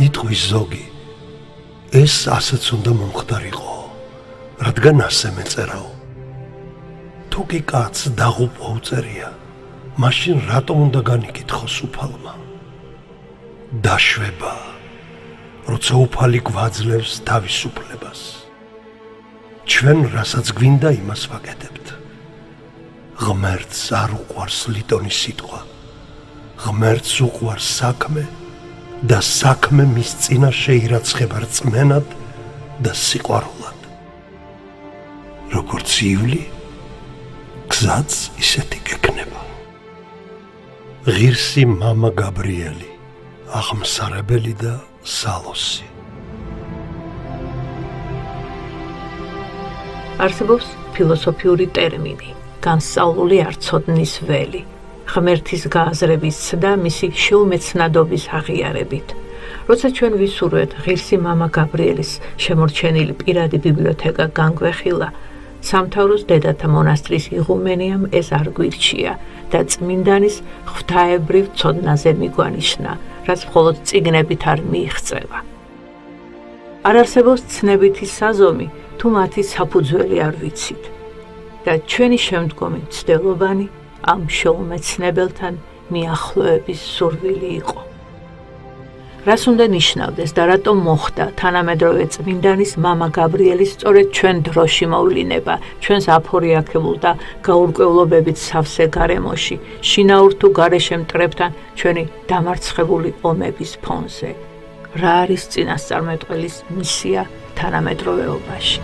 იტყვის ზოგი, ეს ასეც უნდა მომხდარიყო, რადგან ასე მეწერაო. თუ კი კაცს დაღუპვა უწერია, მაშინ რატომ უნდა განიკითხოს უფალმა? დაშვება, როცა უფალი გვაძლევს თავისუფლებას. ჩვენ რასაც გვინდა იმას ვაკეთებთ. ღმერთს არ უყვარს ლიტონის სიტყვა, ღმერთს უყვარს საქმე და საქმე მის წინაშე ირაცხება რწმენად და სიყვარულად. როგორც ივლი, გზაც ისეთი გექნება. ღირსი მამა გაბრიელი, აღმსარებელი და სალოსი. არსებობს ფილოსოფიური ტერმინი, განსწავლული არცოდნის ველი, ღმერთის გააზრების ცდა მისი შუამეცნადობის აღიარებით. როცა ჩვენ ვისურვეთ ღირსი მამა გაბრიელის შემორჩენილი პირადი ბიბლიოთეკა განგვეხილა, სამთავროს დედათა მონასტრის იღუმენიამ ეს არ გვირჩია და წმინდანის ღვთაებრივ ცოდნაზე მიგვანიშნა, რაც მხოლოდ წიგნებით არ მიიღწევა. არ არსებობს ცნებითი საზომი, თუ მათი საფუძველი არ ვიცით და ჩვენი შემდგომი მცდელობანი ამ შუამეცნებელთან მიახლოების სურვილი იყო. რას უნდა ნიშნავდეს და რატომ მოხდა თანამედროვე წმინდანის მამა გაბრიელის სწორედ ჩვენ დროში მოვლინება, ჩვენს აფორიაქებულ და გაურკვევლობებით სავსე გარემოში, შინაურ თუ გარეშე მტრებთან ჩვენი დამარცხებული ომების ფონზე. რა არის წინასწარმეტყველის მისია თანამედროვეობაში?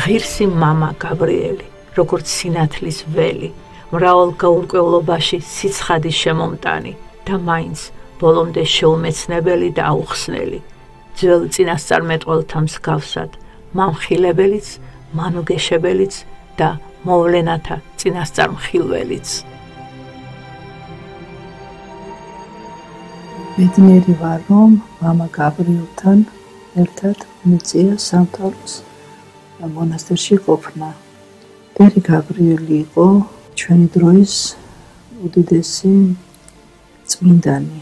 ღირსი მამა გაბრიელი, როგორც სინათლის ველი, მრავალ გაურკვევლობაში სიცხადის შემომტანი და მაინც ბოლომდე შეუმეცნებელი და აუხსნელი, ძველ წინასწარმეტყველთა მსგავსად, მამხილებელიც, მანუგეშებელიც და მოვლენათა წინასწარმხილველიც. ბედნიერი ვარ, რომ მამა გაბრიელთან ერთად მიწია სამთავროს მონასტერში ყოფნა. პერი გაბრიელი იყო ჩვენი დროის უდიდესი წმინდანი,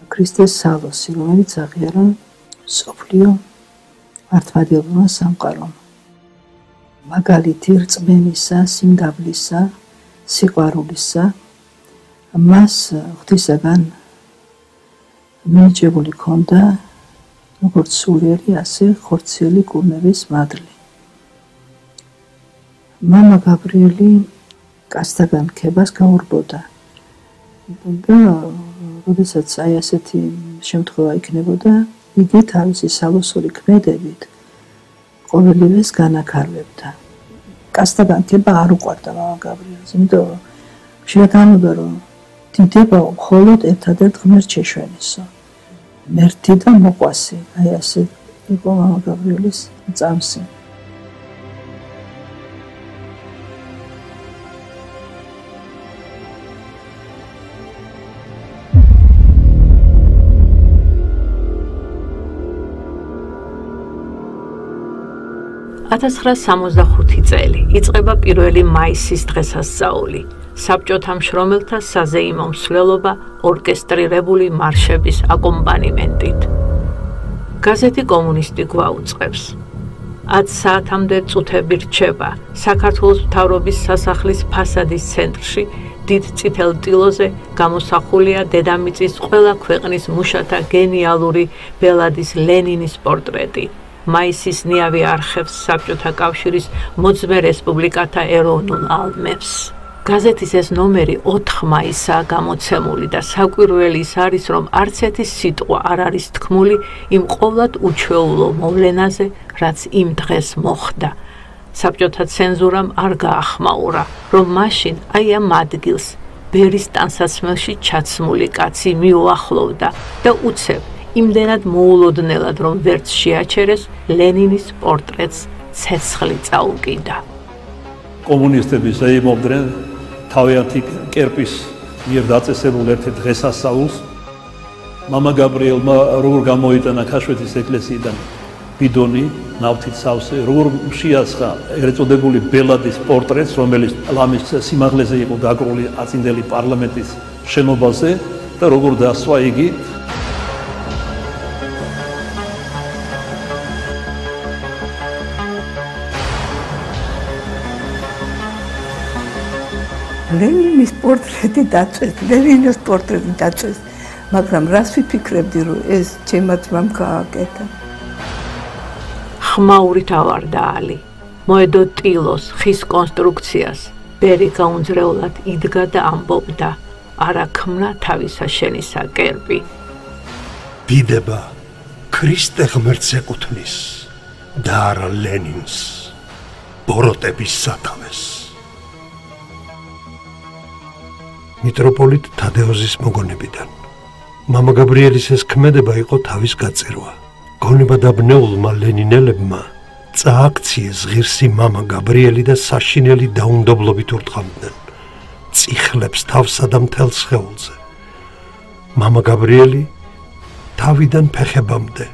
ქრისტეს სალოსი, რომელიც აღიარა მსოფლიო მართლმადიდებლურმა სამყარომ. მაგალითი რწმენისა, სიმდაბლისა, სიყვარულისა, მას ღვთისაგან მინიჭებული ჰქონდა როგორც სულიერი, ასე ხორციელი კურნების მადლი. მამა გაბრიელი კაცთაგან რქებას გაურბოდა და როდესაც აი ასეთი შემთხვევა იქნებოდა, იგი თავისი სალოსური ქმედებით ყოველივეს განაქარვებდა. კაცთაგან რქება არ უყვარდა მამა გაბრიელს, იმიტომ რომ ხშირად ამბობდა, რომ დიდება მხოლოდ ერთადერთ ღმერთს შეშვენისო. მერთი და მოყვასი, აი ასე იყო მამა გაბრიელის წამსი. $1965 წელი იწყება პირველი მაისის დღესასწაული, საბჭოთა მშრომელთა საზეიმო მსვლელობა ორკესტრირებული მარშების აკომპანიმენტით. გაზეთი კომუნისტი გვაუწყებს. 10 საათამდე წუთები რჩება საქართველოს მთავრობის სასახლის ფასადის ცენტრში დიდ წითელ ტილოზე გამოსახულია დედამიწის ყველა ქვეყნის მუშათა გენიალური ბელადის ლენინის პორტრეტი. მაისის ნიავი არხევს საბჭოთა კავშირის მოძმე რესპუბლიკათა ეროვნულ ალბმებს. გაზეთის ეს ნომერი 4 მაისაა გამოცემული და საკვირველი ის არის, რომ არც ერთი სიტყვა არ არის თქმული იმ ყოვლად უჩვეულო მოვლენაზე, რაც იმ დღეს მოხდა. საბჭოთა ცენზურამ არ გაახმაურა, რომ მაშინ აი ამ ადგილს ბერის ტანსაცმელში ჩაცმული კაცი მიუახლოვდა და უცებ იმდენად მოულოდნელად, რომ ვერც შეაჩერეს ლენინის პორტრეტს ცეცხლი წაუკიდა. კომუნისტები ზეიმობდნენ თავიანთი კერპის მიერ დაწესებულ ერთ დღესასწაულს. მამა გაბრიელმა როგორ გამოიტანა ქაშვეთის ეკლესიიდან ბიდონი, ნავთით სავსე, როგორ შეასხა ერწოდებული ბელადის პორტრეტს, რომელიც ლამის სიმაღლეზე იყო დაკრული აწინდელი პარლამენტის შენობაზე და როგორ დასვა იგი ლენინის პორტრეტი დაწვეს, ლენინის პორტრეტი დაწვეს, მაგრამ რას ვიფიქრებდი, რომ ეს ჩემმა ძმამ გააკეთა. ხმაურით ავარდა ალი. მოედო ტილოს ხის კონსტრუქციას. ბერი გაუნძრეულად იდგა და ამბობდა: არა ქმნა თავისა შენისა კერპი. დიდება ქრისტე ღმერთს ეკუთვნის და არა ლენინს, ბოროტების სათავეს. მიტროპოლიტ თადეოზის მოგონებიდან. მამა გაბრიელის ეს ქმედება იყო თავის გაწერვა. გონებადაბნეულმა ლენინელებმა წააქციეს ღირსი მამა გაბრიელი და საშინელი დაუნდობლობით ურტყამდნენ. წიხლებს თავსა და მთელ სხეულზე. მამა გაბრიელი თავიდან ფეხებამდე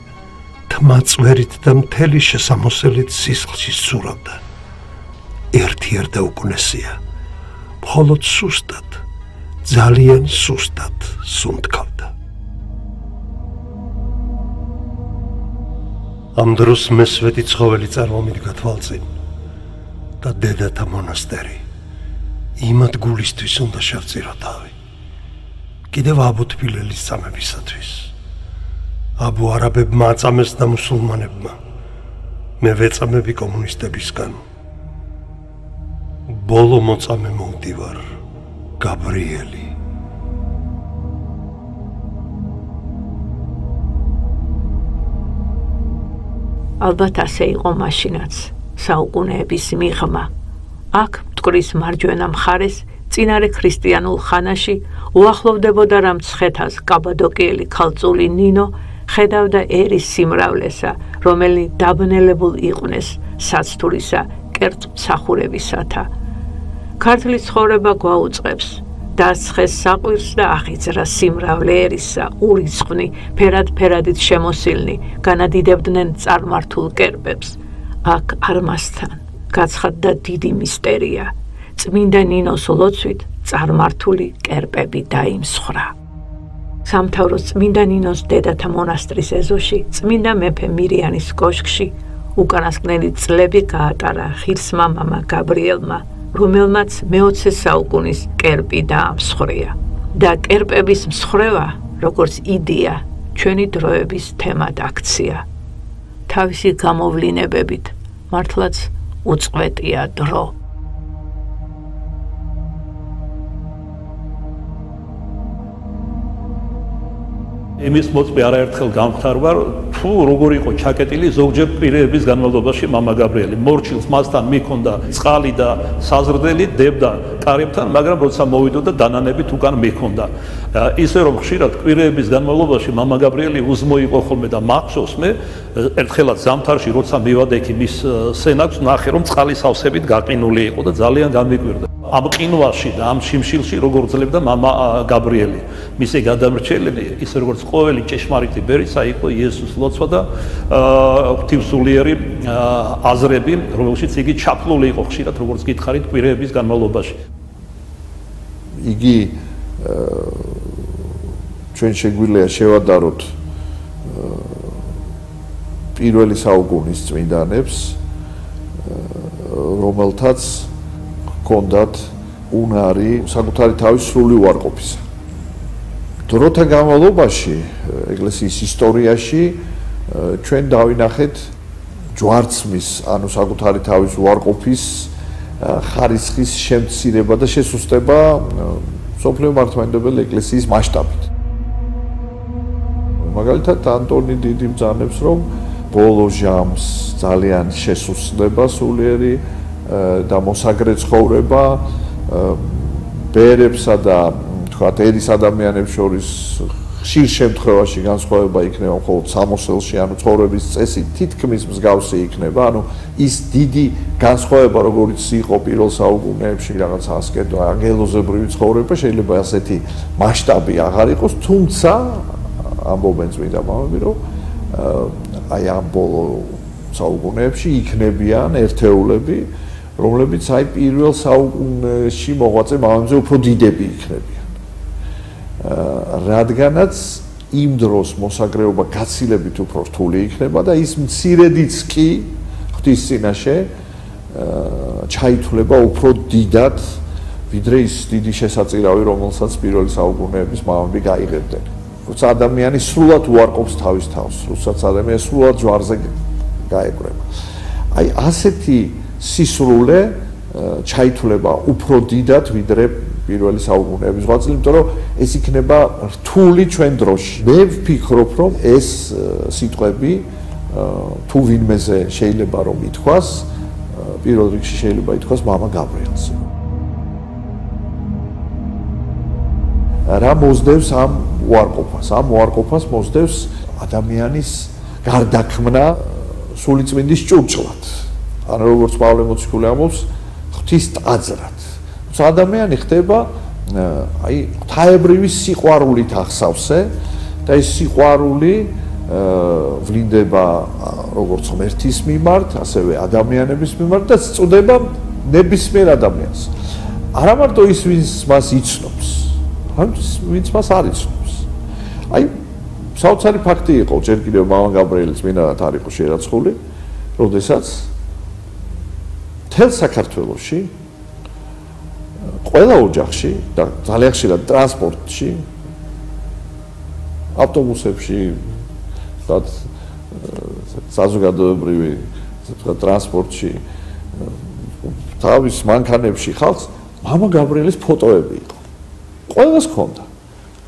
თმაწვერით და მთელი შესამოსელით სისხლში სურავდა. ერთ-ერთ უკუნესია, მხოლოდ სუსტად, ძალიან სუსტად სუნთქავდა. ამ დროს მესვეტი ცხოველი წარმომიდგა თვალწინ და დედათა მონასტერი. იმად გულისთვის უნდა შევწირო თავი. კიდევ აბუ თბილელის წამებისათვის. აბუ არაბებმა აწამეს და მუსულმანებმა. მე ვეწამები კომუნისტებისგან. ბოლო მოწამე მოვდივარ, გაბრიელი. ალბათ ასე იყო მაშინაც, საუკუნეების მიღმა. აქ მტკვრის მარჯვენა მხარეს, წინარე ქრისტიანულ ხანაში, უახლოვდებოდა რა მცხეთას კაბადოკიელი ქალწული ნინო ხედავდა ერის სიმრავლესა, რომელიც დაბნელებულ იყვნენ საცთურისა კერძ მსახურებისათა. ქართლის ცხოვრება გვაუწყებს, დასცხეს საყვირს და ახიძრა სიმრავლე ერისა, ურიცხვნი, ფერად-ფერადით შემოსილნი, განადიდებდნენ წარმართულ კერპებს. აქ არმასთან გაცხადდა დიდი მისტერია. წმინდა ნინოს ლოცვით წარმართული კერპები დაიმსხრა. სამთავროს წმინდა ნინოს დედათა მონასტრის ეზოში, წმინდა მეფე მირიანის კოშკში, უკანასკნელი წლები გაატარა ღირსმა მამა გაბრიელმა, რომელმაც მე-20 საუკუნის კერპი დაამსხვრია. და კერპების მსხვრევა, როგორც იდეა, ჩვენი დროების თემად აქცია. თავისი გამოვლინებებით, მართლაც უწყვეტია დრო. იმის მოწმე არაერთხელ გამხდარვა, თუ როგორ იყო ჩაკეტილი ზოგჯერ პირების განმავლობაში მამა გაბრიელი. მორჩილს მასთან მიქონდა წყალი და საზრდელი, დებდა კარებთან, მაგრამ როცა მოვიდოდა დანანებით უკან მიქონდა. ისე რომ ხშირად კვირეების განმავლობაში მამა გაბრიელი უზმო იყო ხოლმე და მახსოვს მე, ერთხელაც ზამთარში როცა მივადექი მის სენაკს, ნახე რომ წყალის ავსებით გაყინული იყო და ძალიან გამიკვირდა. ამ ყინვაში და ამ შიმშილში როგორ ძლევდა მამა გაბრიელი. მისი გადამრჩენელი, ისე როგორც ყოველი ჭეშმარიტი ბერისა იყო იესოს ლოცვა და ღვთივსულიერი აზრები, რომელშიც იგი ჩაფლული იყო ხშირად, როგორც გითხარით, კვირეების განმავლობაში. იგი ჩვენ შეგვიძლია შევადაროთ პირველი საუკუნის წმინდანებს, რომელთაც ჰქონდათ უნარი საკუთარი თავის სრული უარყოფისა. დროთა განმავლობაში ეკლესიის ისტორიაში ჩვენ დავინახეთ ჯვარცმის, ანუ საკუთარი თავის უარყოფის ხარისხის შემცირება და შესუსტება სოფლიო მართლმადიდებელი ეკლესიის მასშტაბით. მაგალითად, ანტონი დიდი ბრძანებს, რომ ბოლო ჟამს ძალიან შესუსტდება სულიერი და მოსაგრე ცხოვრება ბერებსა და თქვათ ერის ადამიანებს შორის ხშირ შემთხვევაში განსხვავება იქნება მხოლოდ სამოსელში, ანუ ცხოვრების წესი თითქმის მსგავსი იქნება, ანუ ის დიდი განსხვავება, როგორც იყო პირველ საუკუნეებში რაღაც ასკეტო ანგელოზებრივი ცხოვრება, შეიძლება ასეთი მასშტაბი აღარ იყოს, თუმცა ამბობენ წმინდა მამები, რომ აი ამ ბოლო საუკუნეებში იქნებიან ერთეულები, რომლებიც აი პირველ საუკუნეში მოღვაწე მამამისზე უფრო დიდები იქნებიან. რადგანაც იმ დროს მოსაგრეობა გაცილებით უფრო რთული იქნება და ის მცირედიც კი ღვთის წინაშე ჩაითვლება უფრო დიდად, ვიდრე ის დიდი შესაწირავი, რომელსაც პირველი საუკუნეების მამები გაიღებდნენ. როცა ადამიანი სრულად უარყოფს თავის თავს, როდესაც ადამიანი სრულად ჯვარზე გაეკვრება. აი ასეთი სისრულე ჩაითვლება უფრო დიდად, ვიდრე პირველი საუკუნეების ღვაწლი, იმიტომ რომ ეს იქნება რთული ჩვენ დროში. მე ვფიქრობ, რომ ეს სიტყვები თუ ვინმეზე შეიძლება რომ ითქვას, პირველ რიგში შეიძლება ითქვას მამა გაბრიელს. რა მოსდევს ამ უარყოფას? ამ უარყოფას მოსდევს ადამიანის გარდაქმნა სულიწმინდის ჭურჭლად. ან როგორც პავლე მოციქული ამბობს, ღვთის ტაძრად. თუმცა ადამიანი ხდება აი ღვთაებრივი სიყვარულით ახსავსე და ეს სიყვარული ვლინდება როგორც ღმერთის მიმართ, ასევე ადამიანების მიმართ და წუდება ნებისმიერ ადამიანს. არა მარტო ის, ვინც მას იცნობს, ვინც მას არ იცნობს. აი საოცარი ფაქტი იყო, ჯერ კიდევ მამა გაბრიელის მინარად არ იყო შერაცხული, როდესაც მთელ საქართველოში ყველა ოჯახში და ძალიან ხშირად ტრანსპორტში, ავტობუსებში, საზოგადოებრივი ტრანსპორტში, თავის მანქანებში ხალხს მამა გაბრიელის ფოტოები იყო. ყველას ჰქონდა.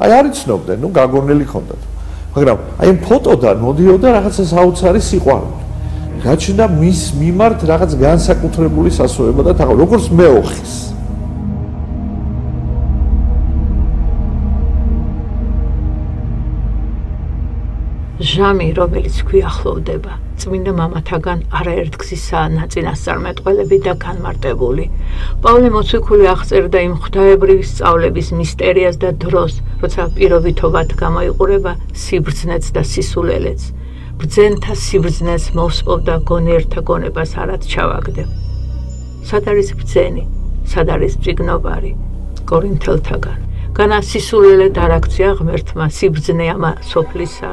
აი არ იცნობდნენ, ნუ გაგონელი ჰქონდათ. მაგრამ აი ამ ფოტოდან მოდიოდა რაღაცა საოცარი სიყვარული. გაჩნდა მის მიმართ რაღაც განსაკუთრებული სასწორება და თაღ როგორც მეოხის. ჟამი, რომელიც გვიახლოვდება, წმინდა მამათაგან არაერთგზისაა ნაწინასწარმეტყველები და განმარტებული. პავლე მოციქული აღწერდა იმ ღვთაებრივი სწავლების მისტერიას და დროს, როცა პირობითობად გამოიყურება სიბრძნეც და სისულელეც. ბრძენთა სიბრძნეს მოსპოვდა გონიერთა გონებას არად ჩავაგდებ. სად არის ბრძენი, სად არის წიგნობარი? კორინთელთაგან. განა სისულელე დარაქცია ღმერთმა სიბრძნე ამა სოფლისა.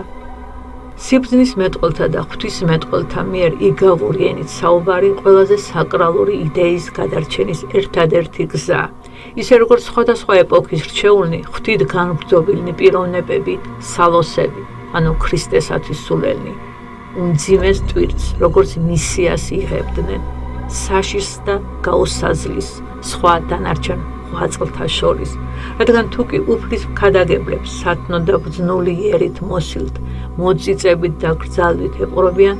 სიბრძნის მეტყველთა და ღვთის მეტყველთა მიერ იგავური ენით საუბარი ყველაზე საკრალური იდეის გადარჩენის ერთადერთი გზა. ისე როგორც სხვადასხვა ეპოქის რჩეულნი, ღვთით განბრძობილნი პიროვნებები, სალოსები, ანუ ქრისტესათვის სულელნი, უმძიმეს ტვირთს, როგორც მისიას იღებდნენ, საშიშს და გაუსაზლის, სხვა დანარჩენ ღვაწლთა შორის, რადგან თუკი უფლის ქადაგებლებს სათნო და ბრძნული იერით მოსილთ, მოწიწებით და გრძალვით ეპყრობიან,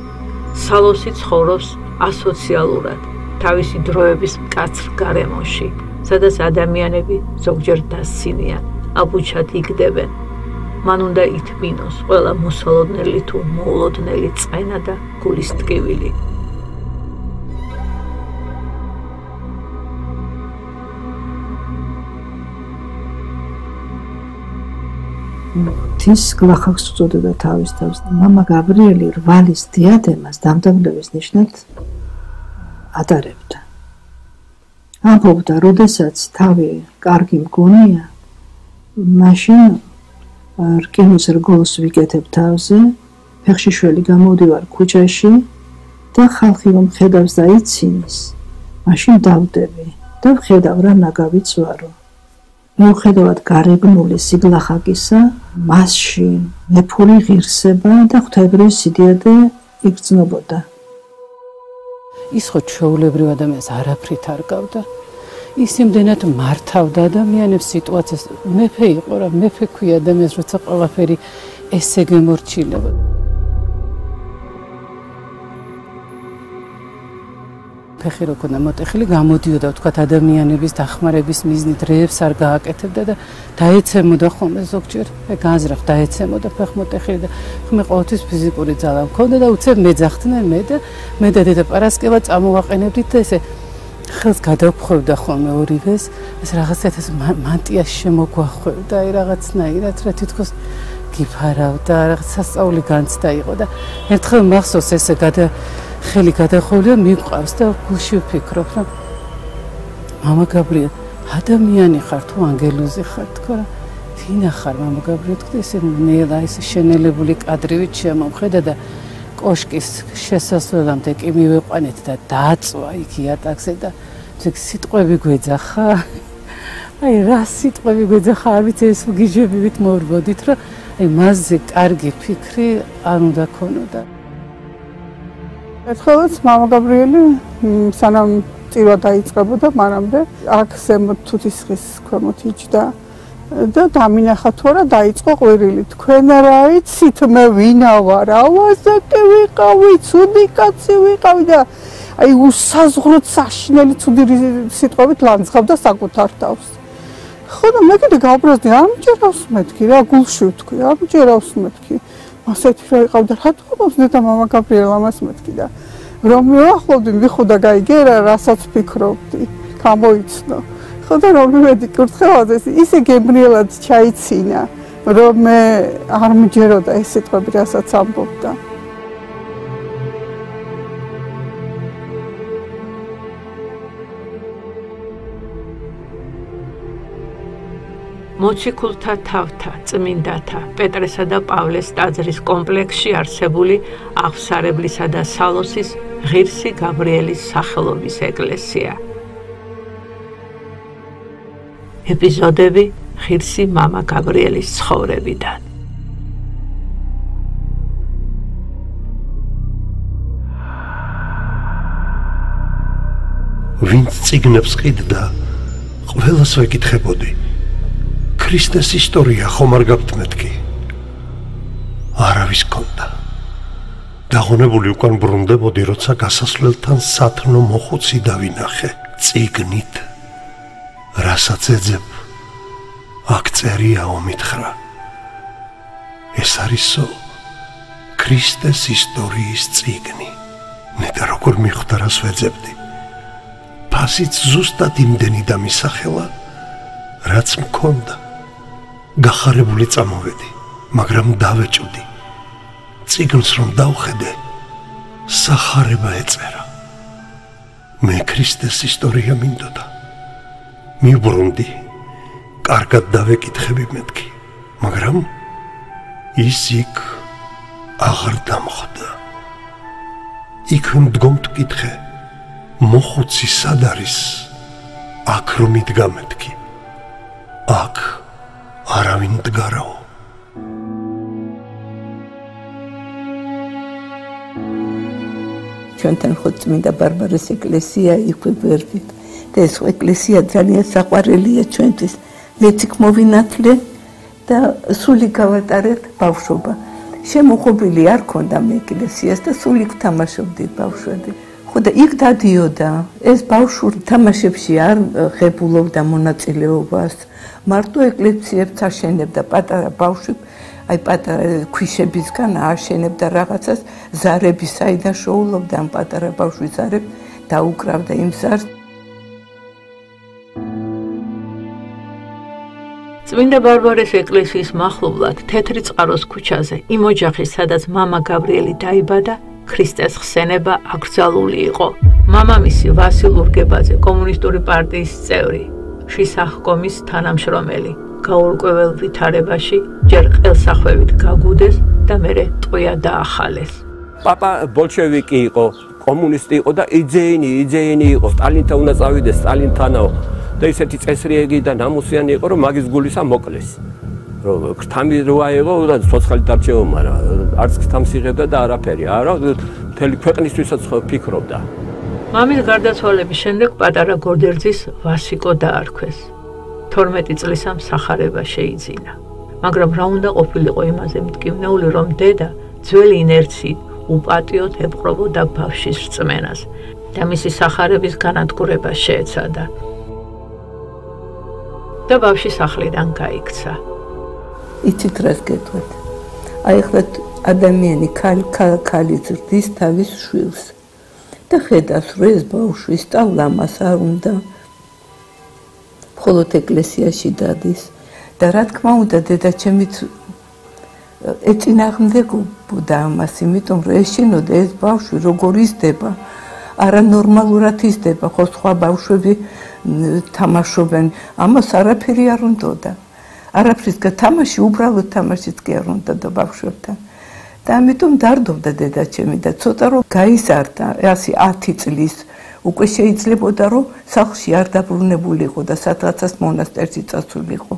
სალოსი ცხოვრობს ასოციალურად, თავისი დროების მკაცრ გარემოში, სადაც ადამიანები ზოგჯერ დასცინიან, აბუჩად იგდებენ. მან უნდა ითმინოს ყველა მოსალოდნელი თუ მოულოდნელი წყენა და გულის ტკივილი. ღვთის გლახაკს უწოდებდა თავის თავს. მამა გაბრიელი რვალის დიადემას დამტაბლების ნიშნად ატარებდა. ამბობდა, როდესაც თავი კარგი მგონია, მაშინ რკინოს რგოლს ვიკეთებ თავზე, ფეხში შველი გამოვდივარ ქუჩაში და ხალხი რომ ხედავს და იცინის, მაშინ დავდები და ვხედავ რა ნაგავიც ვარო. მიუხედავად გარეგნული სიგლახაკისა, მასში მეფური ღირსება და ღვთაებრივი სიდიადე იგრძნობოდა. ის ხო ჩვეულებრივ ადამიანს არაფრით არ გავდა. ის იმდენად მართავდა ადამიანებს სიტუაციას. მეფე იყო რა, მეფე ქვია ადამიანს, როცა ყველაფერი ესე გემორჩილება. ფეხი რო ქონდა მოტეხილი, გამოდიოდა თქვათ ადამიანების დახმარების მიზნით, რეებს არ გააკეთებდა და დაეცემოდა ხოლმე ზოგჯერ. განზრახ დაეცემოდა ფეხმოტეხილი და მე ყოველთვის ფიზიკური ძალა მქონდა და უცებ მეძახდნენ მე და დედა პარასკევა წამოვაყენებდით და ესე ხელს გადავხვევდა ხოლმე ორივეს, ეს რაღაცა ეს მანტია შემოგვახვევდა, აი რაღაცნაირად რა თითქოს გიფარავდა, რაღაც სასწაული განცდა იყო და ერთხელ მახსოვს ესე ხელი გადახოლია მიყვავს და გულში ვფიქრობ, რომ მამა გაბრიელ, ადამიანი ხარ თუ ანგელოზი ხარ, თქო რა, ვინა ხარ მამა გაბრიელ, თქო ესე ნელა ეს შენელებული კადრივით შემომხედა და კოშკის შესასვლელამდე კი მივეყვანეთ და დააწვა იქ იატაკზე და სიტყვები გვეძახა. აი რა სიტყვები გვეძახა, არ ვიცი ეს გიჟებივით მოვრბოდით, რომ აი მასზე კარგი ფიქრი არ უნდა ქონოდა. ერთხელაც მამა გაბრიელი სანამ წირვა დაიწყებოდა მანამდე აქ ზემოთ თუთისხის ქვემოთ იჯდა და დამინახა თუ არა დაიწყო ყვირილი. თქვენ რა იცით მე ვინა ვარ? ავაზაკი ვიყავი, ცუდი კაცი ვიყავი და აი უსაზღვროდ საშინელი ცუდი სიტყვებით ლანძღავდა საკუთარ თავს. ხო და მე კიდე გავბრაზდი, არ მჯერავს მეთქი რა, გულში ვთქვი, არ მჯერავს მეთქი. ასეთი რა იყავდა, რატო ყავს და მამა გაბრიელ ამას მეთქი და რომ მივახლოვდი, მიხოდა გაიგერა, რასაც ფიქრობდი, გამოიცნო. ხო და რომ მივედი კურთხევაზე, ისე გემრიელად ჩაიცინა, რომ მე არ მჯეროდა ეს სიტყვები, რასაც ამბობდა. მოციქულთა თავთა, წმინდათა, პეტრესა და პავლეს ტაძრის კომპლექსში არსებული აღსარებლისა და სალოსის ღირსი გაბრიელის სახელობის ეკლესია. ეპიზოდები ღირსი მამა გაბრიელის ცხოვრებიდან. ვინც წიგნებს ყიდდა, ყველას ვეკითხებოდი. ქრისტეს ისტორია ხომ არ გაქვთ მეთქი? არავის კონდა. დაღონებული უკან ბრუნდებოდი, როცა გასასვლელთან სათნო მოხუცი დავინახე წიგნით. რასაც ეძებ, აქ წერიაო მითხრა. ეს არისო ქრისტეს ისტორიის წიგნი. მე და როგორ მიხვდა რას ვეძებდი. ფასიც ზუსტად იმდენი დამისახელა, რაც მქონდა. გახარებული წამოვედი, მაგრამ დავეჭვდი. წიგნს რომ დავხედე, სახარება ეწერა. მე ქრისტეს ისტორია მინდოდა. მივბრუნდი, კარგად დავეკითხები მეთქი, მაგრამ ის იქ აღარ დამხვდა. იქ მდგომ მკითხე, მოხუცი სად არის? აქ რომ იდგა მეთქი, აქ არავინ მდგარაო. ჩვენთან ხო წმინდა ბარბარეს ეკლესია იქვე გვერდით და ეს ეკლესია ძალიან საყვარელია ჩვენთვის. მეც იქ მოვინათლე და სული გავატარეთ ბავშვობა. შემოხობილი არ ქონდა მე ეკლესიას და სული ვთამაშობდი ბავშვები. ხო და იქ დადიოდა, ეს ბავშვურ თამაშებში არ ღებულობდა მონაწილეობას. მარტო ეკლესიებს აშენებდა პატარა ბავშვი, აი პატარა ქვიშებისგან აშენებდა რაღაცას, ზარები საიდან შოულობდა ამ პატარა ბავშვის ზარებს და უკრავდა იმ ზარს. წმინდა ბარბარეს ეკლესიის მახლობლად თეთრი წყაროს ქუჩაზე, იმ ოჯახის, სადაც მამა გაბრიელი დაიბადა, ქრისტეს ხსენება აკრძალული იყო. მამამისი ვასილ ურგებაძე, კომუნისტური პარტიის წევრი, შისახკომის თანამშრომელი, გაურკვეველ ვითარებაში ჯერ ყელსახვევით გაგუდეს და მერე ტყვია დაახალეს. პაპა ბოლშევიკი იყო, კომუნისტი იყო და იძეინი იყო, სტალინთან უნდა წავიდეს, სტალინთანაო და ისეთი წესრიგი და ნამუსიანი იყო, რომ მაგის გულისა მოკლეს. რომ ქრთამი როა იყო და ცოცხალი დარჩეო, მაგრამ არც ქრთამს იღებდა და არაფერი, არა, მთელი ქვეყნისთვისაც ფიქრობდა. მამის გარდაცვალების შემდეგ პატარა გორდერძის ვასიკო დაარქვეს. 12 წლის ამ სახარება შეიძინა. მაგრამ რა უნდა ყოფილიყო იმაზე მტკივნეული, რომ დედა ძველი ინერციით უპატიოდ ეპყრობოდა ბავშვის რწმენას და მისი სახარების განადგურება შეეცადა. და ბავშვი სახლიდან გაიქცა. იცით რას გეტყვით? აი ხლა ადამიანი ქალი ზრდის თავის შვილს და ხედავს, რომ ეს ბავშვი სწავლა მას არ უნდა. მხოლოდ ეკლესიაში დადის და რა თქმა უნდა დედაჩემიც ეწინააღმდეგებოდა ამას, იმიტომ რომ ეშინოდა ეს ბავშვი როგორ იზრდება, არანორმალურად იზრდება, ხო სხვა ბავშვები თამაშობენ, ამას არაფერი არ უნდოდა. არაფრის გათამაში, უბრალოდ თამაშიც კი არ უნდოდა ბავშვებთან. და ამიტომ დარდობდა დედაჩემი და ცოტა რომ გაიზარდა, ასე 10 წლის უკვე შეიძლებოდა რომ სახლში არ დაბრუნებულიყო და სადღაცას მონასტერში წასულიყო.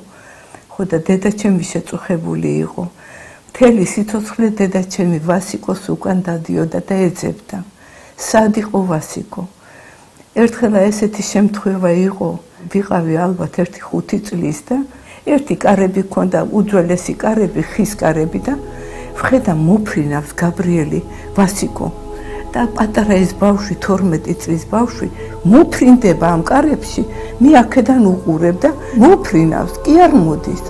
ხო და დედაჩემი შეწუხებული იყო. მთელი სიცოცხლე დედაჩემი ვასიკოს უკან დადიოდა და ეძებდა. სად იყო ვასიკო? ერთხელ ესეთი შემთხვევა იყო, ვიყავი ალბათ 1-5 წლის და ერთი კარები ჰქონდა, უძველესი კარები, ხის კარები და ვხედა მოფრინავს გაბრიელი ვასიკო. და პატარა ეს ბავშვი 12 წლის ბავშვი მოფრინდება ამ კარებში, მე აქედან უყურებ და მოფრინავს, კი არ მოდის.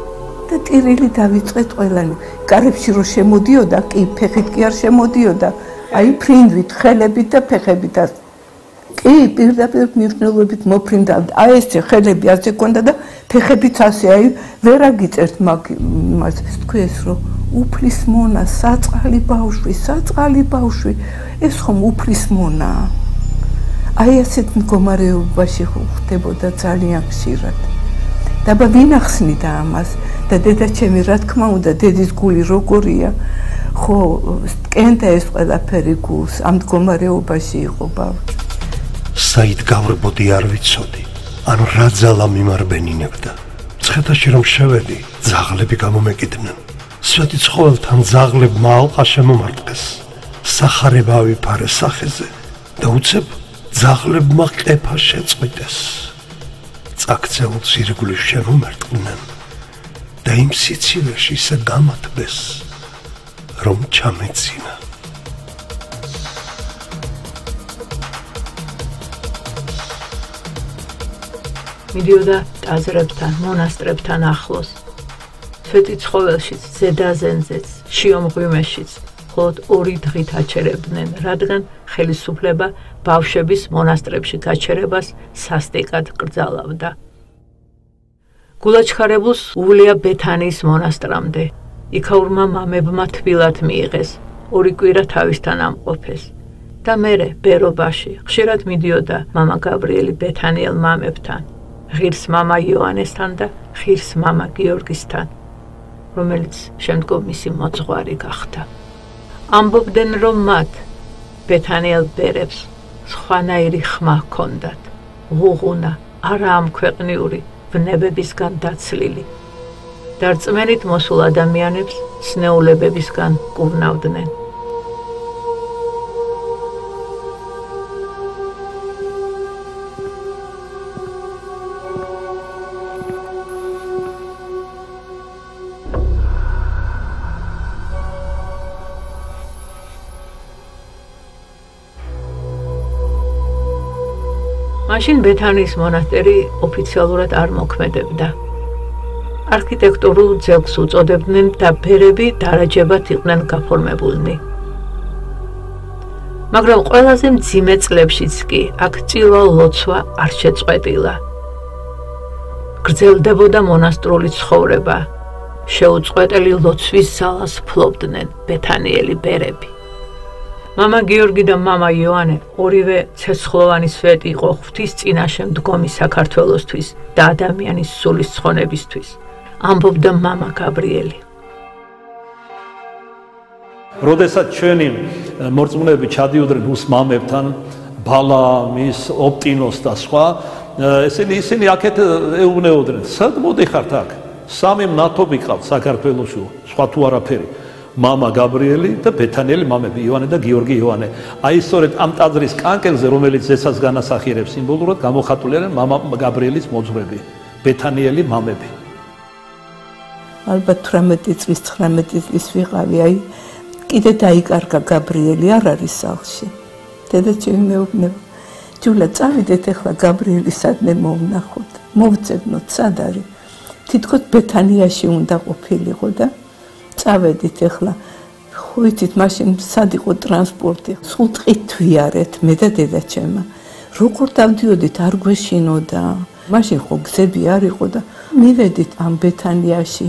და ტირილი დავიწყეთ ყველანი. კარებში რო შემოდიოდა, კი ფეხით კი არ შემოდიოდა, აი ფრინვით, ხელებით და ფეხებით. კი, პირდაპირ მნიშვნელობით მოფრინდავდა. აი ესე ხელები ასე ჰქონდა და ფეხებიც ასე, აი ვერ აგიწერთ მას. თქვი ეს რომ უფლის მონა, საწყალი ბავშვი, ეს ხომ უფლის მონაა. აი ასეთ მდგომარეობაში ხდებოდა ძალიან ხშირად. დაბა ვინ ახსნიდა ამას და დედაჩემი რა თქმა უნდა დედის გული როგორია, ხო კენდა ეს ყველაფერი გულს, ამ მდგომარეობაში იყო ბავშვი. საით გავრბოდი არ ვიცოდი, ან რა ძალა მიმარბენინებდა. ცხეთაში რომ შევედი, ძაღლები გამომეკიდნენ. სვეტი ცხოველთან ძაღლებმა ალყა შემომარტყეს. სახარება ავიფარე სახეზე და უცებ ძაღლებმა ყეფა შეწყვიტეს. წაქცეულს ირგვლივ შემომარტყნენ და იმ სიცივეში ისე გამათბეს, რომ ჩამეცინა. მიდიოდა ტაძრებთან, მონასტრებთან ახლოს. სვეტი ცხოველშიც, ზედაზენზეც, შიომღვიმეშიც, მხოლოდ 2 დღით აჩერებდნენ, რადგან ხელისუფლება ბავშვების მონასტრებში გაჩერებას სასტიკად კრძალავდა. გულაჩქარებულს უვლია ბეთანიის მონასტრამდე. იქაურმა მამებმა თბილად მიიღეს, 2 კვირა თავისთან ამყოფეს. და მერე ბერობაში ხშირად მიდიოდა მამა გაბრიელი ბეთანიელ მამებთან, ღირს მამა იოანესთან და ღირს მამა გიორგისთან, რომელიც შემდგომ მისი მოძღვარი გახდა. ამბობდნენ, რომ მათ ბეთანიელ ბერებს სხვანაირი ხმა ჰქონდათ, ღუღუნა, არაამქვეყნიური, ვნებებისგან დაცლილი. და რწმენით მოსულ ადამიანებს სნეულებებისგან კურნავდნენ. მაშინ ბეთანიის მონასტერი ოფიციალურად არ მოქმედებდა. არქიტექტურულ ძეგლს უწოდებდნენ და ბერები დარაჯებად იყვნენ გაფორმებულნი. მაგრამ ყველაზე მძიმე წლებშიც კი აქ წილვალ ლოცვა არ შეწყვეტილა. გრძელდებოდა მონასტრული ცხოვრება. შეუწყვეტელი ლოცვის ზალას ფლობდნენ ბეთანიელი ბერები. მამა გიორგი და მამა იოანე ორივე ცეცხლოვანი სვეტი იყო ღვთის წინაშე მდგომი საქართველოსთვის და ადამიანის სულის ცხონებისთვის, ამბობდა მამა გაბრიელი. როდესაც ჩვენი მორწმუნეები ჩადიოდნენ რუს მამებთან, ბალამის, ოპტინოს და სხვა, ისინი აქეთ ეუბნეოდნენ, სად მოდიხართ აქ? 3 მნათობი ყავთ საქართველოში, სხვა თუ არაფერი. მამა გაბრიელი და ბეთანიელი მამები, იოანე და გიორგი იოანე. აი სწორედ ამ ტაძრის კანკელზე, რომელიც ეცას განასახიერებს სიმბოლურად, გამოხატული არიან მამა გაბრიელის მოძღვრები, ბეთანიელი მამები. ალბათ 18 წლის, 19 წლის ვიყავი, აი კიდე დაიკარგა გაბრიელი, არ არის სახლში. დედაჩემი მეუბნება, ჯულა, წავიდეთ ახლა გაბრიელი სადმე მოვნახოთ, მოვწებნოთ, სად არის? თითქოს ბეთანიაში უნდა ყოფილიყო და წავედით ახლა. ხო იცით, მაშინ სად იყო ტრანსპორტი? სულ ტყით ვიარეთ მე და დედაჩემა. როგორ დავდიოდით, არ გვეშინოდა. მაშინ ხო გზები არ იყო და მივედით ამ ბეთანიაში.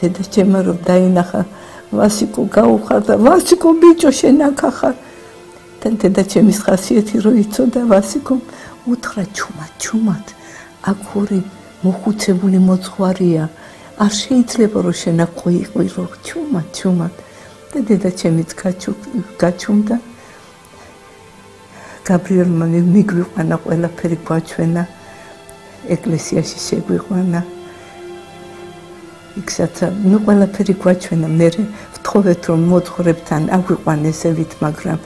დედაჩემა რომ დაინახა ვასიკო გაუხარდა, ვასიკო ბიჭო შენ აქ ახარ. და დედაჩემის ხასიათი რო იცოდა ვასიკომ უთხრა ჩუმად აქ ორი მოხუცებული მოძღვარია არ შეიძლება რომ შენ აქ ყვიყვირო ჩუმად და დედაჩემიც გაჩუმდა გაბრიელმა მიგვიყვანა ყველაფერი გვაჩვენა ეკლესიაში შეგვიყვანა იქსაც ნუ ყველაფერი გვაჩვენა მე ვთხოვეთ რომ მოძღვრებთან აგვიყვანესევით მაგრამ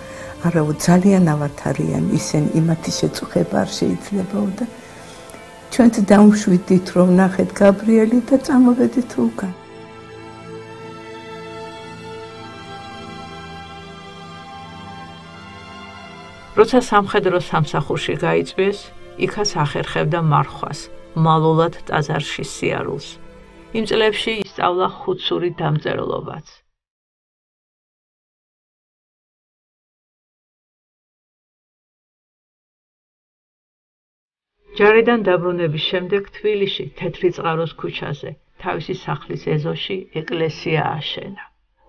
არაო ძალიან ავართ არიან ისინი იმათი შეწუხება არ შეიძლებაო და ჩვენც დავუშვიდით რომ ნახეთ გაბრიელი და წამოვედით უკან როცა სამხედრო სამსახურში გაიწვიეს იქაც ახერხებდა მარხვას მალულად ტაძარში სიარულს იმ წლებში ისწავლა ხუთსური დამწერლობაც ჯარიდან დაბრუნების შემდეგ თბილისში თეთრიწყაროს ქუჩაზე თავისი სახლის ეზოში ეკლესია ააშენა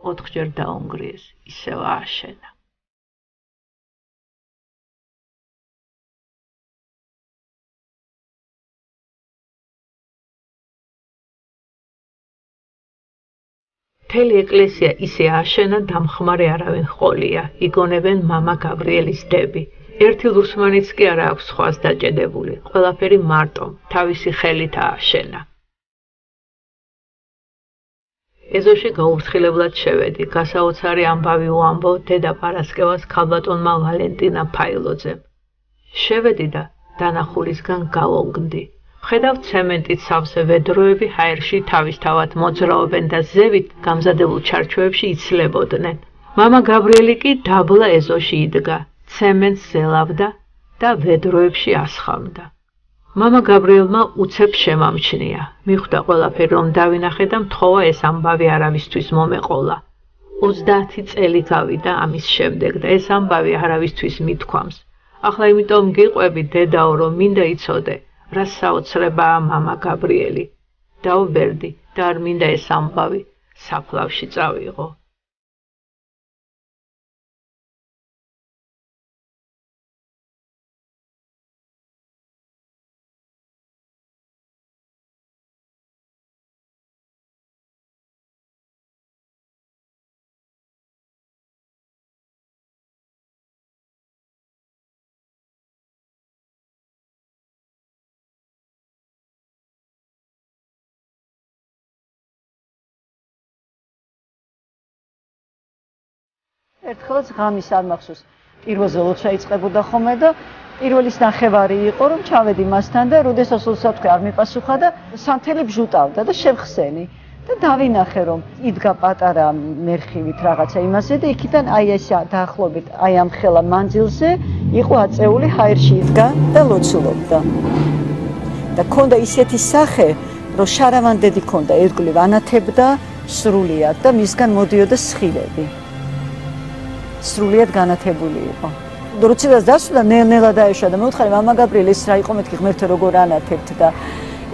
4-ჯერ დაუნგრიეს ისევ ააშენა მთელი ეკლესია ისე ააშენა დამხმარე არავინ ჰყოლია იგონებენ მამა გაბრიელის დები ერთი ლურსმანიც კი არ აქვს სხვას დაჭედებული ყველაფერი მარტო თავისი ხელით ააშენა ეზოში გაურთხილებლად შევედი გასაოცარი ამბავი უამბო დედა პარასკევას ქალბატონმა ვალენტინა ფაილოძემ შევედი და დანახულისგან გავონგდი ხედავ ცემენტით სავსე ვედროები ჰაერში თავისთავად მოძრაობენ და ზევით გამზადებულ ჩარჩოებში იცლებოდნენ მამა გაბრიელი კი დაბლა ეზოში იდგა ცემენტს ზელავდა და ვედროებში ასხამდა. მამა გაბრიელმა უცებ შემამჩნია. მიხვდა ყველაფერი რომ დავინახე და მთხოვა ეს ამბავი არავისთვის მომეყოლა. 30 წელი გავიდა ამის შემდეგ და ეს ამბავი არავისთვის მithქვამს. ახლა იმიტომ გიყვები დედაო რომ მინდა იცოდე, რა საოცრებაა მამა გაბრიელი. დავბერდი და არ მინდა ეს ამბავი საფლავში წავიღო. ერთხელაც ღამის არ მახსოვს პირველზე ლოცვა იწყებოდა ხოლმე და პირველის ნახევარი იყო რომ ჩავედი მასთან და როდესაც ლოცვა თქვი არ მიპასუხა და სანთელი ბჟუტავდა და შევხსენი და დავინახე რომ იდგა პატარა მერხივით რაღაცა იმაზე და იქიდან აი ეს დაახლოებით აი ამ ხელა მანძილზე იყო აწეული ჰაერში იდგა და ლოცულობდა და ქონდა ისეთი სახე რომ შარავანდედი ქონდა ერთგულივ ანათებდა სრულიად და მისგან მოდიოდა სხივები სრულიად განათებული იყო. როდესაც დასვლა ნელ-ნელა დაეშვა და მეუთხარი მამა გაბრიელი ეს რა იყო მეთქი ღმერთო როგორ ანათებთ და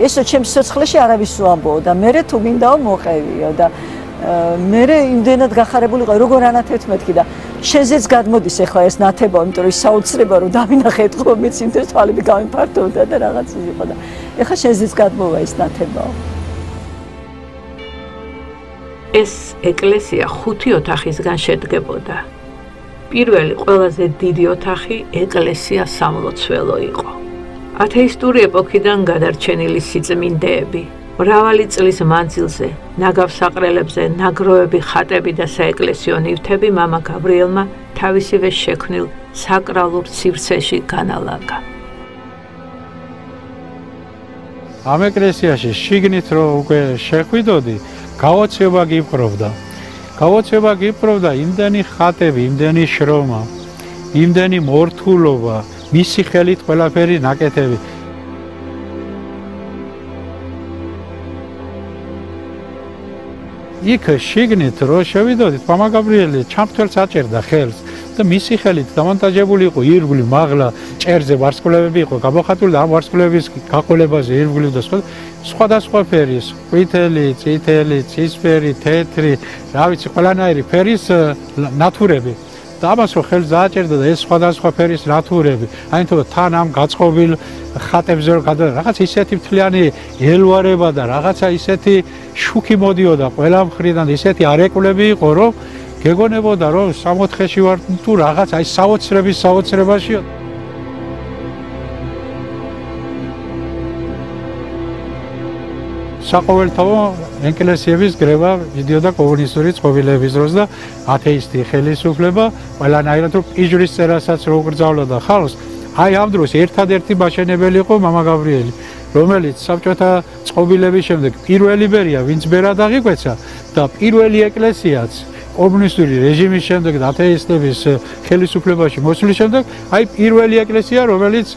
ესო ჩემს სიცოცხლეში არავის უამბო და მე თუ მინდაო მოყევიო და მე იმდენად გახარებული ვიყავი როგორ ანათებთ მეთქი და შენზეც გადმოდის ახლა ეს ნათება იმიტომ რომ ის საოცრება რომ დავინახე ეთქო მეც იმდენ თვალები გამიფართოვდა და რაღაც იყო და ახლა შენზეც გადმოვა ეს ნათებაო. ეს ეკლესია 5 ოთახისგან შედგებოდა. პირველი ყველაზე დიდი ოთახი ეკლესია სამლოცველო იყო. ათეისტური ეპოქიდან გადარჩენილი სიწმინდეები, მრავალი წლის მანძილზე, ნაგავსაყრელებზე, ნაგროვები, ხატები და საეკლესიო ნივთები მამა გაბრიელმა თავისივე შექმნილ საკრალურ სივრცეში განალაგა. ამ ეკლესიაში შიგნით რო უკვე შეხვიდოდი, გაოცება გიპყრობდა. გაოცება გიპყრობდა იმდენი ხატები, იმდენი შრომა, იმდენი მორთულობა, მისი ხელით ყველაფერი ნაკეთები. იქ შიგნით რო შევიდოდით, მამა გაბრიელი ჩამთველს აჭერდა ხელს და და მისი ხელით დამონტაჟებული იყო ირგვლივ, მაღლა, ჭერზე ვარსკვლავები იყო გამოხატული და ამ ვარსკვლავების გაყოლებაზე ირგვლივ და სხვადასხვა ფერის, ყვითელი, წითელი, ცისფერი, თეთრი, რა ვიცი, ყველანაირი ფერის ნათურები. და ამას რო ხელს დააჭერდა და ეს სხვადასხვა ფერის ნათურები, აინთო თან ამ გაწყობილ ხატებზე რო რაღაც ისეთი მთლიანი ელვარება და რაღაცა ისეთი შუქი მოდიოდა ყველა მხრიდან, ისეთი არეკვლები იყო, რომ გეგონებოდა რომ 64-ში ვარ თუ რაღაც აი საოცრების საოცრებაში. საყოველთაო ეკლესიების გრევა მიდიოდა კომუნისტური წყობილების დროს და ათეისტი ხელისუფლება ყველანაირად რომ პიჟრის წერასაც რო გრძავლოდა ხალხს, აი ამ დროს ერთადერთი მაშენებელი იყო მამა გაბრიელი, რომელიც საბჭოთა წყობილების შემდეგ პირველი ბერია, ვინც ბერად აღიკვეცა და პირველი ეკლესიაც კომუნისტური რეჟიმის შემდეგ და ათეისტების ხელისუფლებაში მოსვლის შემდეგ, აი პირველი ეკლესია, რომელიც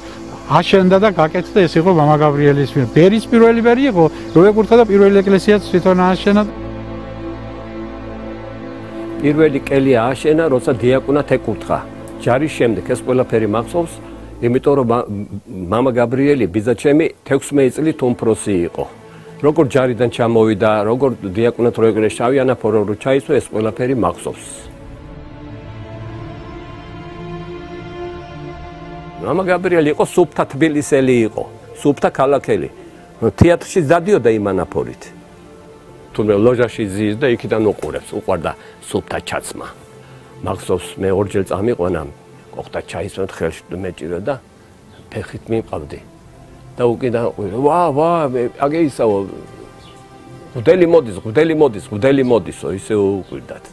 აშენდა და გაკეთდა, ეს იყო მამა გაბრიელის მიერ. ბერის პირველი ბერი იყო, რო ეკურთხა და პირველი ეკლესიაც თვითონ ააშენა. პირველი კელი ააშენა, როცა დიაკვნად ეკურთხა. ჯარის შემდეგ ეს ყველაფერი მახსოვს, იმიტომ რომ მამა გაბრიელი ბიძაჩემი 16 წლით უმცროსი იყო. როგორ ჯარიდან ჩამოვიდა, როგორ დიაკვნად რო ეგრე შავი ანაფორო რო ჩაისვა, ეს ყველაფერი მახსოვს. მამა გაბრიელი იყო სუფთა თბილისელი იყო, სუფთა ქალაქელი. თეატრში დადიოდა იმ ანაფორით. თუმცა ლოჟაში ზის და იქიდან უყურებს, უყარდა სუფთა ჩაცმა. მახსოვს მე ორჯერ წამიყვანა, ყოხთა ჩაისვენ ხელში მეჭირა და ფეხით მიყავდი. და უკიდან ვა, აგე ისაო. გვდელი მოდისო, ისე უყვირდათ.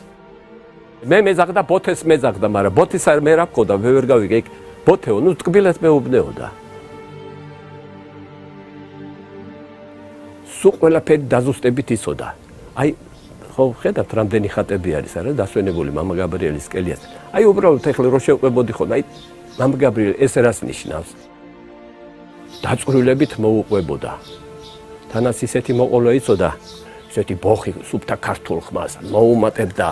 მე მეძახდა ბოთეს მეძახდა, მაგრამ ბოთის არ მე რა მქონდა, მე ვერ გავიგე იქ. ბოთეო, ნუ ტკბილად მეუბნეოდა. სულ ყველაფერი დაზუსტებით იცოდა. აი, ხო, ხედავთ, რამდენი ხატები არის, არა, დასვენებული მამა გაბრიელის კელიას. აი, უბრალოდ ეხლა რო შევყვებოდი ხო, აი, მამა გაბრიელი ეს რას ნიშნავს? დაწვრილებით მოუყვებოდა. თანაც ისეთი მოყოლა იცოდა, ისეთი ბოხი სუფთა ქართულ ხმას მოუმატებდა,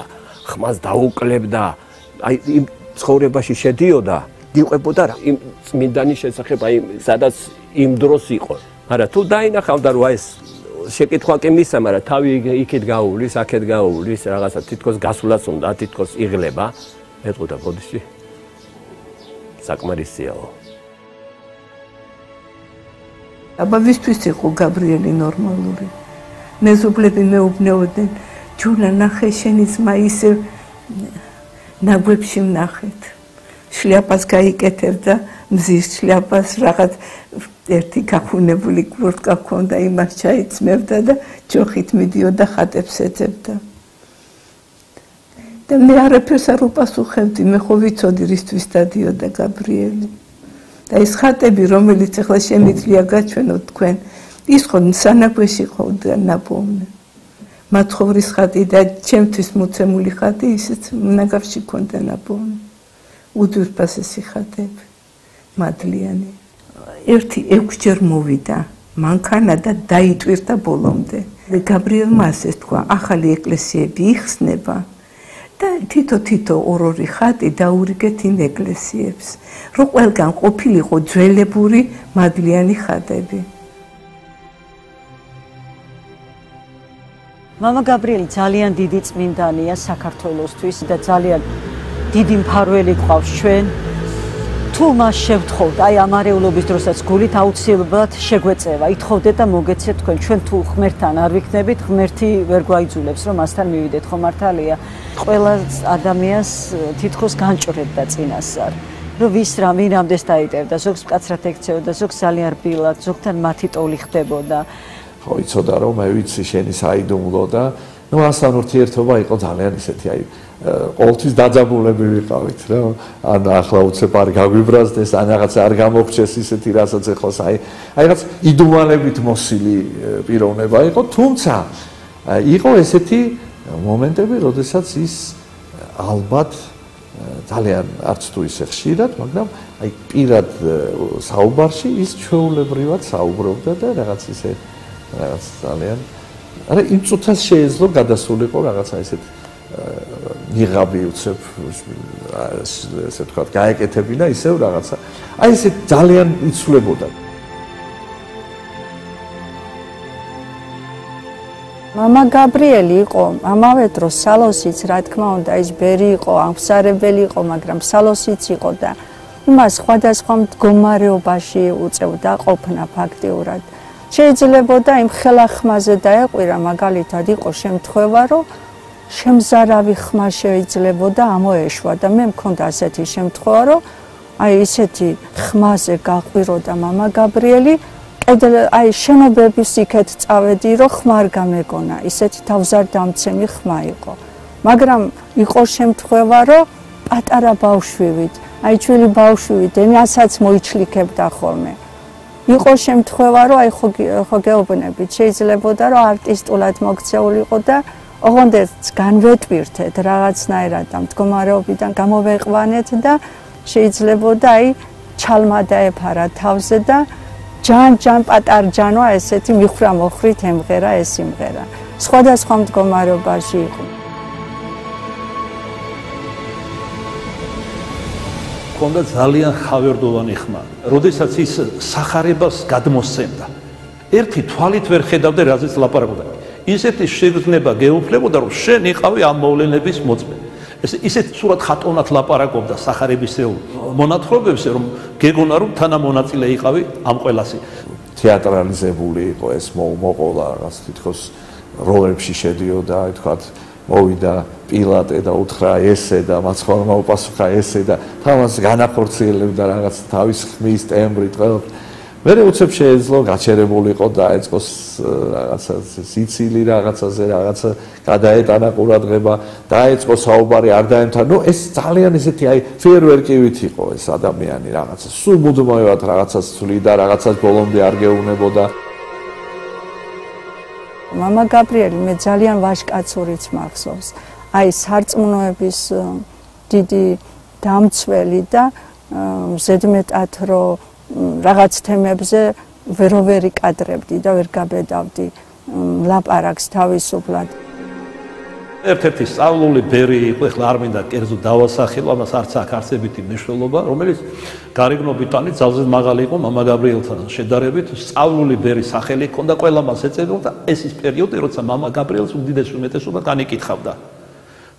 ხმას დაუკლებდა. აი, იმ ცხოვრებაში შედიოდა. გიყვებოდა რა იმ წმინდანის შესახებ, აი სადაც იმ დროს იყო. მაგრამ თუ დაინახავდა რომ ეს შეკითხვა კი მისცა, მაგრამ თავი იქით გაუვლის, აქეთ გაუვლის, რაღაცა თითქოს გასულაც უნდა, თითქოს იღლება, ეტყოდა ბოდიში. საკმარისიაო. აბავისთვის იყო გაბრიელი ნორმალური. მეზობლები მეუბნეოდნენ, ჯუნა ნახე შენი ძმა ისე ნაგვებში ვნახეთ. შლიაპას გაიკეთებდა, მზის შლიაპას რაღაც ერთი გახუნებული კურტკა ჰქონდა, იმას ჩაიწმევდა და ჯოხით მიდიოდა ხატებს ეძებდა. და მე არაფერს არ უპასუხებდი, მე ხო ვიცოდი რისთვის დადიოდა გაბრიელი. და ეს ხატები, რომელიც ახლა შემიძლია გაჩვენოთ თქვენ, ის ხო სანაგვეში ყოფდა ნაპოვნი. მაცხოვრის ხატი და ჩემთვის მოცემული ხატი ისიც ნაგავში ჰქონდა ნაპოვნი. უძვირფასესი ხატები, მადლიანი. ერთი 6 ჯერ მოვიდა მანქანა და დაიტვირთა ბოლომდე. გაბრიელმა ასე თქვა, ახალი ეკლესიები იხსნება და თითო ორ-ორი ხატი დაურიგეთ იმ ეკლესიებს, რომ ყველგან ყოფილიყო ძველებური მადლიანი ხატები. მამა გაბრიელი ძალიან დიდი წმინდანია საქართველოსთვის და ძალიან დიდი მფარველი გვყავს ჩვენ. თუ მას შევთხოვთ, აი ამ არეულობის დროსაც გულით აუცილებლად შეგვეწევა, ითხოვდეთ და მოგეცეთ თქვენ. ჩვენ თუ ღმერთთან არ ვიქნებით, ღმერთი ვერ გვაიძულებს, რომ მასთან მივიდეთ, ხო მართალია? ყველა ადამიანს თითქოს განჭრებდა წინასწარ, რომ ვის რა ვინ რამდენს დაიტევდა, ზოგს მკაცრად ექცეოდა, ზოგს ძალიან რბილად, ზოგთან მათი ტოლი ხდებოდა. ხო, იცოდა რომ მე ვიცი შენი საიდუმლო და ნუ ასთან ურთიერთობა იყო ძალიან ისეთი, აი ყოველთვის დაძაბულები ვიყავით, რა. ან ახლა უცებ არ გაგვიბრაზდეს, ან რაღაც არ გამოგჩეს ისეთი, რასაც ეხლა აი რაღაც იდუმალებით მოსილი პიროვნება იყო, თუმცა იყო ესეთი მომენტები, როდესაც ის ალბათ ძალიან არც თუ ისე ხშირად, მაგრამ აი პირად საუბარში ის ჩვეულებრივად საუბრობდა და რაღაც ისე რაღაც ძალიან არა იმ წუთას შეეძლო გადასულიყო რაღაცა ისეთი იღაბი უცებ ესე თქვა გაეკეთებინა ისევ რაღაცა აი ესე ძალიან იცვლებოდა მამა გაბრიელი იყო ამავე დროს სალოსიც რა თქმა უნდა ის ბერი იყო ამსარებელი იყო მაგრამ სალოსიც იყო და იმას სხვადასხვა მდგომარეობაში უწევდა ყოფნა ფაქტიურად შეიძლებოდა იმ ხელახმაზე დაეყვირა მაგალითად იყო შემთხვევა რომ შემზარავი ხმა შეიძლებოდა ამოეშვა და მე მქონდა ასეთი შემთხვევა რომ აი ისეთი ხმაზე გაყვიროდა მამა გაბრიელი აი შენობების იქეთ წავედი რომ ხმა არ გამეგონა ისეთი თავზარდამცემი ხმა იყო მაგრამ იყო შემთხვევა რომ პატარა ბავშვივით აი ჩვილი ბავშვივით ენასაც მოიჩლიქებდა ხოლმე იყო შემთხვევა რომ აი ხო გეუბნებით შეიძლებოდა რომ არტისტულად მოქცეულიყო და ოღონდ განვეტვირთეთ რაღაცნაირად და მდგომარეობიდან გამოვეყვანეთ და შეიძლებოდა აი ჩალმა დაეფარა თავზე და ჯან პატარჯანო ესეთი მიხრა მოხრით ემღერა ეს იმღერა სხვადასხვა მდგომარეობაში იყო კონდა ძალიან ხავერდოვანი ხმა როდესაც ის სახარებას გადმოსცემდა ერთი თვალით ვერ ხედავდა რაზეც ლაპარაკობდა ისეთი შეგრძნება გეუფლებოდა რომ შენ იყავი ამ მოვლენების მოწმე ისეთ სურათ ხატონად ლაპარაკობდა სახარებისეულ მონათხრობებზე რომ გეგონა რომ თანამონაწილე იყავი ამ ყველასი თეატრალიზებული იყო ეს მოყოლა რაღაც თითქოს როლებში შედიოდა აი თქვათ მოვიდა პილატე და უთხრა ესე და მაცხოვარმა უპასუხა ესე და თამას განახორციელებდა რაღაც თავის ხმის ტემბრით ყველაფერს მერე უცებ შეეძლო გაჩერებულიყო და ეწყოს რაღაცა სიცილი რაღაცაზე რაღაცა გადაეტანა ყურადღება დაეწყო საუბარი არ დაემთა ნუ ეს ძალიან ისეთი აი ფეერვერკივით იყო ეს ადამიანი რაღაცა სულ მუდმივად რაღაცას თვლიდა რაღაცას ბოლომდე არ გეუბნებოდა მამა გაბრიელი მე ძალიან ვაჟკაცურიც მახსოვს აი სარწმუნოების დიდი დამცველი და ზედმეტად რომ რაღაც თემებზე ვერ იკადრებდი და ვერ გაბედავდი ლაპარაკს თავისუფლად. ერთ-ერთი სწავლული ბერი იყო, ეხლა არ მინდა კერძო დავასახელო, ამას არც აქვს არსებითი მნიშვნელობა, რომელიც გარეგნობით ტანით ძალზედ მაღალი იყო მამა გაბრიელთან შედარებით, სწავლული ბერი სახელი ჰქონდა, ყველა მას ეწეოდა, ეს ის პერიოდი, როცა მამა გაბრიელს უდიდესი უმეტესობა განიკითხავდა.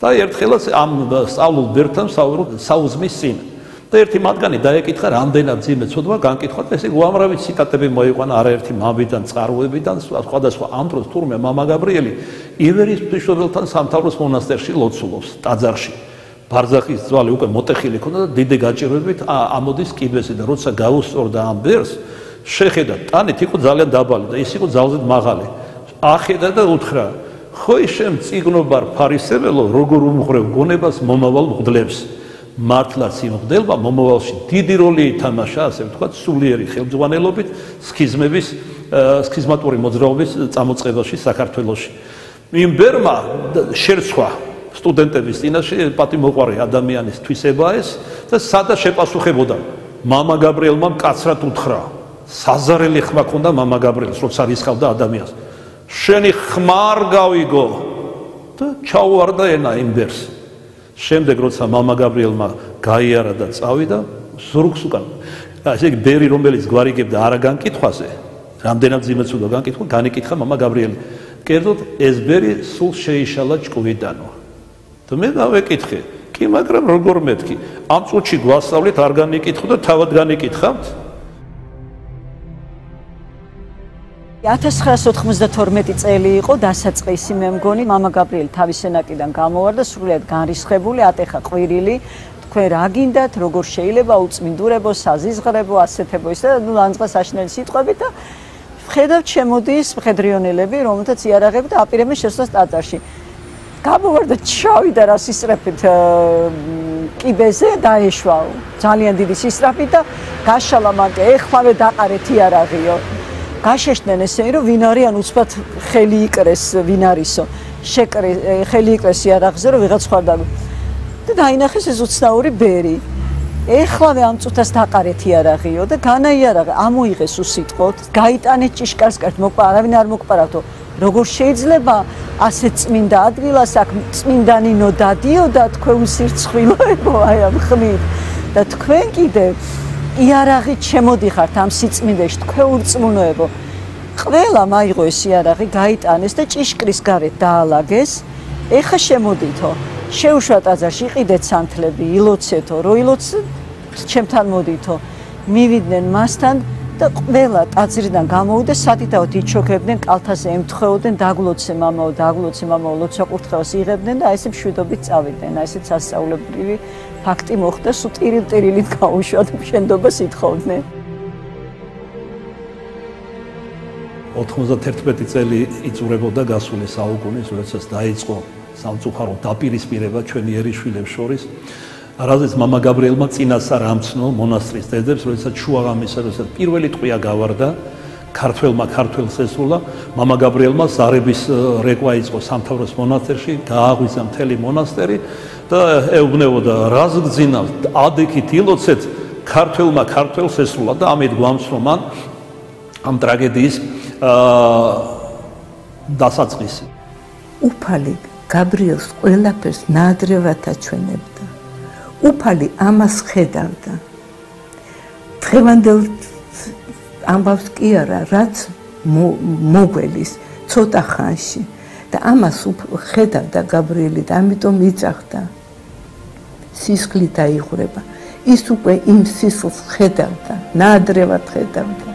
და ერთხელაც ამ სწავლულ ბერთან საუზმის წინ და ერთი მათგანი დაეკითხა რამდენად ძიმე ცოდვა განკითხვა და ესე უამრავი ციტატები მოიყვანა არაერთი მამიდან წყაროებიდან სხვადასხვა ამ დროს თურმე მამა გაბრიელი ივერის ღვთისმშობელთან სამთავროს მონასტერში ლოცულობს ტაძარში ბარზახის ძვალი უკვე მოტეხილი ქონდა და დიდი გაჭირვებით ამოდის კიბეზე და როცა გაუსწორდა ამ ბერს შეხედა ტანით იყო ძალიან დაბალი და ის იყო ძალზედ მაღალი ახედა და უთხრა ხო შენ წიგნობარ ფარისეველო როგორ უმღრევ გონებას მომავალ მღვდლებს მართლაც იმღდელმა მომავალში დიდი როლი ითამაშა, ასე ვთქვათ, სულიერი ხელმძღვანელობით სქიზმატური მოძრაობის წამოწყებაში საქართველოში. იმ ბერმა შერცვა სტუდენტების წინაშე პატიმოყვარე ადამიანის თვისება ეს და სადა შეპასუხებოდა. მამა გაბრიელმა მკაცრად უთხრა, საზარელი ხმა ქონდა მამა გაბრიელს, როცა რისხავდა ადამიანს. შენი ხმა არ გავიგო და ჩაუვარდა ენა იმ ბერს. შემდეგ როცა მამა გაბრიელმა გაიარა და წავიდა ზურგს უკან ესე იგი ბერი რომელიც გვარიგებდა არა განკითხვაზე რამდენად ძიმეცუდა განკითხვა განიკითხა მამა გაბრიელი კერძოდ ეს ბერი სულ შეიშალა ჭკუიდანო და მე დავეკითხე კი მაგრამ როგორ მეთქი ამ წუთში გვასწავლით არ განიკითხო და თავად განიკითხავთ 1992 წელი იყო დასაწყისი მე მგონი მამა გაბრიელი თავის სენაკიდან გამოვარდა სრულიად განრისხებული ატეხა ყვირილი თქვენ რა გინდათ როგორ შეიძლება უწმინდურებო საზიზღრებო ასეთებო ის და ნუ ლანძღვა საშნელი სიტყვებით და ხედავთ შემოდის მხედრიონელები რომელთაც იარაღები და აპირებენ შესვლას ტაძარში გამოვარდა ჩავიდა რა სისწრაფით კიბეზე დაეშვა ძალიან დიდი სისწრაფით და გაშალა მანკე ეხლავე დაყარეთ იარაღიო გაშეშდნენ ესენი რომ ვინ არის ან უცბად ხელი იკრეს ვინ არისო შეკრე ხელი იკრეს იარაღზე რომ ვიღაც ხარ და დაინახეს ეს უცნაური ბერი ეხლავე ამ წუთას დაყარეთ იარაღიო და განაიარაღე ამოიღეს უსიტყვოდ გაიტანეთ ჭიშკარს კართ მოკვა არავინ არ მოკპარათო როგორ შეიძლება ასეთ წმინდა ადგილას აქ წმინდანინო დადიოდა თქვენ სირცხვილოებო აი ამ ხმით და თქვენ კიდევ იარაღით შემოდიხართ ამ სიწმინდეში თქვენ ურწმუნოებო ყველა მაიღო ეს იარაღი გაიტანეს და ჭიშკრის გარეთ დაალაგეს ეხა შემოდითო შეუშვა ტაძარში იყიდეთ სანთლები ილოცეთო რო ილოცეთ ჩემთან მოდითო მივიდნენ მასთან და ყველა ტაძრიდან გამოვიდა სადიდაოდ იჩოქებდნენ კალთაზე ემთხვეოდნენ დაგლოცე მამაო ლოცვა კურთხევას იღებდნენ და აი ესე მშვიდობით წავიდნენ აი ესეც ასწავლებრივი ფაქტი მოხდა სულ ტირილ-ტირილით გაუშვა და მშენდობას ითხოვდნენ 91 წელი იწურებოდა გასული საუკუნის როდესაც დაიწყო სამწუხარო დაპირისპირება ჩვენი ერისშვილებს შორის რაზეც მამა გაბრიელმა წინასწარ ამცნო მონასტრის დედებს, როდესაც შუაღამისը, როდესაც პირველი ტყვია გავარდა, ქართველს ესულა, მამა გაბრიელმა ზარების რეკვა იწყო სამთავროს მონასტერში, გააღვიძა მთელი მონასტერი და ეუბნებოდა, რას გძინავთ, ადექით ილოცეთ, ქართველს ესულა და ამით გვამცნო მან ამ ტრაგედიის დასაწყისი. უფალი გაბრიელს ყველაფერს ნაადრევად აჩვენებდა. უფალი ამას ხედავდა. დღევანდელ ამბავს კი არა, რაც მოგველის ცოტა ხანში და ამას ხედავდა გაბრიელი და ამიტომ იწახდა. სისხლით დაიღვრება. ის უკვე იმ სისხლს ხედავდა, ნაადრევად ხედავდა.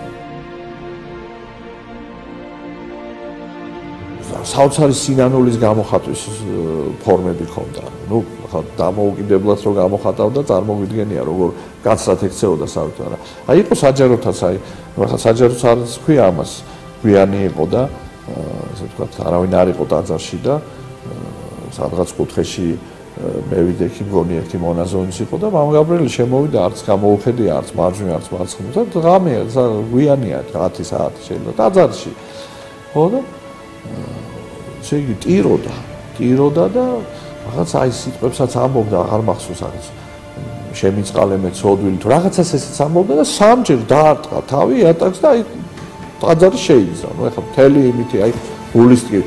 საოცარი სინანულის გამოხატვის ფორმები ჰქონდა. ნუ ხა დამოუკიდებლად რო გამოხატავდა, წარმოვიდგენია როგორ კაცრად ექცეოდა საერთოდ რა. აი იყო საჯაროთაც, აი ხა საჯაროც არ თქვია ამას. გვიანი იყო და ასე ვთქვათ, არავინ არ იყო ტაძარში და სადღაც კუთხეში მევიდექი მგონი ერთი მონაზონის იყო და მამა გაბრიელი შემოვიდა, არც გამოუხედია, არც მარჯვნივ, არც მარცხნივ და ღამეა, გვიანია 10 საათი შეიძლება ტაძარში. ხო და შეიგი ტიროდა და რაღაც აი სიტყვებსაც ამბობდა, აღარ მახსოვს რაღაც შემიწყალე მე ცოდვილი თუ რაღაცას ესეც ამბობდა და სამჯერ დაარტყა თავი ატაკს და აი ტაძარი შეიძა. ნუ ეხლა მთელი იმითი აი გულისტი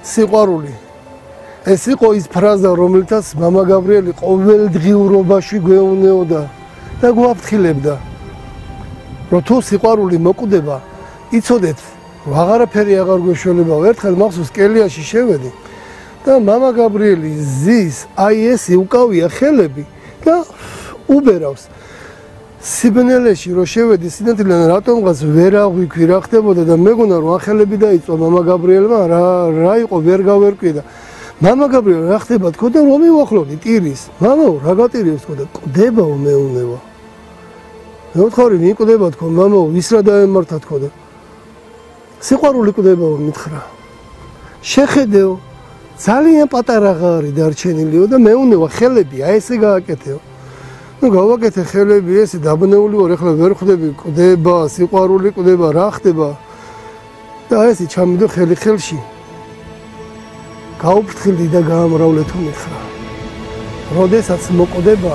სიყვარული ეს იყო ის ფრაზა, რომელთაც მამა გაბრიელი ყოველდღიურობაში გვეუბნებოდა და გვაფრთხილებდა, რომ თუ სიყვარული მოკვდება, იცოდეთ, აღარაფერი აღარ გვეშველება. ერთხელ მახსოვს კელიაში შევედი და მამა გაბრიელი ზის, აი ეს უკავია ხელები და უბერავს. სიბნელეში რო შევედი, სინათლიდან რატომღაც ვერ აღვიქვი რა ხდებოდა და მეგონა რომ ახელები დაიწყო მამა გაბრიელმა, რა იყო ვერ გავერკვი და მამა გაბრიელი რა ხდება თქო და რომ მივახლოვდი ტირის. მამაო, რა გატირებს თქო და ყდებაო მეუნება. მე ვთხოვრი, მიყდება თქო, მამაო, ვის რა დაემართა თქო და სიყვარული ყდებაო მითხრა. შეხედეო, ძალიან პატარა ღარი დარჩენილიო და მეუნება ხელები, აი ესე გააკეთეო. ნუ გავაკეთე ხელები, ესე დაბნეული ვარ, ეხლა ვერ ხვდები, ყდება, სიყვარული ყდება, რა ხდება? და ესე ჩამიდო ხელი ხელში. გაუფრთხილდი და გაამრავლე თუ მითხრა. როდესაც მოყდება,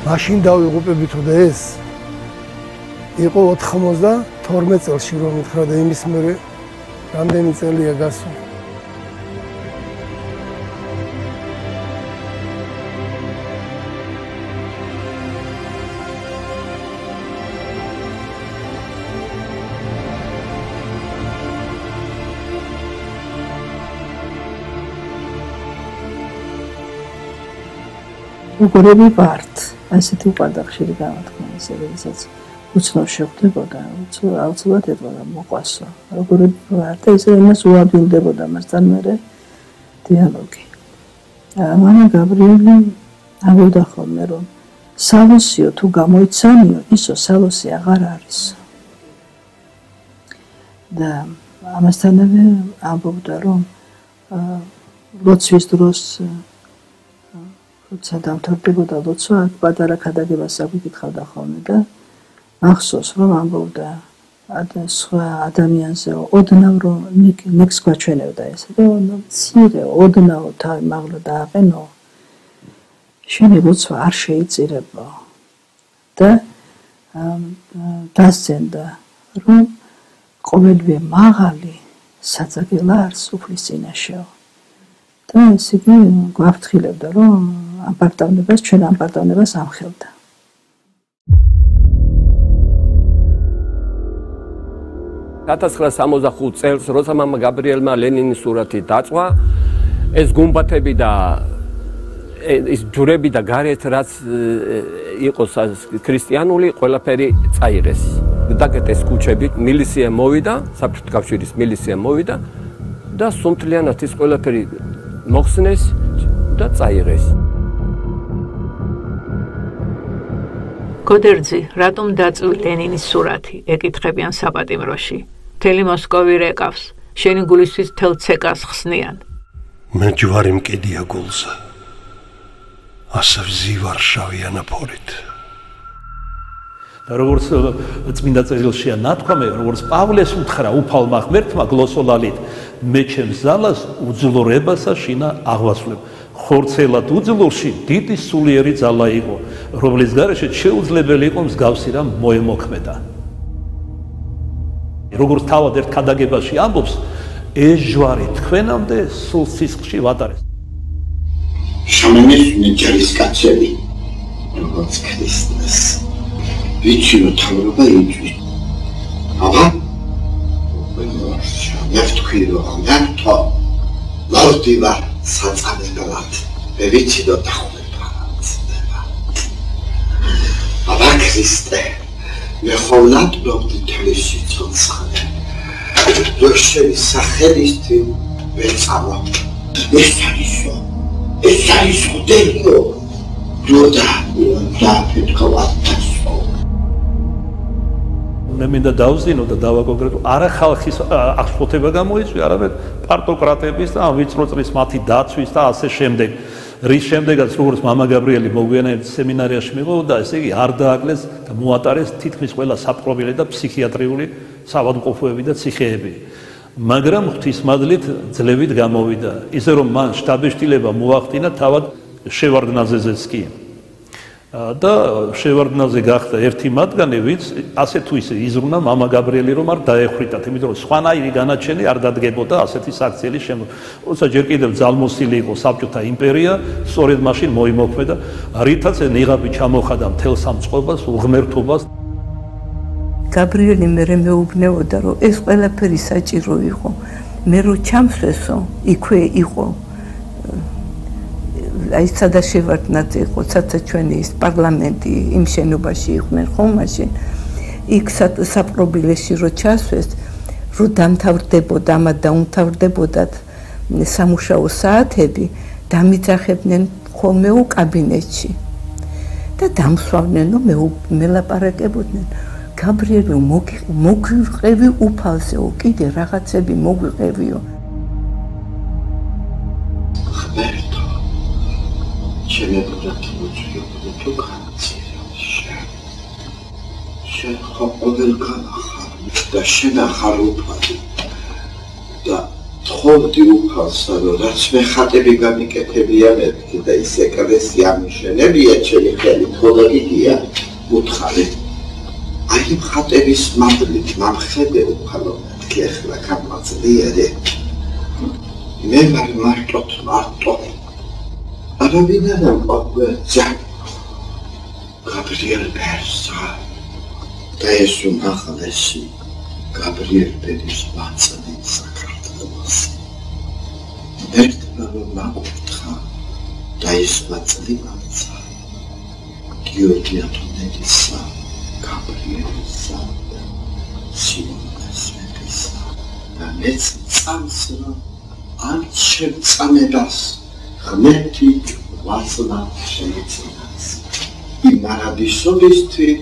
მაშინ დავიღუპებითო და ეს იყო 92 წელში რომ მითხრა და იმის მერე რამდენი წელია გასული. როგორები ვართ, ასეთი უყვარდა ხშირი გამოთქმა ისე, როდესაც უცნო შეხვდებოდა, აუცილებლად ეტყოდა მოყვასო, როგორები ვარ და ესე იმას უაბილდებოდა მასთან მერე დიალოგი. მამა გაბრიელი ამბობდა ხოლმე, რომ სალოსიო თუ გამოიცანიო, ისო სალოსი აღარ არისო. და ამასთანავე ამბობდა, რომ ლოცვის დროს როცა დამთავრდებოდა ლოცვა, პატარა ქადაგებას აგვიკითხავდა ხოლმე და ახსოვს რომ ამბობდა სხვა ადამიანზე ოდნავ რომ ნიქს გვაჩვენებდა ეს რომ ცირე ოდნავ თავი მაღლა დააყენო შენი ლოცვა არ შეიწირებო და დასცენდა რომ ყოველივე მაღალი საწაგელა არის უფლის წინაშეო. და ესე იგი გვაფრთხილებდა, რომ ჩვენ ამ პარტავნებას ამხელდა. 1965 წელს, როცა მამა გაბრიელმა ლენინის სურათი დაწვა, ეს გუმბათები და ეს ჯვრები და გარეთ რაც იყოს ქრისტიანული, ყველაფერი წაიღეს. დაკეტეს ქუჩებით, მილიცია მოვიდა, საბჭოთა კავშირის მილიცია მოვიდა და სუმთლიანად ის ყველაფერი მოხსნეს და წაიღეს. გოდერძი, რატომ დაწვი ლენინის სურათი? ეკითხებიან საპატიმროში. მთელი მოსკოვი რეკავს, შენი გულისთვის მთელ ცეკას ხსნიან. მე ჯვარი მკიდია გულზე. ასე ვზივარშავი ანაფორით. და როგორც წმინდა წერილშია ნათქვამი, როგორც პავლეს უთხრა უფალმა ღმერთმა გლოსოლალით, მე ჩემს ზალას უძლურებასა შინა აღვასვლებ. ხორცელად უძლურში დიდი სულიერი ძალა იყო, რომლის გარეშე შეუძლებელი იყო მსგავსი რამ მოემოქმედა. როგორც თავად ერთ ქადაგებაში ამბობს, ეს ჯვარი თქვენამდე სულ სისხლში ვატარეს. შამენესუნი ჯარისკაცები, როგორც ქრისტეს. ვიცი რომ თავრობა იწვის. აბა? მე ვთქვი რომ მართო მოვდივა საწამებლად. მე ვიცი რომ დახვდება. აბა ქრისტე, მე ხოლმე ვდობდი თლის სიცოცხლე. რომ შენი სახელისთვის ვეწავა. ეს არის ხდელიო. როდა ფეთქავატასო. მე მინდა დავზინო და დავაკონკრეტო, არა ხალხის აღშფოთება გამოიწვია, არამედ პარტოკრატების და ამ ვიწრო წრის მათი დაცვის და ასე შემდეგ. რის შემდეგაც როგორც მამა გაბრიელი მოგვიანებით სემინარიაში მიყოდა, ესე იგი არ დააკლეს და მოატარეს თითქმის ყველა საპყრობილე და ფსიქიატრიული საავადმყოფოები და ციხეები. მაგრამ ღვთისმადლით ძლევით გამოვიდა, ისე რომ მან შტაბეშტილება მოახდინა თავად შევარდნაძეზეც კი. და შევარდნაძე გახდა ერთი მათგანი, ვინც ასე თუ ისე იზრუნა მამა გაბრიელი რომ არ დაეხვიტათ, იმიტომ რომ სხვანაირი განაჩენი არ დადგებოდა ასეთი საქციელი შემდგომ. როცა ჯერ კიდევ ძალმოსილი იყო საბჭოთა იმპერია, სწორედ მაშინ მოიმოქმედა, რითაც ნიღაბი ჩამოხადა მთელ სამწყობას, უღმერთობას. გაბრიელი მერე მეუბნეოდა, რომ ეს ყველაფერი საჭირო იყო. მე რო ჩამსვესო, იქვე იყო აი სადა შევარდნაძე იყო, საცა ჩვენი ის პარლამენტი იმ შენობაში იყვნენ ხომ მაშინ. იქ საპყრობილეში რო ჩასვეს, რო დამთავრდებოდა, ამა დაუმთავრდებოდათ სამუშაო საათები, დამიძახებდნენ ხოლმე კაბინეტში. და დამსვავდნენ, რომ მელაპარაკებოდნენ. გაბრიელი მოგვიყევი უფალსეო, კიდე რაღაცები მოგვიყევიო. შემებრდა თუჯი თუ განცირა შენ ყოველ განახარ და შენ ახარ უფალი და თხოვდი უფალსა რომ რაც მე ხატები გამიკეთებია მეთქი და ის ეკლესია მიშენებია ჩემი ხელით ხოლოდია უთხარი აი ხატების მადლით მომხედე უფალო მეთქი ახლა გამაწლიარე მე მარტო Aba binadam qatbetsa Gabriel Persa Daesun axalesi Gabriel Peris Batsanin sakartlovas Ertma რომ მაკურთხა დაისვაწდი მაცა გიორგი ათონელისა გაბრიელისა და სიმონის მეფისა და მეც წამსრა არ შევწამებას ღმერთი ვაცნა შეიცინას იმარადისობისთვის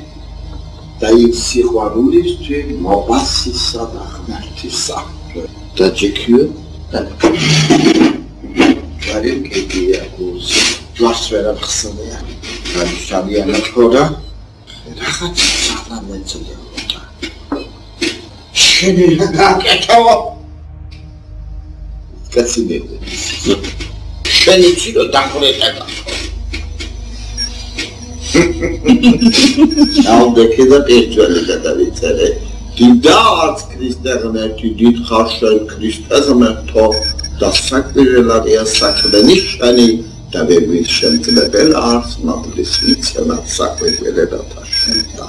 და იმ სიყვარულისთვის მოვასისა და ღმერთისა და ჯიქიო და გარემ კედია გულს ჯვარს ვერა ხსნია განშალია ნახორა რაღაც ძალა მეწოდა შენი გაკეთო კაცინები შენი ჩირო დახრეტა აუ დეკედა პერჭვალი გადავიწერე დიდაც ქრისტიანეთი დიდხარშა ქრისტიანეთო და საკვირველადია საქმენიშანი და ვერ შემძლებელ არს მადლის ვიცემად საკვირველადათა შენდა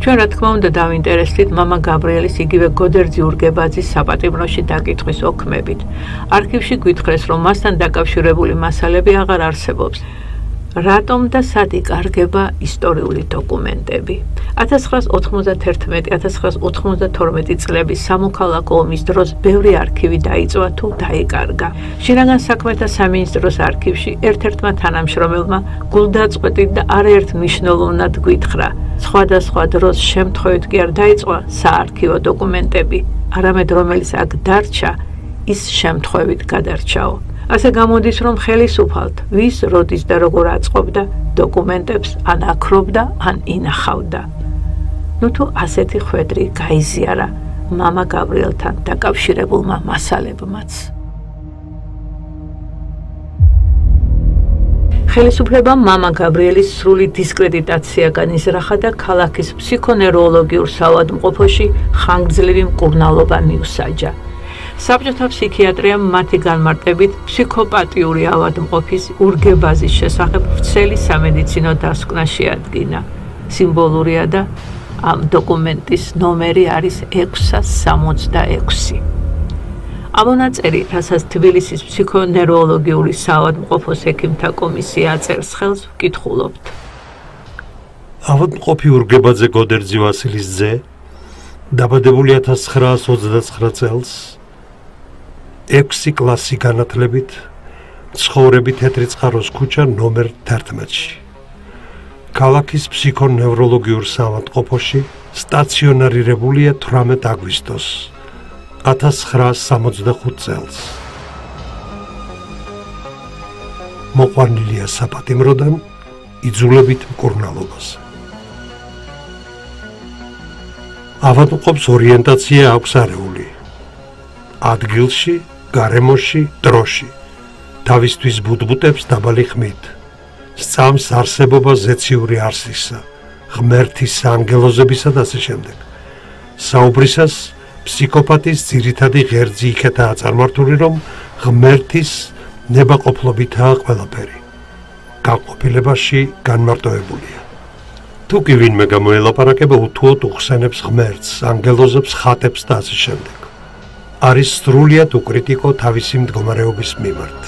ჩვენ რა თქმა უნდა დავინტერესდით მამა გაბრიელის იგივე გოდერძი ურგებაძის საპატიმროში დაკითხვის ოქმებით. არქივში გვითხრეს, რომ მასთან დაკავშირებული მასალები აღარ არსებობს. რატომ და სად იკარგება ისტორიული დოკუმენტები? 1991-1992 წლების სამოქალაქო ომის დროს ბევრი არქივი დაიწვა თუ დაიკარგა. შინაგან საქმეთა სამინისტროს არქივში ერთ-ერთმა თანამშრომელმა გულდაწყვეტით და არაერთ მნიშვნელოვნად გვითხრა. სხვადასხვა დროს შემთხვევით კი არ დაიწყვა საარქივო დოკუმენტები, არამედ რომელიც აქ დარჩა, ის შემთხვევით გადარჩაო. ასე გამოდის, რომ ხელისუფალთ, ვის, როდის და როგორ აწყობდა დოკუმენტებს ან აქრობდა, ან ინახავდა. ნუ თუ ასეთი ხვედრი გაიზიარა მამა გაბრიელთან დაკავშირებულმა მასალებმაც. ხელისუფლებამ მამა გაბრიელის სრული დისკრედიტაცია განიზრახა და ქალაქის ფსიქონევროლოგიურ საავადმყოფოში ხანგრძლივი მკურნალობა მიუსაჯა. საბჭოთა ფსიქიატრიამ მათი განმარტებით ფსიქოპატიური ავადმყოფის ურგებაზის შესახებ ვრცელი სამედიცინო დასკვნა შეადგინა. სიმბოლურია და ამ დოკუმენტის ნომერი არის 666. ამონაწერი, რასაც თბილისის ფსიქონევროლოგიური საავადმყოფოს ექიმთა კომისია აწერს ხელს, ვკითხულობთ. ავადმყოფი ურგებაძე გოდერძი ვასილის ძე, დაბადებული 1929 წელს, 6 კლასი განათლებით, ცხოვრები თეთრი წყაროს ქუჩა ნომერ 11-ში. ქალაქის ფსიქონევროლოგიურ საავადმყოფოში სტაციონარირებულია 18 აგვისტოს 1965 წელს. მოყვანილია საპატიმროდან იძულებით მკურნალობაზე. ავადმყოფს ორიენტაცია აქვს არეული. ადგილში, გარემოში, დროში. თავისთვის ბუდბუტებს დაბალი ხმით. სწამს არსებობა ზეციური არსისა, ღმერთის ანგელოზებისა და ასე შემდეგ. საუბრისას ფსიქოპათის ძირითადი ღერძი იქეთაა წარმართული, რომ ღმერთის ნებაყოფლობითაა ყველაფერი. განყოფილებაში განმარტოებულია. თუ კი ვინმე გამოელაპარაკება უთუოდ უხსენებს ღმერთს, ანგელოზებს, ხატებს და ასე შემდეგ. არის სრულიად უკრიტიკო თავისი მდგომარეობის მიმართ.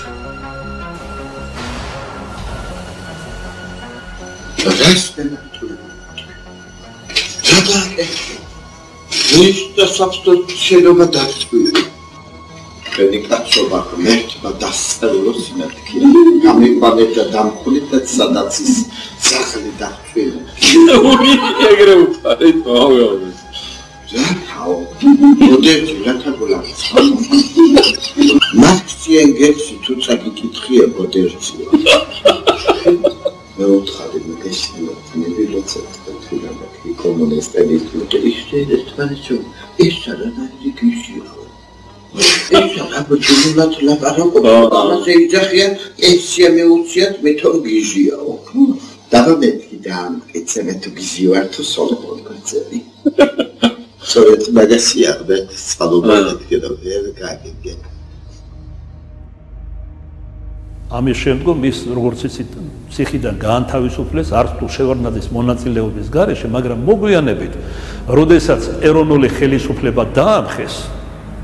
ის და საბსტოთ შენობა დაწყვილი. ჩვენი კაცობა ღმერთმა დასწავლო სინათქი. გამიყვანეთ და დამხულით და სადაც ის სახლი დახტვილი. ეგრე უყარეთ ავეავეს. ზათაო. მოდეჭი რათაგულა. მაქციან გეცი თუ წაგიკითხია გოდერცია. მე უთხარი მეგესინა ნებილოცეთ თილამა კი კომუნისტები თუ ისწრებს თვალისო ეს არანაირი გიშია ეს აბჭულად ლაპარაკობა ამაზე იძახიან ესია მეუციათ მეთორ გიჟიაო დავამეთქი და ეცემე თუ გიჟი ვარ თუ სოლო კონცერტი სოლეთ მაგასია და სალობად კიდე ვერ გაგიგე ამის შემდგომ ის როგორც იცით ციხიდან გაანთავისუფლეს არც თუ შევარდნაძის მონაწილეობის გარეშე, მაგრამ მოგვიანებით, როდესაც ეროვნული ხელისუფლება დაამხეს,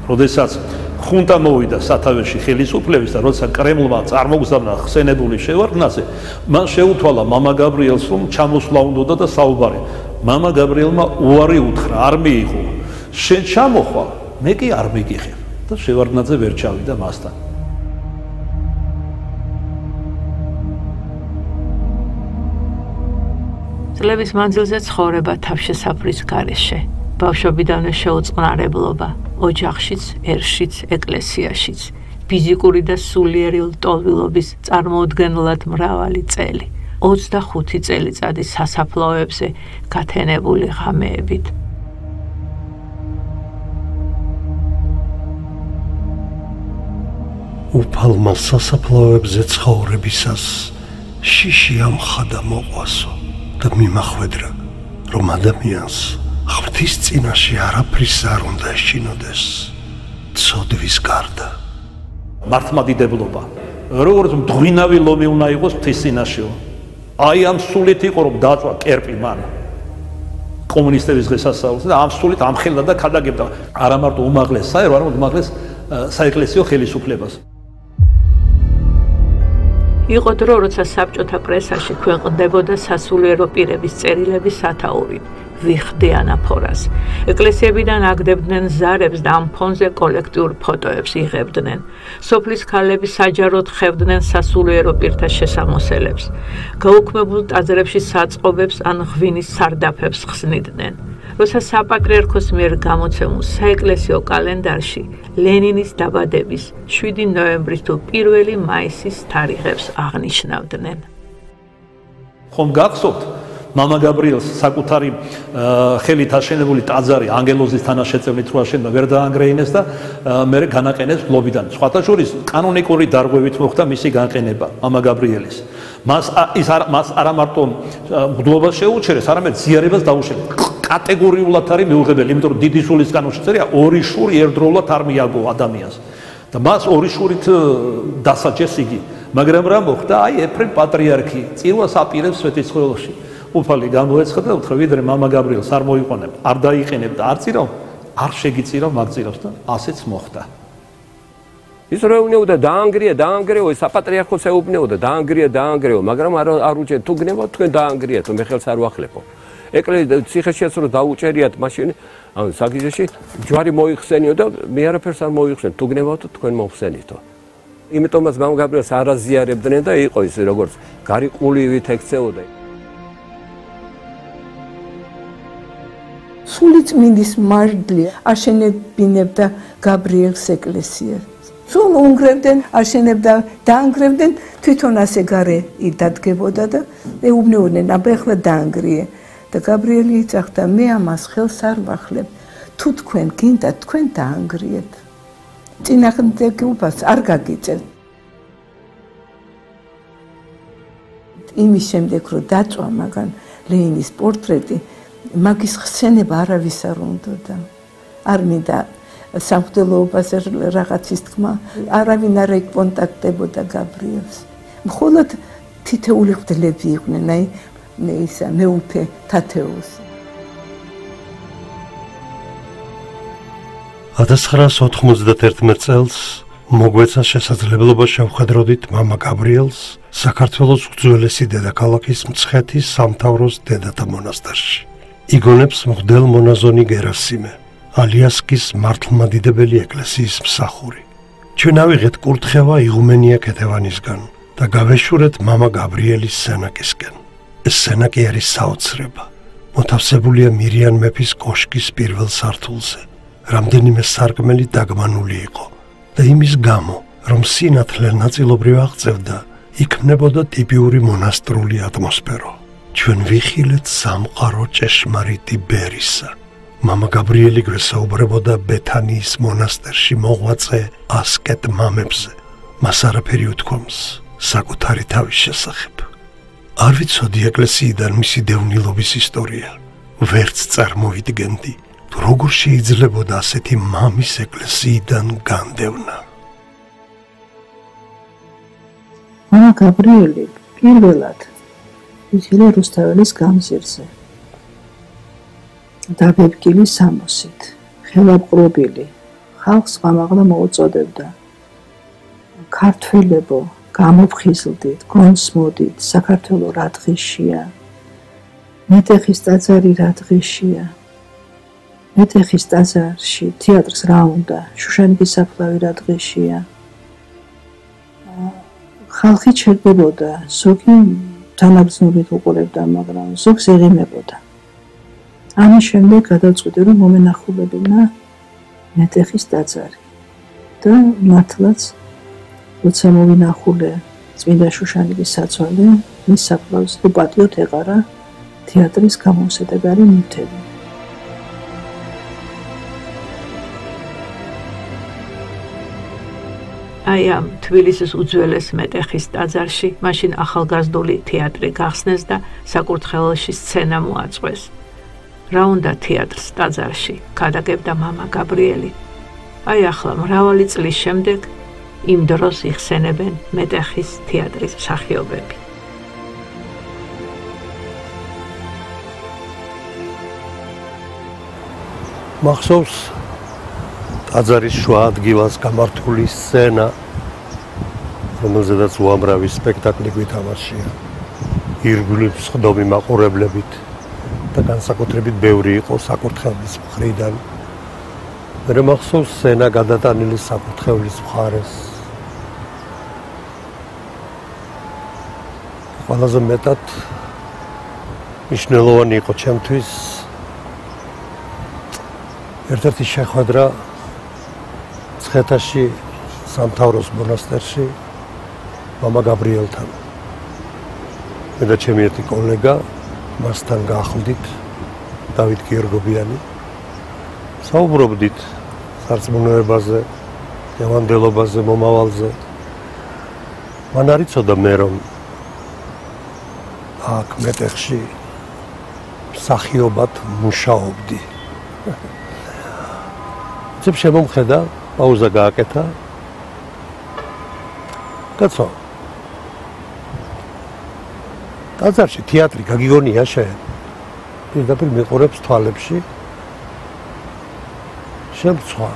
როდესაც ხუნტა მოვიდა სათავეში ხელისუფლების და როცა კრემლმა წარმოგზავნა ხსენებული შევარდნაძე, მან შეუთვალა მამა გაბრიელს, რომ ჩამოსვლა უნდა და საუბარი. მამა გაბრიელმა უარი უთხრა, არ მიიღო. შენ ჩამოხვალ, მე კი არ მიგიღებ და შევარდნაძე ვერ ჩავიდა მასთან. წლების მანძილზე ცხოვრება თავშესაფრის გარეშე. ბავშვობიდანვე შეუწყნარებლობა, ოჯახშიც, ერშიც, ეკლესიაშიც, ფიზიკური და სულიერი ლტოლვილობის წარმოუდგენლად მრავალი წელი, 25 წელიწადი სასაფლაოებზე გათენებული ღამეებით. უფალმა სასაფლაოებზე ცხოვრებისას შიში ამხადა მოყვასო და მიმახვედრა, რომ ადამიანს ღვთის წინაშე არაფრის არ უნდა ეშინოდეს, ცოდვის გარდა. მართლმადიდებლობა, როგორც მძღვინავი ლომი უნდა იყოს ღვთის წინაშეო. აი ამ სულით იყო რომ დააწვა კერპი მან კომუნისტების დღესასწაულზე და ამ სულით ამხელდა და ქადაგებდა არა მარტო უმაღლეს საერო, არამედ უმაღლეს საეკლესიო ხელისუფლებას. იყო დრო, როცა საბჭოთა პრესაში ქვეყნდებოდა სასულიერო პირების წერილების სათაური. ვიხდი ანაფორას. ეკლესიებიდან აგდებდნენ ზარებს და ამ ფონზე კოლექტიურ ფოტოებს იღებდნენ. სოფლის ქალები საჯაროდ ხევდნენ სასულიერო პირთა შესამოსელებს. გაუქმებულ ტაძრებში საწყობებს ან ღვინის სარდაფებს ხსნიდნენ. როცა საპატრიარქოს მიერ გამოცემულ საეკლესიო კალენდარში ლენინის დაბადების 7 ნოემბრის თუ 1 მაისის თარიღებს აღნიშნავდნენ. ხომ გახსოვთ მამა გაბრიელს საკუთარი ხელით აშენებული ტაძარი ანგელოზის თანაშეწევნით რო აშენდა ვერ დაანგრეინეს და მერე განაყენეს გლობიდან. სხვათა შორის კანონიკური დარღვევით მოხდა მისი განყენება მამა გაბრიელის. მას არა მარტო მღვდლობას შეუჩერეს, არამედ ზიარებას დაუშენეს. კატეგორიულად არის მიუღებელი, იმიტომ რომ დიდი სულისგან შეწერია ორი შური ერთდროულად არ მიაგო ადამიანს. და მას ორი შურით დასაჯეს იგი. მაგრამ რა მოხდა? აი ეფრემ პატრიარქი წირვას აპირებს სვეტიცხოველში. უფალი გამოეცხადა და უთხრა ვიდრე მამა გაბრიელს არ მოიყვანებ, არ დაიყენებ და არ წირავ, არ შეგიწირავ მაგწირავს და ასეც მოხდა. ის რა უნეოდა დაანგრიო, საპატრიარქოს ეუბნეოდა დაანგრიო, მაგრამ არ უჭერ თუ გნებავ თქვენ დაანგრიათ, მე ხელს არ ვახლებო. ეკლესია ციხეშიაც რო დაუჭერიათ მაშინ საგიჟეში ჯვარი მოიხსენიო და მე არაფერს არ მოიხსენ, თუ გნებავთ თქვენ მოხსენითო. იმიტომაც მამა გაბრიელს არ აზიარებდნენ და იყო ის როგორც გარიყულივით ექცეოდა. სულიწმინდის მარჯლი აშენებინებდა გაბრიელს ეკლესიას. სულ უნგრევდნენ, აშენებდა, დაანგრევდნენ, თვითონ ასე გარე დადგებოდა და ეუბნეოდნენ, აბა ახლა დაანგრიე. და გაბრიელი იცახდა, მე ამას ხელს არ ვახლებ. თუ თქვენ გინდათ, თქვენ დაანგრიეთ. წინააღმდეგობას არ გაგიწევთ. იმის შემდეგ რომ დაწვა მაგან ლენინის პორტრეტი, მაგის ხსენება არავის არ უნდოდა. არ მინდა სამღვდელოებაზე რაღაცის თქმა, არავინ არ ეკონტაქტებოდა გაბრიელს. მხოლოდ თითეული მღვდლები იყვნენ, აი ისა მეუფე თათეოსი. 1991 წელს მოგვეცა შესაძლებლობა შევხედროდით მამა გაბრიელს საქართველოს უძველესი დედაქალაქის მცხეთის სამთავროს დედათა მონასტერში. იგონებს მღვდელ მონაზონი გერასიმე, ალიასკის მართლმადიდებელი ეკლესიის მსახური. ჩვენ ავიღეთ კურთხევა იღუმენია ქეთევანისგან და გავეშურეთ მამა გაბრიელის სენაკისკენ. ეს სენაკი არის საოცრება. მოთავსებულია მირიან მეფის კოშკის პირველ სართულზე. რამდენიმე სარკმელი დაგმანული იყო და იმის გამო, რომ სინათლე ნაწილობრივ აღწევდა, იქმნებოდა ტიპიური მონასტრული ატმოსფერო. ჩვენ ვიხილეთ სამყარო ჭეშმარიტი ბერისა. მამა გაბრიელი გვესაუბრებოდა ბეთანიის მონასტერში მოღვაწე ასკეტ მამებზე. მას არაფერი უთქვამს საკუთარი თავის შესახებ. არ ვიცოდი ეკლესიიდან მისი დევნილობის ისტორია. ვერც წარმოვიდგენდი, როგორ შეიძლებოდა ასეთი მამის ეკლესიიდან განდევნა. მამა გაბრიელი პირველად იცოდა რუსთაველის გამზირზე. დაბებკილი სამოსით, ხელაპყრობილი, ხალხს ყამაღლა მოუწოდებდა. ქართველებო, გამოფხიზლდით, გონსმოდით, საქართველო რა დღეშია. მეტეხის ტაძარი რა დღეშია. მეტეხის ტაძარში თეატრს რა უნდა, შუშანიკის საფლავი რა დღეშია. ხალხი ჩერდებოდა, ზოგი თანაბრძნობით უყურებდა, მაგრამ ზოგს ეღიმებოდა. ამის შემდეგ გადავწყვიტე, რომ მომენახულებინა მეტეხის ტაძარი და მართლაც როცა მოვინახულე წმინდა შუშანიკის საცვალე, მის საფლავს უპატიოდ ეყარა თეატრის გამოსადეგარი ნივთები. აი ამ თბილისის უძველეს მეტეხის ტაძარში მაშინ ახალგაზრდული თეატრი გახსნეს და საკურთხეველში სცენა მოაწყვეს. რა უნდა თეატრს ტაძარში, გადაგებდა მამა გაბრიელი. აი ახლა მრავალი წლის შემდეგ იმ დროს იხსენებენ მეტეხის თეატრის მსახიობები. მახსოვს ტაძარის შუა ადგილას გამართული სცენა, რომელზედაც უამრავი სპექტაკლი გვითამაშია. ირგვლივ სხდომი მაყურებლებით და განსაკუთრებით ბევრი იყო საკურთხევლის მხრიდან. მე მახსოვს სცენა გადატანილი საკურთხევლის მხარეს. ყველაზე მეტად მნიშვნელოვანი იყო ჩემთვის ერთ-ერთი შეხვედრა ცხეთაში სამთავროს მონასტერში მამა გაბრიელთან. მე და ჩემი ერთი კოლეგა მასთან გაახლდით დავით გიორგობიანი. საუბრობდით სარწმუნოებაზე, ევანგელობაზე, მომავალზე. მან არ იცოდა მე რომ აქ მეტეხში მსახიობად მუშაობდი. ძებ შემომხედა, პაუზა გააკეთა. კაცო, ტაძარში თეატრი გაგიგონია შენ? პირდაპირ მიყურებს თვალებში. შემცვა.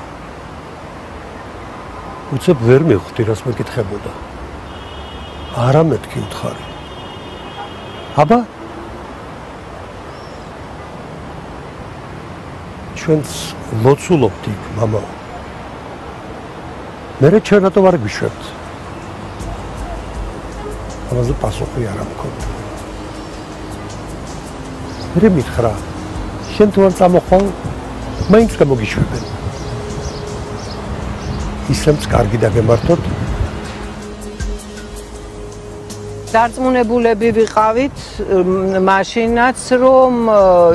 უცებ ვერ მივხვდი, რას მეკითხებოდა. არა მეთქი უთხარი. აბა? ჩვენც ლოცულობთ იქ, მამა. მერე ჩვენ რატო ვარ გვიშვებთ? ამაზე პასუხი არ მქონდა. მერე მითხრა, შენ თუ არ წამოხვალ, მაინც გამოგიშვებენ. ისემც კარგი დაგემართოთ. დარწმუნებულები ვიყავით მაშინაც, რომ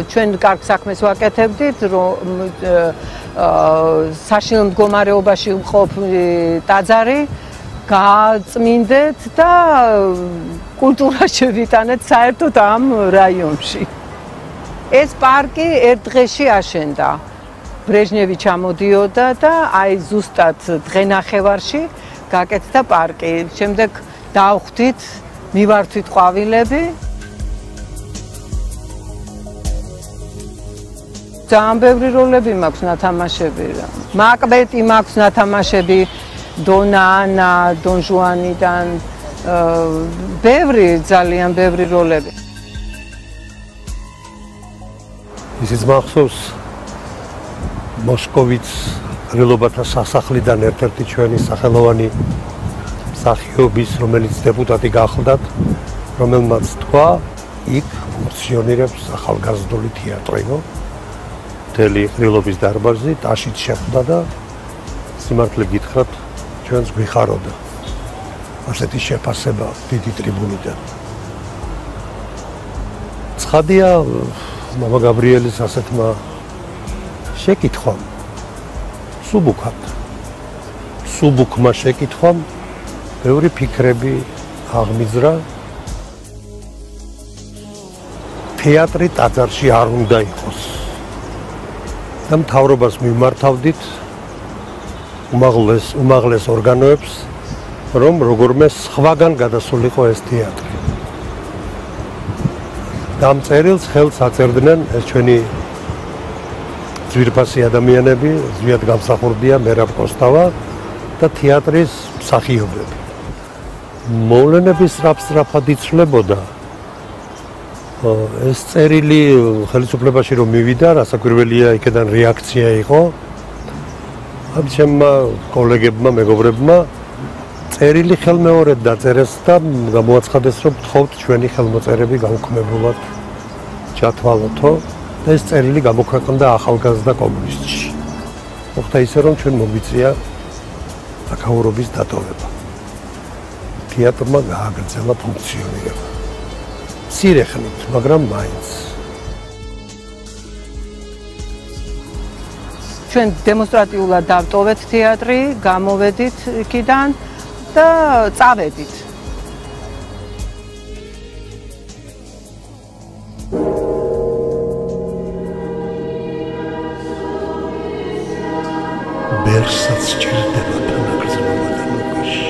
ჩვენ კარგ საქმეს ვაკეთებდით, რომ საშინელ მდგომარეობაში მყოფი ტაძარი გააწმინდეთ და კულტურა შევიტანეთ საერთოდ ამ რაიონში. ეს პარკი ერთ დღეში აშენდა. ბრეჟნევი ჩამოდიოდა და აი ზუსტად დღენახევარში გაკეთდა პარკი. შემდეგ დავხვდით, მივართვით ყვავილები. ძალიან ბევრი როლები მაქვს ნათამაშები. მაკბეტი მაქვს ნათამაშები, დონა ანა, დონ ჟუანიდან, ძალიან ბევრი როლები. ისიც მახსოვს მოსკოვიც გრილობათა სასახლიდან ერთ-ერთი ჩვენი სახელოვანი მსახიობის, რომელიც დეპუტატი გახლდათ, რომელმაც თქვა, იქ ფუნქციონირებს ახალგაზრდული თეატრინო. მთელი გრილობის დარბაზი ტაშით შეხვდა და სიმართლე გითხრათ, ჩვენს გვიხაროდა. ასეთი შეფასება დიდი ტრიბუნიდან. ცხადია, მამა გაბრიელის ასეთმა შეკითხვამ, სუბუქმა შეკითხვამ ბევრი ფიქრები აღმიზრა. თეატრი ტაძარში არ უნდა იყოს. და მთავრობას მიმართავდით უმაღლეს ორგანოებს, რომ როგორმე სხვაგან გადასულიყო ეს თეატრი. და ამ წერილს ხელს აწერდნენ ეს ჩვენი ძვირფასი ადამიანები, ზვიად გამსახურდია მერაბ კოსტავა და თეატრის მსახიობები. მოვლენები სწრაფად იცვლებოდა. ეს წერილი ხელისუფლებაში რომ მივიდა, რასაკვირველია, იქიდან რეაქცია იყო. ამ ჩემმა კოლეგებმა, მეგობრებმა წერილი ხელმეორედ დაწერეს და გამოაცხადეს, რომ გთხოვთ ჩვენი ხელმოწერები გაუქმებულად ჩათვალოთო და ეს წერილი გამოქვეყნდა ახალგაზრდა კომუნისტში. მოხდა ისე, რომ ჩვენ მოგვიწია აქაურობის დატოვება. თეატრმა გააგრძელა ფუნქციონირება. მცირე ხნით, მაგრამ მაინც. ჩვენ დემონსტრატიულად დავტოვეთ თეატრი, გამოვედით იქიდან და წავედით. ბერსაც ჭირდება თანაგრძნობა და ნუგაში.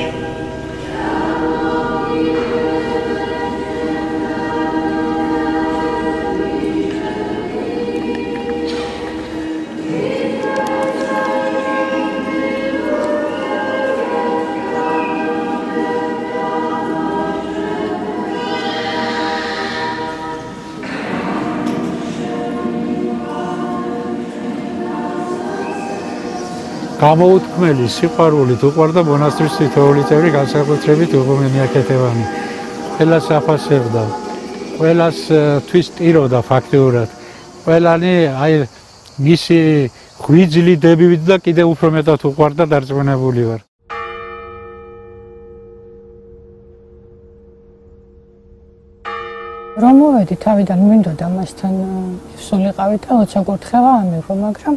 გამოუთქმელი სიყვარულით უყვარდა მონასტრის თითოეული წევრი განსაკუთრებით უღუმენია ქეთევანი. ყველას აფასებდა, ყველას თვის ტიროდა ფაქტიურად. ყველანი აი მისი ღვიძლი დებივით და კიდევ უფრო მეტად უყვარდა დარწმუნებული ვარ. რომ მოვედი თავიდან მინდოდა მასთან სულიყავი და 20 კურთხევა ამიღო, მაგრამ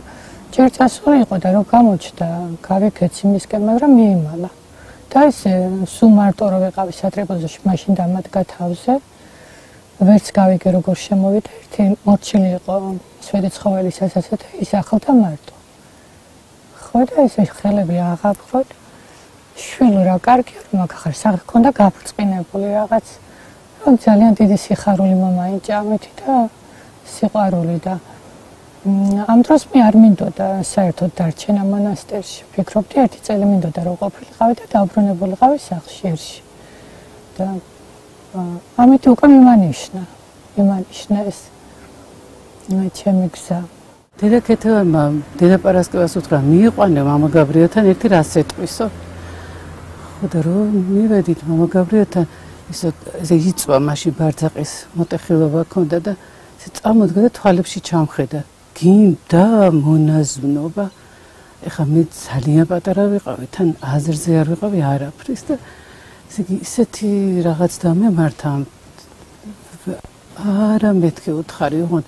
ჯერ წასული იყო და რომ გამოჩნდა გავიქეცი მისკენ, მაგრამ მიიმალა. და ესე სულ მარტო რო ვიყავი სატრაპეზოში, მაშინ დამადგა თავზე. ვერც გავიგე როგორ შემოვიდა, ერთი მორჩილი იყო შვედი ცხოველის ასასა და ის ახლდა მარტო. ხო და ესე ხელები აღაფროთ. შვილო რა კარგია, რომ აქ ახარ სახე ქონდა გაფრწყინებული რაღაც. რომ ძალიან დიდი სიხარული მომაინჭა ამით და სიყვარული და ამ დროს მე არ მინდოდა საერთოდ დარჩენა მონასტერში. ფიქრობდი ერთი წელი მინდოდა რომ ყოფილიყავი და დაუბრუნებულიყავი სახლში ერში. და ამით უკვე მიმანიშნა ეს ჩემი გზა. დედა ქეთევანმა დედა პარასკევას უთხრა მიიყვანე მამა გაბრიელთან ერთი რას ეტყვისო. ხო და რომ მივედით მამა გაბრიელთან ესე იწვა მაშინ ბარძაყის მოტეხილობა ქონდა და ესე წამოდგა და თვალებში ჩამხედა. გინდა მონაზვნობა. ეხლა მე ძალიან პატარა ვიყავი, თან აზრზე არ ვიყავი არაფრის და ისეთი რაღაც დამემართა. არა მეთქე უთხარი, ოღონდ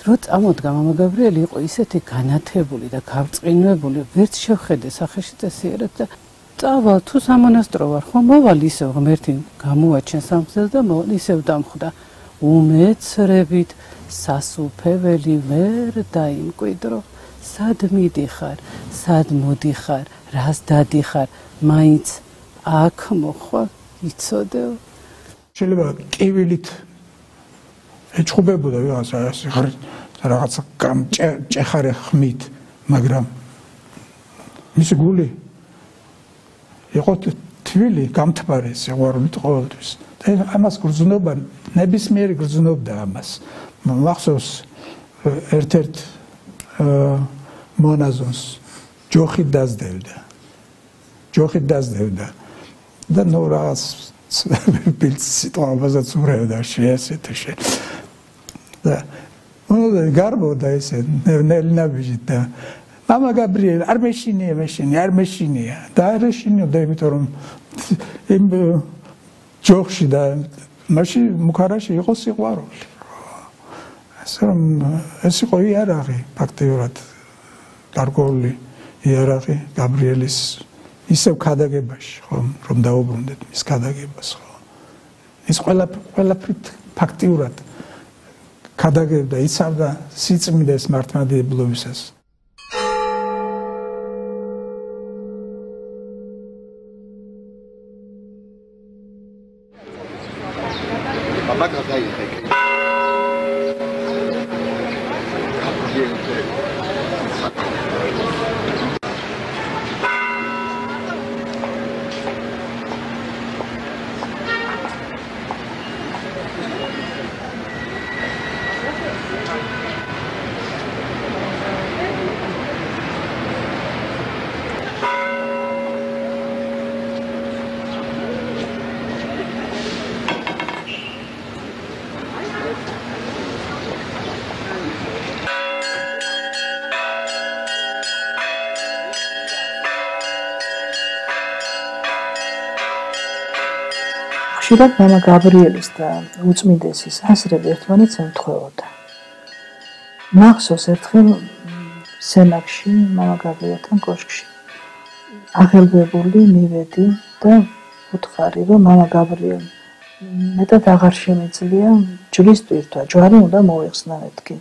რო წამოდგა მამა გაბრიელი იყო ისეთი განათებული და გავწყინვებული, ვერც შევხედე სახეში წესიერად და წავალ თუ სამონასტრო ვარ, ხო მოვალ ისევ ღმერთი გამოვაჩენ სამგზელს და მოვალ ისევ დამხვდა. უმეცრებით სასუფეველი ვერ დაიმკვიდრო. სად მიდიხარ, სად მოდიხარ, რას დადიხარ, მაინც აქ მოხვალ, იცოდეო. შეიძლება კივილით ეჩხუბებოდა რაღაცა ჭეხარე ხმით, მაგრამ მისი გული იყო თვილი, გამთბარი სიყვარულით ყოველთვის. და ამას გრძნობა, ნებისმიერი გრძნობდა ამას. მახსოვს ერთ-ერთ მონაზონს ჯოხით დაძდევდა და ნუ რაღაც ბილწ სიტყვაობასაც ურევდა შეასეთე და გარბოდა ესე ნელნაბიჯით და მამა გაბრიელი არ მეშინია და არ ეშინიოდა, იმიტომ რომ იმ ჯოხში და მაშინ მუქარაში იყო სიყვარული. ასე რომ ეს იყო იარაღი ფაქტიურად გარკვეული იარაღი გაბრიელის ისევ ქადაგებაში, ხო, რომ დაუბრუნდეთ მის ქადაგებას, ხო. ის ყველაფრით ფაქტიურად ქადაგებდა, იცავდა სიწმინდეს მართლმადიდებლობისას. ხშირად მამა გაბრიელის და უწმინდესის აზრები ერთმანეთს ემთხვეოდა. მახსოვს ერთხელ სენაკში, მამა გაბრიელთან კოშკში აღელვებული მივედი და ვუთხარი, რომ მამა გაბრიელ მეტად აღარ შემიძლია ჯვრის ტვირთვა, ჯვარი უნდა მოეხსნა მეთქი.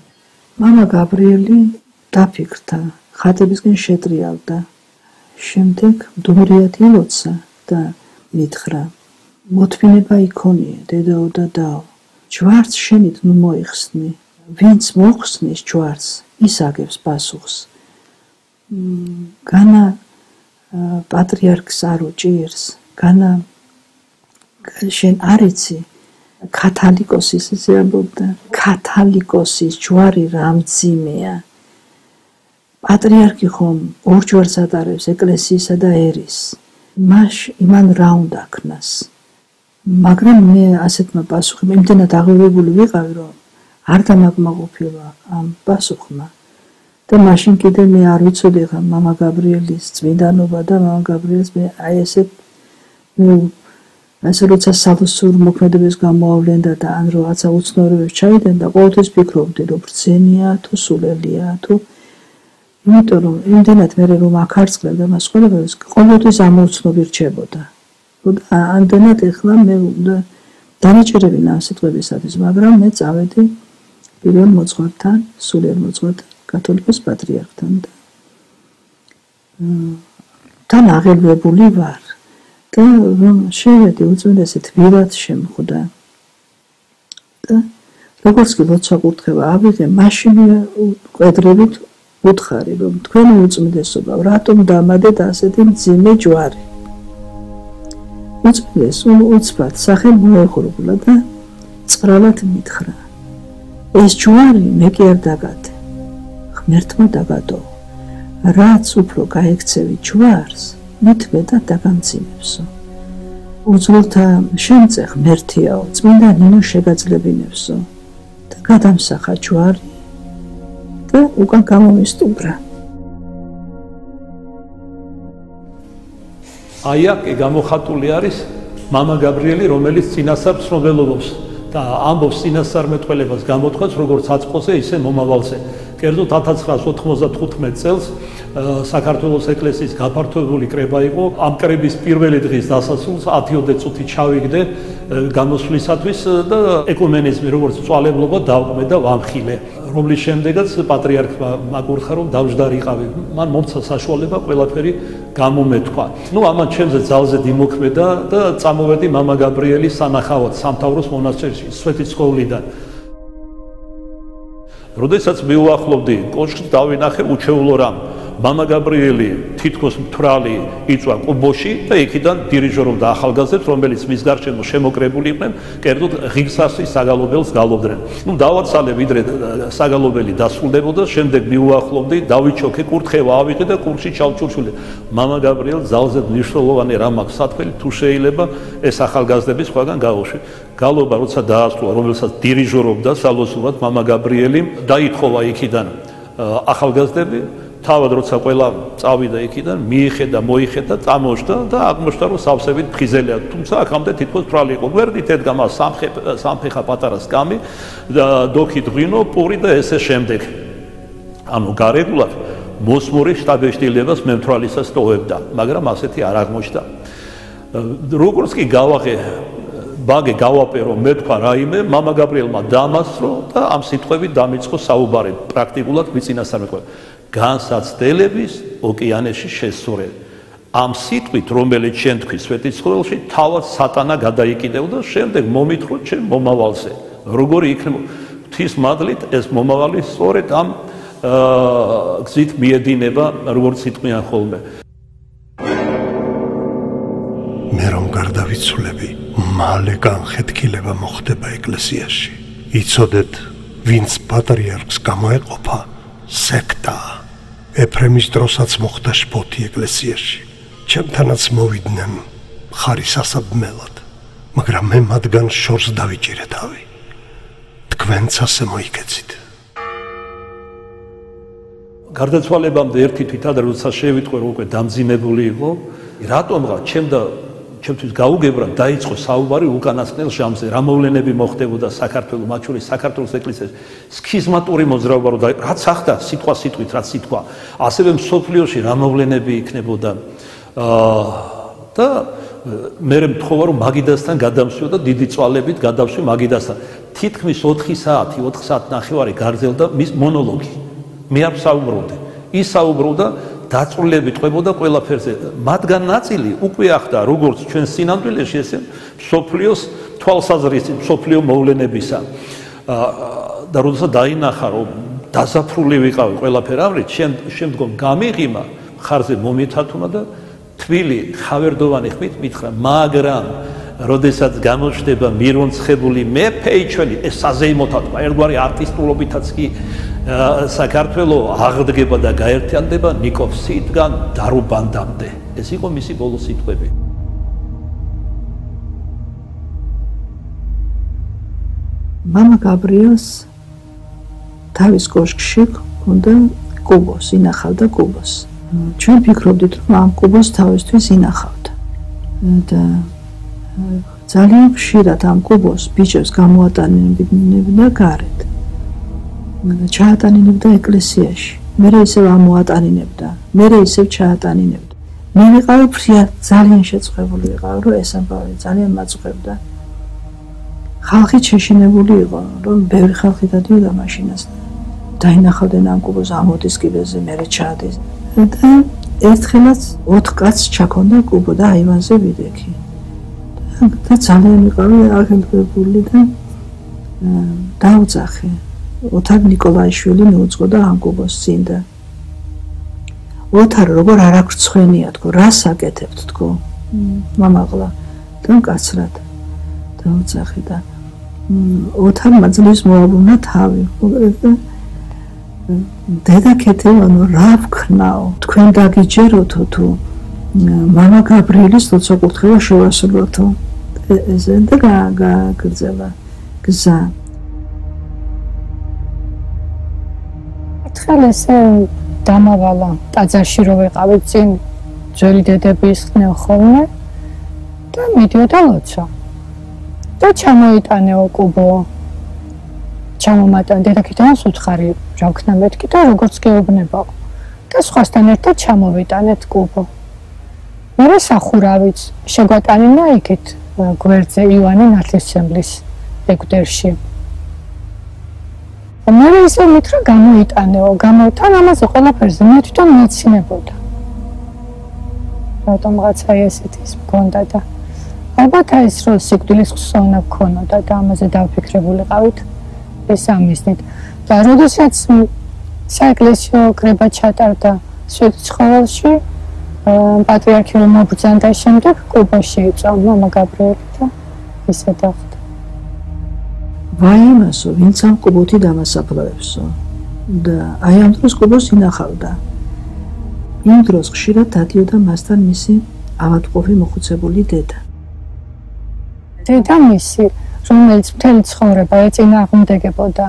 მამა გაბრიელი დაფიქრდა, ხატებისკენ შეტრიალდა. შემდეგ მდუმრიად ილოცა და მითხრა: მოთმინება იქონია, დედაო და დაო. ჯვარს შენით ნუ მოიხსნი. ვინც მოხსნის ჯვარს, ის აგებს პასუხს. განა პატრიარქს არ უჭირს, განა შენ არ იცი კათალიკოსის ზეაბობდა. კათალიკოსის ჯვარი რამძიმეა. პატრიარქი ხომ ორ ჯვარს ატარებს ეკლესიისა და ერის. მას იმან რა უნდა ქნას. მაგრამ მე ასეთმა პასუხმა იმდენად აღელვებული ვიყავი, რომ არ დამაკმაყოფილა ამ პასუხმა. და მაშინ კიდე მე არ ვიცოდი ხა მამა გაბრიელის წმინდანობა და მამა გაბრიელს მე აი ესე როცა სალოსურ მოქმედებას გამოავლენდა და ან რაღაცა უცნობიერებს ჩაიდენ და ყოველთვის ფიქრობდი რომ ბრძენია თუ სულელია თუ იმიტომ რომ იმდენად მე რომ აკარწყლებდა მას ყველაფერს ყოველთვის ამოუცნობი რჩებოდა. ამდენად ეხლა მე დანაჭერებინა ამ სიტყვებისათვის, მაგრამ მე წავედი პირველ მოძღვართან, სულიერ მოძღვართან, კათოლიკოს პატრიარქთან და თან აღელვებული ვარ. და რომ შევედი უწმინდესად ვირად შემხვდა. და როგორც კი ლოცვა კურთხევა ავიღე, მაშინვე კვედრებით უთხარი, რომ თქვენი უწმინდესობა, რატომ დამადეთ ასეთი მძიმე ჯვარი? უწმინდეს უცბად სახე მოეხურებულა და წყრალად მითხრა: ეს ჯვარი მე კი არ დაგადე, ღმერთმა დაგადო. რაც უფრო გაექცევი ჯვარს, მით მეტად დაგამძიმებსო. უძულთა შემწე ღმერთიაო, წმინდა ნინო შეგაძლებინებსო და გადამსახა ჯვარი და უკან გამომისტუმრა. აი აქ გამოხატული არის მამა გაბრიელი, რომელიც წინასწარ ცნობელობს და ამბობს წინასწარმეტყველებას გამოთქვას როგორც აწყოზე, ისე მომავალზე. კერძოდ 1995 წელს საქართველოს ეკლესიის გაფართოებული კრება იყო. ამ კრების პირველი დღის დასასრულს 10 წუთი ჩავიგდე გამოსვლისათვის და ეკუმენიზმი როგორც წვალებლობა დავყმე და ვამხილე, რომლის შემდეგაც პატრიარქმა მაკურთხა, რომ დავჯდარიყავი. მან მომცა საშუალება ყველაფერი გამომეთქვა. ნუ ამან ჩემზე ძალზე დიმოქმედა და წამოვედი მამა გაბრიელის სანახავად სამთავროს მონასტერში, სვეტიცხოვლიდან. როდესაც მივუახლოვდი კოშკს, დავინახე უჩეულო რამ. მამა გაბრიელი თითქოს მთვრალი იწვა კუბოში და იქიდან დირიჟორობდა ახალგაზრდებს, რომელიც მის გარშემო შემოკრებული იყვნენ, კერძოდ ღირსასის საგალობელს გალობდნენ. ნუ დავარსალე ვიდრე საგალობელი დასრულდებოდა, შემდეგ მივუახლოვდი, დავიჩოქე, კურთხევა ავიღე და კურსში ჩავჩურჩული. მამა გაბრიელ ძალზე მნიშვნელოვანი რამ აქვს სათქმელი, თუ შეიძლება ეს ახალგაზრდები სხვაგან გაუშვი. გალობა როცა დაასრულა, რომელსაც დირიჟორობდა სალოსურად მამა გაბრიელი, დაითხოვა იქიდან ახალგაზრდები. თავად როცა ყველა წავიდა იქიდან, მიიხედა, მოიხედა, წამოშდა და აღმოჩნდა, რომ სავსებით ფხიზელია. თუმცა აქამდე თითქოს თვალი იყო. გვერდით ედგა მას სამფეხა პატარა სკამი, დოქი დღვინო, პური და ესე შემდეგ. ანუ გარეგულად მოსმური შტაბეშტილებას მემთვრალისას ტოვებდა, მაგრამ ასეთი არ აღმოჩნდა. როგორც კი გავაღე ბაგე გავაპერო, მე თქვა რაიმე, მამა გაბრიელმა დამასრო და ამ სიტყვებით დამიწყო საუბარი, პრაქტიკულად მიწინასწარმეტყველება. განსაცდელების ოკეანეში შესწორე. ამ სიტყვით, რომელიც შენ თქვი სვეტიცხოველში, თავად სატანა გადაიკიდევდა, შემდეგ მომითხრო ჩემ მომავალზე. როგორი იქნება ღვთის მადლით ეს მომავალი სწორედ ამ გზით მიედინება, როგორც სიტყვიან ხოლმე. მე რომ გარდავიცვლები, მალე განხეთქილება მოხდება ეკლესიაში. იცოდეთ, ვინც პატრიარქს გამოეყოფა, სექტა. ეფრემის დროსაც მოხდა შფოთი ეკლესიაში. ჩემთანაც მოვიდნენ მხარის ასაბმელად, მაგრამ მე მათგან შორს დავიჭირე თავი. თქვენც ასე მოიქეცით. გარდაცვალებამდე ერთი თვითად როცა შევიტყვე, რომ უკვე დამძიმებული იყო, რატომღა ჩემთვის გაუგებრა დაიწყო საუბარი უკანასკნელ ჟამზე, რა მოვლენები მოხდებოდა საქართველოს, მათ შორის საქართველოს ეკლესიაში, სქიზმატური მოძრაობა რო რაც ახდა სიტყვა სიტყვით, რაც სიტყვა, ასევე მსოფლიოში რა მოვლენები იქნებოდა. და მე მთხოვა რომ მაგიდასთან გადამსვიო და დიდი წვალებით გადავსვი მაგიდასთან. თითქმის 4 საათნახევარი გარძელდა მის მონოლოგი. მე არ საუბრობდი. ის საუბრობდა დაწვრილებით ყვებოდა ყველაფერზე. მათგან ნაწილი უკვე ახდა როგორც ჩვენ სინამდვილეში ესე სოფლიოს თვალსაზრისით, სოფლიო მოვლენებისა. და როდესაც დაინახა რომ დაზაფრული ვიყავი ყველაფერავით, შემდგომ გამიღიმა ხარზე მომეთათუმა და თბილი ხავერდოვანი ხმით მითხრა, მაგრამ როდესაც გამოჩნდება მირონცხებული მეფე ჩვენი ეს საზეიმოთათმა ერთგვარი არტისტულობითაც კი საქართველოს აღდგება და გაერთიანდება ნიკოვსიიდან დარუბანდამდე. ეს იყო მისი ბოლო სიტყვები. მამა გაბრიელს თავის კოშკში ჰქონდა კუბოს, ინახავდა კუბოს. ჩვენ ფიქრობდით, რომ ამ კუბოს თავისთვის ინახავდა. და ძალიან ხშირად ამ კუბოს ბიჭებს გამოატანინებდა გარეთ. ჩაატანინებდა ეკლესიაში. მერე ისევ ამოატანინებდა, მერე ისევ ჩაატანინებდა. მე ვიყავი ძალიან შეწყებული ვიყავი, რომ ეს ამბავი ძალიან მაწყობდა. ხალხი შეშინებული იყო, რომ ბევრი ხალხი დადიოდა მაშინას. დაინახავდნენ ამ კუბოს ამოდის კიდეზე, მერე ჩადის. და ერთხელაც 4 კაცს ჩაქონდა კუბო და აივანზე ვიდექი. და ძალიან ვიყავი აღელვებული და დაუძახე. ოთარ ნიკოლაიშვილი მოუწყოდა ამ კუბოს წინ და ოთარ როგორ არ აქვს ცხენია თქო, რას აკეთებთ თქო, მამაღლა და მკაცრად დაუძახე და ოთარმა ძლივს მოაბრუნა თავი. დედა ქეთევანო, რა ვქნაო, თქვენ დაგიჯეროთო თუ მამა გაბრიელის ლოცვა-კურთხევა შევასრულოთო. ესე და გაგრძელა გზა. ერთხელ ესე დამავალა ტაძარში რო ვიყავი წინ ძველი დედები ისხდნენ ხოლმე და მიდიოდა ლოცვა. და ჩამოიტანეო კუბო. ჩამომატან დედაქითანს უთხარი რა ვქნა მეთქი და როგორც გეუბნებაო. და სხვასთან ერთად ჩამოვიტანეთ კუბო. მერე სახურავიც შეგვატანინა იქით გვერდზე ივანე ნათლისმცემლის ეგვტერში. მერე ისე მითხრა გამოიტანეო, გამოთან ამაზე ყველაფერზე მე თვითონ მეცინებოდა. რატომღაცა ესეთი ის მქონდა და ალბათ ეს რო სიკვდილის ხსოვნა გქონოდა და ამაზე დავფიქრებულიყავით ეს ამისნით. და როდესაც საეკლესიო კრება ჩატარდა სვეტიცხოველში პატრიარქიულ მობრძანდა შემდეგ კუბოში იწვა მამა გაბრიელი და ისე დავხდა. ვაიმასო, ვინც ამ კუბოთი დამასაფლავებსო და აი ამ დროს კუბოს ინახავდა. იმ დროს ხშირად დადიოდა მასთან მისი ავადმყოფი მოხუცებული დედა. დედა მისი, რომელიც მთელი ცხოვრება ეწინააღმდეგებოდა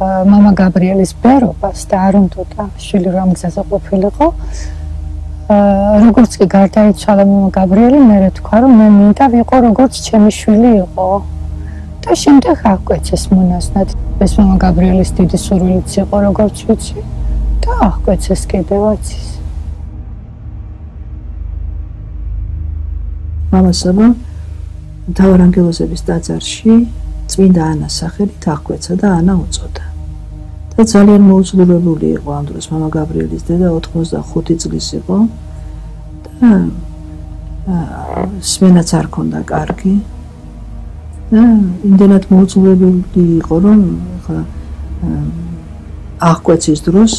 მამა გაბრიელის ბერობას და არ უნდოდა შვილი რომ გზაზე ყოფილიყო. როგორც კი გარდაიცვალა მამა გაბრიელი, მე თქვა რომ მე მინდა ვიყო როგორც ჩემი შვილი იყო. და შემდეგ აღკვეცეს მონაზვნად. ეს მამა გაბრიელის დიდი სურვილიც იყო როგორც ვიცი და აღკვეცეს კიდევაც ის. მამა საბა მთავარანგელოზების ტაძარში წმინდა ანას სახელით აღკვეცა და ანა უწოდა. და ძალიან მოუძლებელი იყო ამ დროს მამა გაბრიელის დედა 85 წლის იყო და სმენაც არ ქონდა კარგი. და იმდენად მოუძლებელი იყო რომ ხა აღკვეცის დროს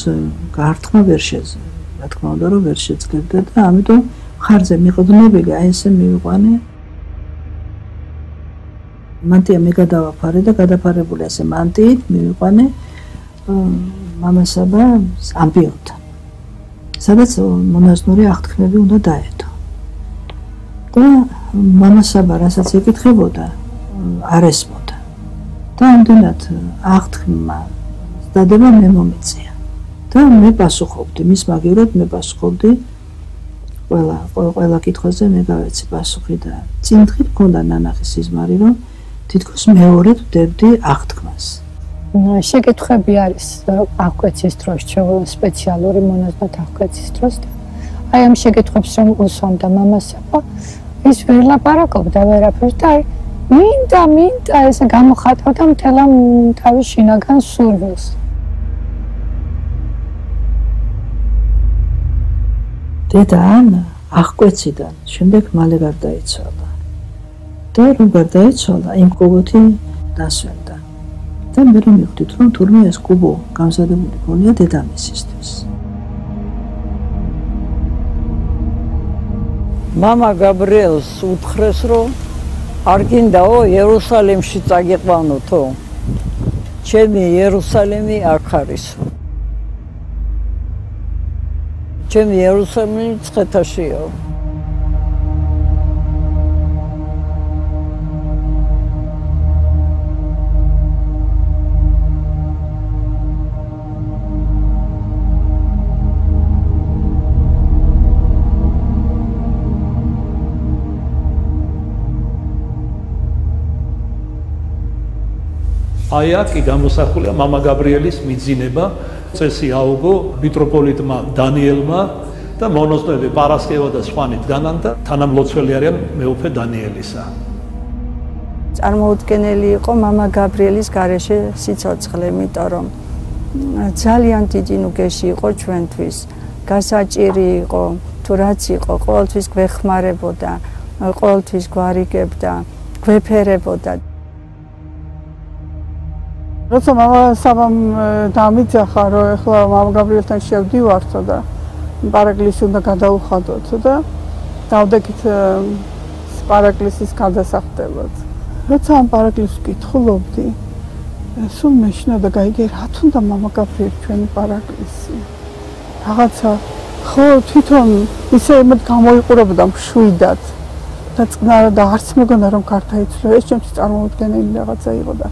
გართმა ვერ შეძლო. რა თქმა უნდა რომ ვერ შეძლებდა და ამიტომ ხარზე მიყდნებელი აი ესე მივიყვანე. მანტია მე გადავაფარე და გადაფარებული ასე მანტიით მივიყვანე მამასაბა ამბიონთან. სადაც მონაზვნური აღთქმები უნდა დაედო. და მამასაბა რასაც ეკითხებოდა არ ესმოდა. და ამდენად აღთქმა დადება მე მომეწია. და მე პასუხობდი, მის მაგივრად მე პასუხობდი ყველა კითხვაზე მე გავეცი პასუხი და წინთხით მქონდა ნანახის სიზმარი რომ თითქოს მეორედ ვდებდი აღთქმას. შეკითხები არის აღკვეცის დროს, სპეციალური მონაზვნად აღკვეცის დროს და აი ამ შეკითხვებს რომ უსვამდა მამასა, ხო? ის ვერ ლაპარაკობდა ვერაფერს და მინდა ესე გამოხატავდა მთელ ამ თავის შინაგან სურვილს. დედა ანა აღკვეციდან შემდეგ მალე გარდაიცვალა. და რომ გარდაიცვალა, იმ კუბოთი დასვენდა. და მე მივხვდით რომ თურმე ეს კუბო გამზადებული გონია დედამისისთვის. მამა გაბრიელს უთხრეს რომ არ გინდაო იერუსალიმში წაგიყვანოთო. ჩემი იერუსალიმი აქ არის. ჩემი იერუსალიმი ცხეთაშია. აი აქ კი გამოსახულია მამა გაბრიელის მიძინება, წესი აუგო მიტროპოლიტმა დანიელმა და მონაზვნები პარასკევა და სხვანი დგანან და თანამლოცველი არიან მეუფე დანიელისა. წარმოუდგენელი იყო მამა გაბრიელის გარეშე სიცოცხლე, იმიტომ რომ ძალიან დიდი ნუგეში იყო ჩვენთვის. გასაჭირი იყო, თუ რაც იყო, ყოველთვის გვეხმარებოდა, ყოველთვის გვარიგებდა, გვეფერებოდა. როცა მამა საბამ დამიძახა რომ ეხლა მამა გაბრიელთან შევდივართო და პარაკლისი უნდა გადაუხადოთ და დავდექით პარაკლისის გადასახდელად. როცა ამ პარაკლისს ვკითხულობდი, სულ მეშინოდა გაიგე რა თუნდა მამა გაბრიელი ჩვენი პარაკლისი. რაღაცა ხო თვითონ ისე იმედ გამოიყურებოდა მშვიდად და წყნარად და არც მეგონა რომ გარდაიცვალა. ეს ჩემთვის წარმოუდგენელი რაღაცა იყო და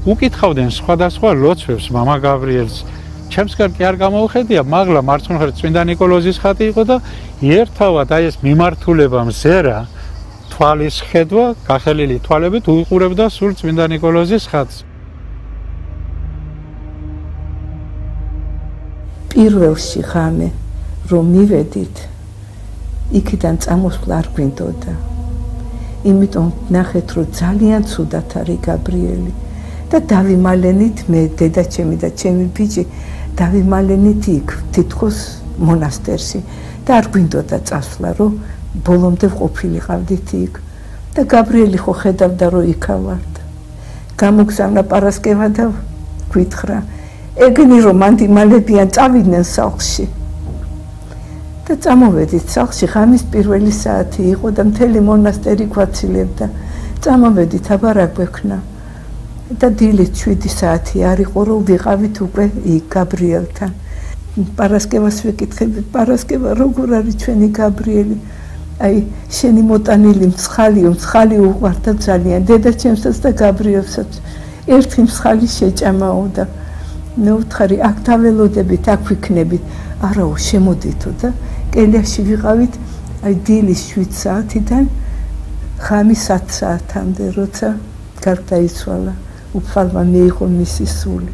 უკითხავდნენ სხვადასხვა ლოცვებს მამა გაბრიელს. ჩემსგან კი არ გამოუხედია, მაღლა მარცხენა მხარეს წმინდა ნიკოლოზის ხატი იყო და ერთავად აი ეს მიმართულება მზერა, თვალის ხედვა, გახელილი თვალებით უყურებდა სულ წმინდა ნიკოლოზის ხატს. პირველში ღამე რომ მივედით, იქიდან წამოსვლა არ გვინდოდა. იმიტომ ნახეთ რომ ძალიან ცუდად არის გაბრიელი. და დავიმალენით მე დედაჩემი და ჩემი ბიჭი დავიმალენით იქ თითქოს მონასტერში და არ გვინდოდა წასვლა რომ ბოლომდე ყოფილიყავდით იქ და გაბრიელი ხო ხედავდა რომ იქა ვართ გამოგზავნა პარასკევა და გვითხრა ეგენი რომ მანდიმალებიან წავიდნენ სახლში და წამოვედით სახლში ღამის პირველი საათი იყო და მთელი მონასტერი გვაცილებდა წამოვედით აბა რა გვექნა და დილით 7 საათი არ იყო რომ ვიყავით უკვე იქ გაბრიელთან. პარასკევას ვეკითხებით, პარასკევა როგორ არის ჩვენი გაბრიელი? აი, შენი მოტანილი მსხალი უყვარდა ძალიან დედაჩემსაც და გაბრიელსაც. ერთი მსხალი შეჭამაო და მე ვთხარი, აქ დაველოდებით, აქ ვიქნებით. არაო, შემოდითო და კელიაში ვიყავით აი დილის 7 საათიდან ღამის 10 საათამდე, როცა გარდაიცვალა. უფალმა მიიღო მისი სული.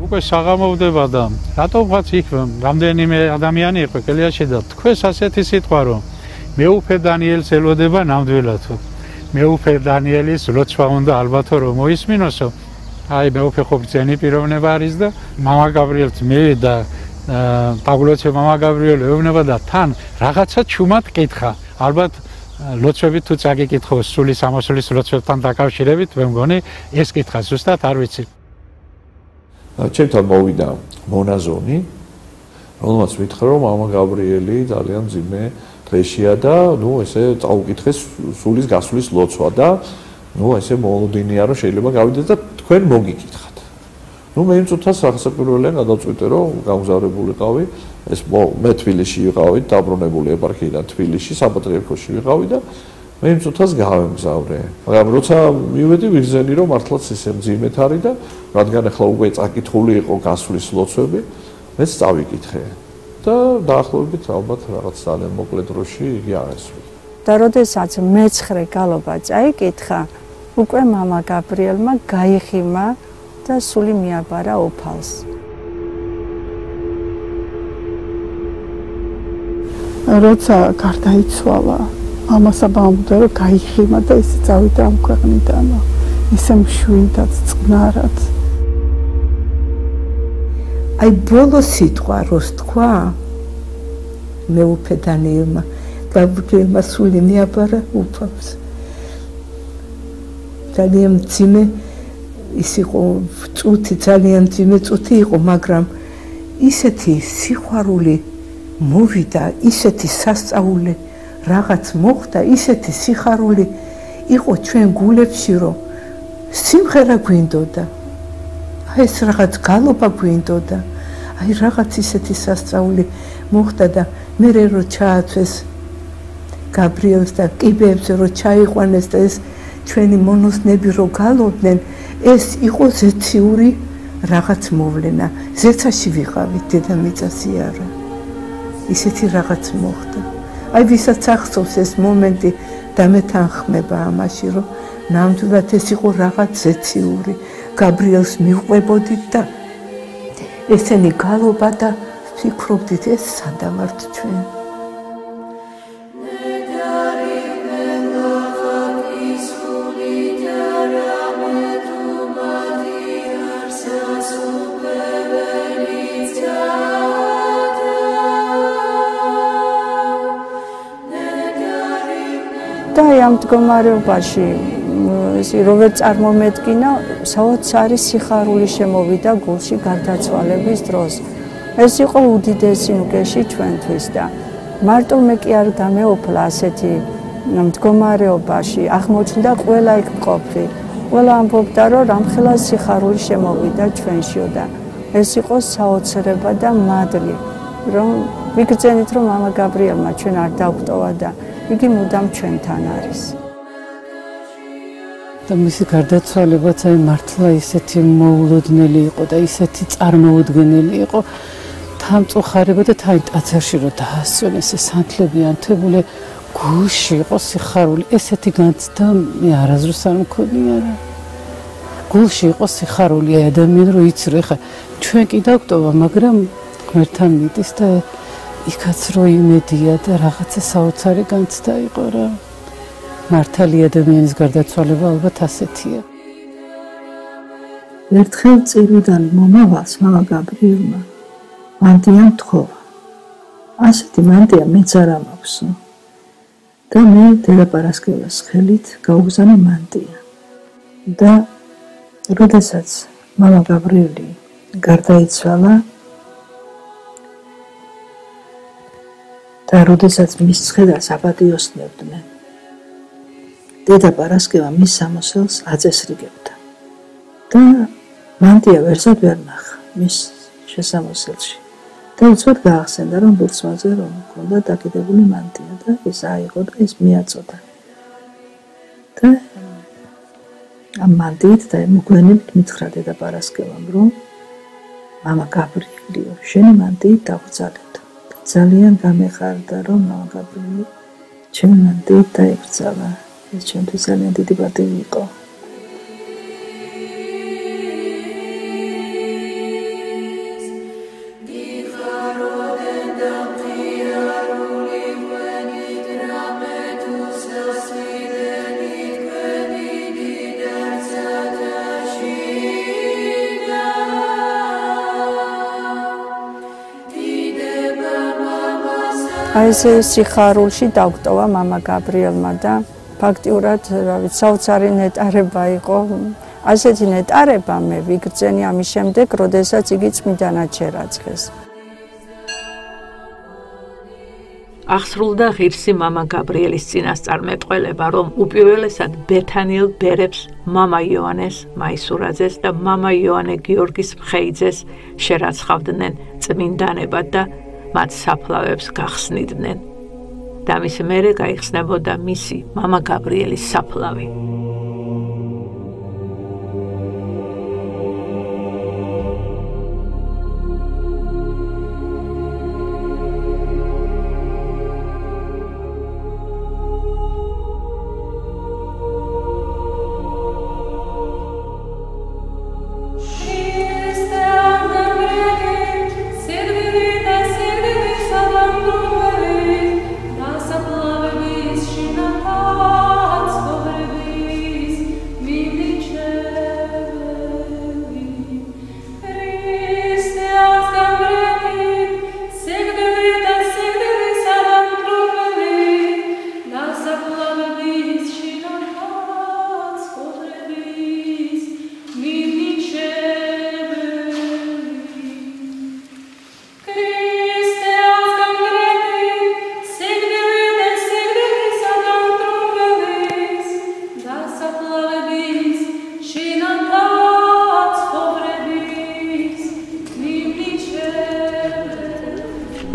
უკვე საღამოვდება და რატომღაც იქ რამდენიმე ადამიანი იყო კელიაში და თქვენს ასეთი სიტყვა რომ მეუფე დანიელს ელოდება ნამდვილად. მეუფე დანიელის ლოცვა უნდა ალბათო რომ მოისმინოსო. აი მეუფე ხო ბრძენი პიროვნება არის და მამა გაბრიელს მე და პავლოცე მამა გაბრიელი ეუბნება და თან რაღაცა ჩუმად კითხა. ალბათ ლოცვები თუ წაგიკითხო სული სამოსulis ლოცვებთან დაკავშირებით, მე მგონი ეს კითხა ზუსტად არ ვიცი. ჩემთან მოვიდა მონაზონი, რომელმაც მითხრა რომ მამა გაბრიელი ძალიან ძიმე დღეშია და ნუ ესე წაუკითხეს სულის გასulis ლოცვა და ნუ ესე მოლოდინია რომ შეიძლება გავიდეთ და თქვენ მოგიკითხათ. ნუ მე იმ წუთას სახელმწიფოებრივად გადავწყვიტე რომ გამგზავრებულიყავი ეს მე თბილისში ვიყავი, დაბრუნებული ეპარქიიდან თბილისში, საპატრიარქოში ვიყავი და მე იმ წუთას გავემგზავრე. მაგრამ როცა მივედი ვიგზელი რომ მართლაც ისე მძიმედ არის და რადგან ახლა უკვე წაკითხული იყო გასulis ლოცვები, მეც წავიკითხე. და დაახლოებით ალბათ რაღაც ძალიან მოკლე დროში იგი აღესვი. და როდესაც მე-9 გალობა წაიკითხა, უკვე მამა გაბრიელმა გაიხიმა და სული მიაბარა უფალს. როცა გარდაიცვალა მამასა ბამბუდა რომ გაიხიმა და ისე წავიდა ამ ქვეყნიდან ისე მშვიდად წყნარად აი ბოლო სიტყვა როს თქვა მეუფე დანიელმა გაბრიელმა სული მიაბარა უფალს ძალიან მძიმე ის იყო წუთი ძალიან მძიმე წუთი იყო მაგრამ ისეთი სიყვარული მოვიდა ისეთი სასწაული რაღაც მოხდა ისეთი სიხარული იყო ჩვენ გულებში რომ სიმღერა გვინდოდა აი ეს რაღაც გალობა გვინდოდა აი რაღაც ისეთი სასწაული მოხდა და მე რო ჩააცვეს გაბრიელს და კიბეებზე რო ჩაიყვანეს და ეს ჩვენი მონოსნები რო გალობდნენ ეს იყო ზეციური რაღაც მოვლენა ზეცაში ვიყავით დედამიწაზე არა ისეთი რაღაც მოხდა აი ვისაც ახსოვს ეს მომენტი და მეთანხმება ამაში რომ ნამდვილად ეს იყო რაღაც ზეციური გაბრიელს მივყვებოდით და ესენი გალობა და ვფიქრობდით ეს სადა ვართ ჩვენ და ამ მდგომარეობაში როგორც წარმომედგინა საოცარი სიხარული შემოვიდა გულში გარდაცვალების დროს ეს იყო უდიდესი ნუგეში ჩვენთვის და მარტო მე კი არ დამეუფლა ასეთი მდგომარეობაში აღმოჩნდა ყველა იქ მყოფი ყველა ამბობდა რომ რამხელა სიხარული შემოვიდა ჩვენშიო და ეს იყო საოცრება და მადლი რომ ვიგრძენით რომ მამა გაბრიელმა ჩვენ არ დაგვტოვა და იგი მუდამ ჩვენთან არის. და მისი გარდაცვალებაც აი მართლა ისეთი მოულოდნელი იყო და ისეთი წარმოუდგენელი იყო თამწუხარება და თან ტაცერში რომ დაასვენეს ეს სანთლები ანთებული გულში იყო სიხარული ესეთი განცდა მე არასდროს არ მქონია რა გულში იყო სიხარული ადამიანი რომ იცი რომ ეხა ჩვენ კი დაგვტოვა მაგრამ ღმერთთან მიდის და იქაც რო იმედია და რაღაცა საოცარი განცდა იყო რა მართალი ადამიანის გარდაცვალება ალბათ ასეთია ერთხელ წირიდან მომავალს მამა გაბრიელმა მანდია მთხოვა ასეთი მანდია მეც არ მაქვსო და მე დედა პარასკევას ხელით გაუგზავნა მანდია და როდესაც მამა გაბრიელი გარდაიცვალა და როდესაც მის ცხედას აპატიოსნებდნენ დედა პარასკევა მის სამოსელს აწესრიგებდა და მანდია ვერსად ვერ ნახა მის შესამოსელში და უცბად გაახსენდა რომ ბურცმაზე რომ ჰქონდა დაკიდებული მანდია და ეს აიღო და ეს მიაწოდა და ამ მანდიით და მოგვიანებით მითხრა დედა პარასკევამ რომ მამა გაბრიელიო შენი მანდიით დაგრძალებდა ძალიან გამეხარდა რომ მამა გაბრიელი ჩემი მანდიით დაებრძალა ეს ჩემთვის ძალიან დიდი პატივი იყო აი ეს სიხარულში დაგვტოვა მამა გაბრიელმა და ფაქტიურად რა ვიცი საოცარი ნეტარება იყო ასეთი ნეტარება მე ვიგრძენი ამის შემდეგ როდესაც იგი წმინდანად შერაცხეს აღსრულდა ღირსი მამა გაბრიელის წინასწარმეტყველება რომ უპირველესად ბეთანიელ ბერებს მამა იოანეს მაისურაძეს და მამა იოანე გიორგის მხეიძეს შერაცხავდნენ წმინდანებად და მათ საფლავებს გახსნიდნენ და მის მერე გაიხსნებოდა მისი მამა გაბრიელის საფლავი.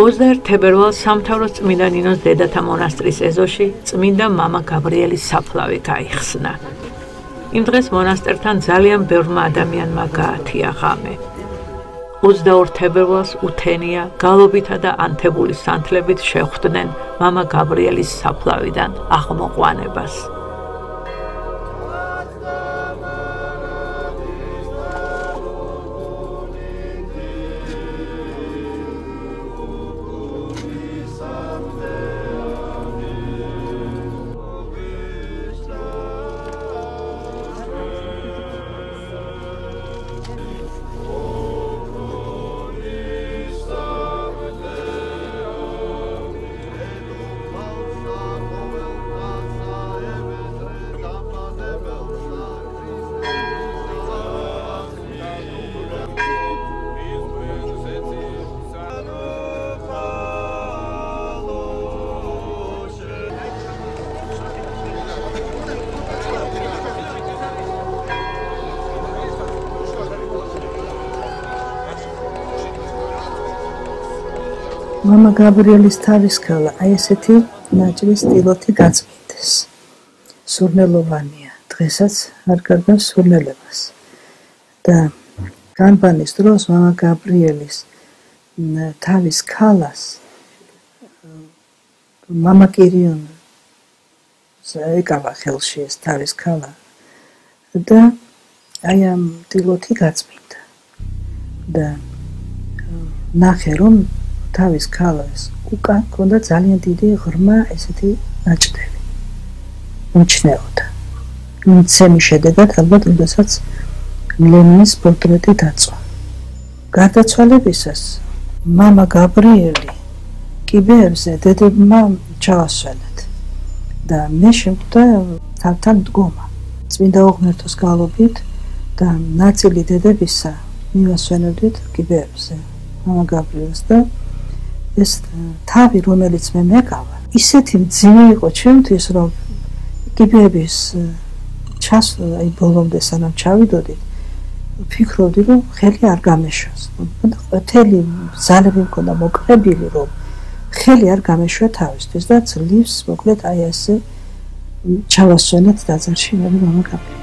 21 თებერვალს სამთავროს წმინდა ნინოს დედათა მონასტრის ეზოში წმინდა მამა გაბრიელის საფლავი გაიხსნა. იმ დღეს მონასტერთან ძალიან ბევრმა ადამიანმა გაათია ღამე. 22 თებერვალს უთენია, გალობითა და ანთებული სანთლებით შეხვდნენ მამა გაბრიელის საფლავიდან აღმოყვანებას. მამა გაბრიელის თავის ქალა აი ესეთი ნაჭრის ტილოთი გაწმინდეს. სურნელოვანია, დღესაც არ გარდავს სურნელებას. და განბანის დროს მამა გაბრიელის თავის ქალას მამა კირიონ ეკავა ხელში ეს თავის ქალა და აი ამ ტილოთი გაწმინდა. და ნახე რომ თავის ქალას უკან ქონდა ძალიან დიდი ღრმა ესეთი ნაჭდები. უჩნეოდა. მიცემის შედეგად ალბათ როდესაც ლენინის პორტრეტი დაწვა. გარდაცვალებისას მამა გაბრიელი კიბეებზე დედებმა ჩაასვენეთ და მე შემკვდა თავთან დგომა. წმინდა უღმერთოს გალობით და ნაწილი დედებისა მივასვენებდით კიბეებზე მამა გაბრიელს და ეს თავი რომელიც მე მეკავა ისეთი მძიმე იყო ჩემთვის რომ კიბეების ჩასვლა აი ბოლომდე სანამ ჩავიდოდი ვფიქრობდი რომ ხელი არ გამეშვას მთელი ზალები მქონდა მოკრებილი რომ ხელი არ გამეშვა თავისთვის და ძლივს მოკლედ აი ასე ჩავასვენეთ დაძარში მე მამა გაბრიელი.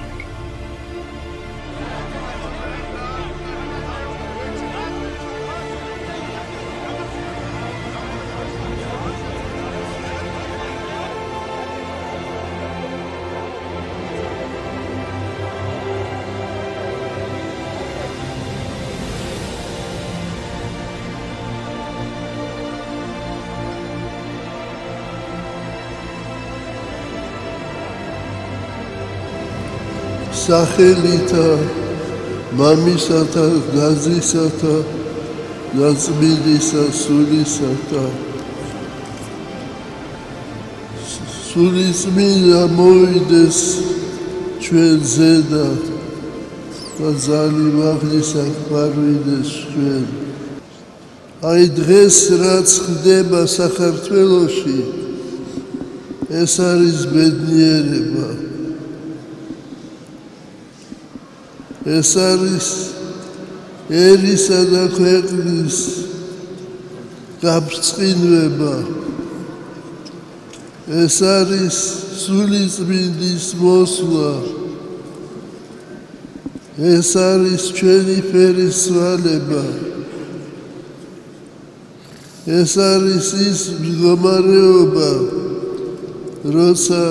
სახელითა მამისათა გაზისათა და წმინდისა სულისათა სულიწმინდა მოვიდეს ჩვენ ზედა და ზალი მაღლისა გვარვიდეს ჩვენ. აი დღეს რაც ხდება საქართველოში ეს არის ბედნიერება. ეს არის ერისა და ქვეყნის გაბრწყინვება. ეს არის სულიწმინდის მოსვლა. ეს არის ჩვენი ფერისცვალება. ეს არის ის მდგომარეობა, როცა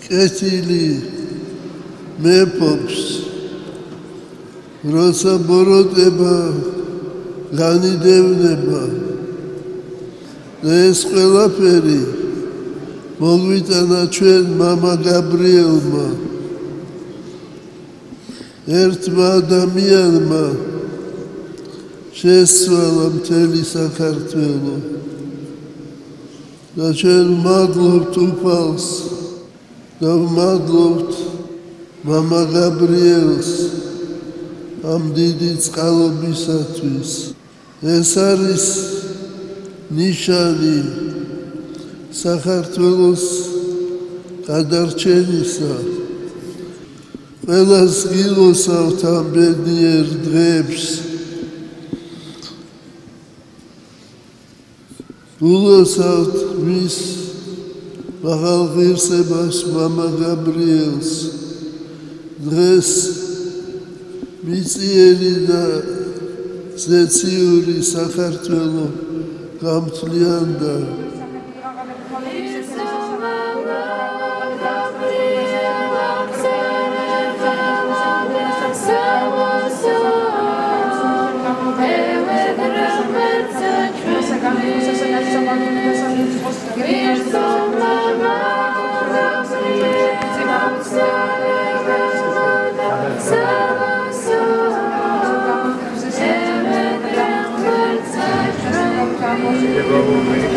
კეთილი მეფობს, როცა ბოროტება განიდევნება და ეს ყველაფერი მოგვიტანა ჩვენ მამა გაბრიელმა, ერთმა ადამიანმა შესცვალა მთელი საქართველო და ჩვენ ვმადლობთ უფალს და ვმადლობთ მამა გაბრიელს ამ დიდი წყალობისათვის. ეს არის ნიშანი საქართველოს გადარჩენისა. ყველას გილოსავთ ამ ბედნიერ დღეებს გულოსავთ მის მაღალ ღირსებას მამა გაბრიელს დღეს მიწიერი და ზეციური საქართველო გამთლიანდა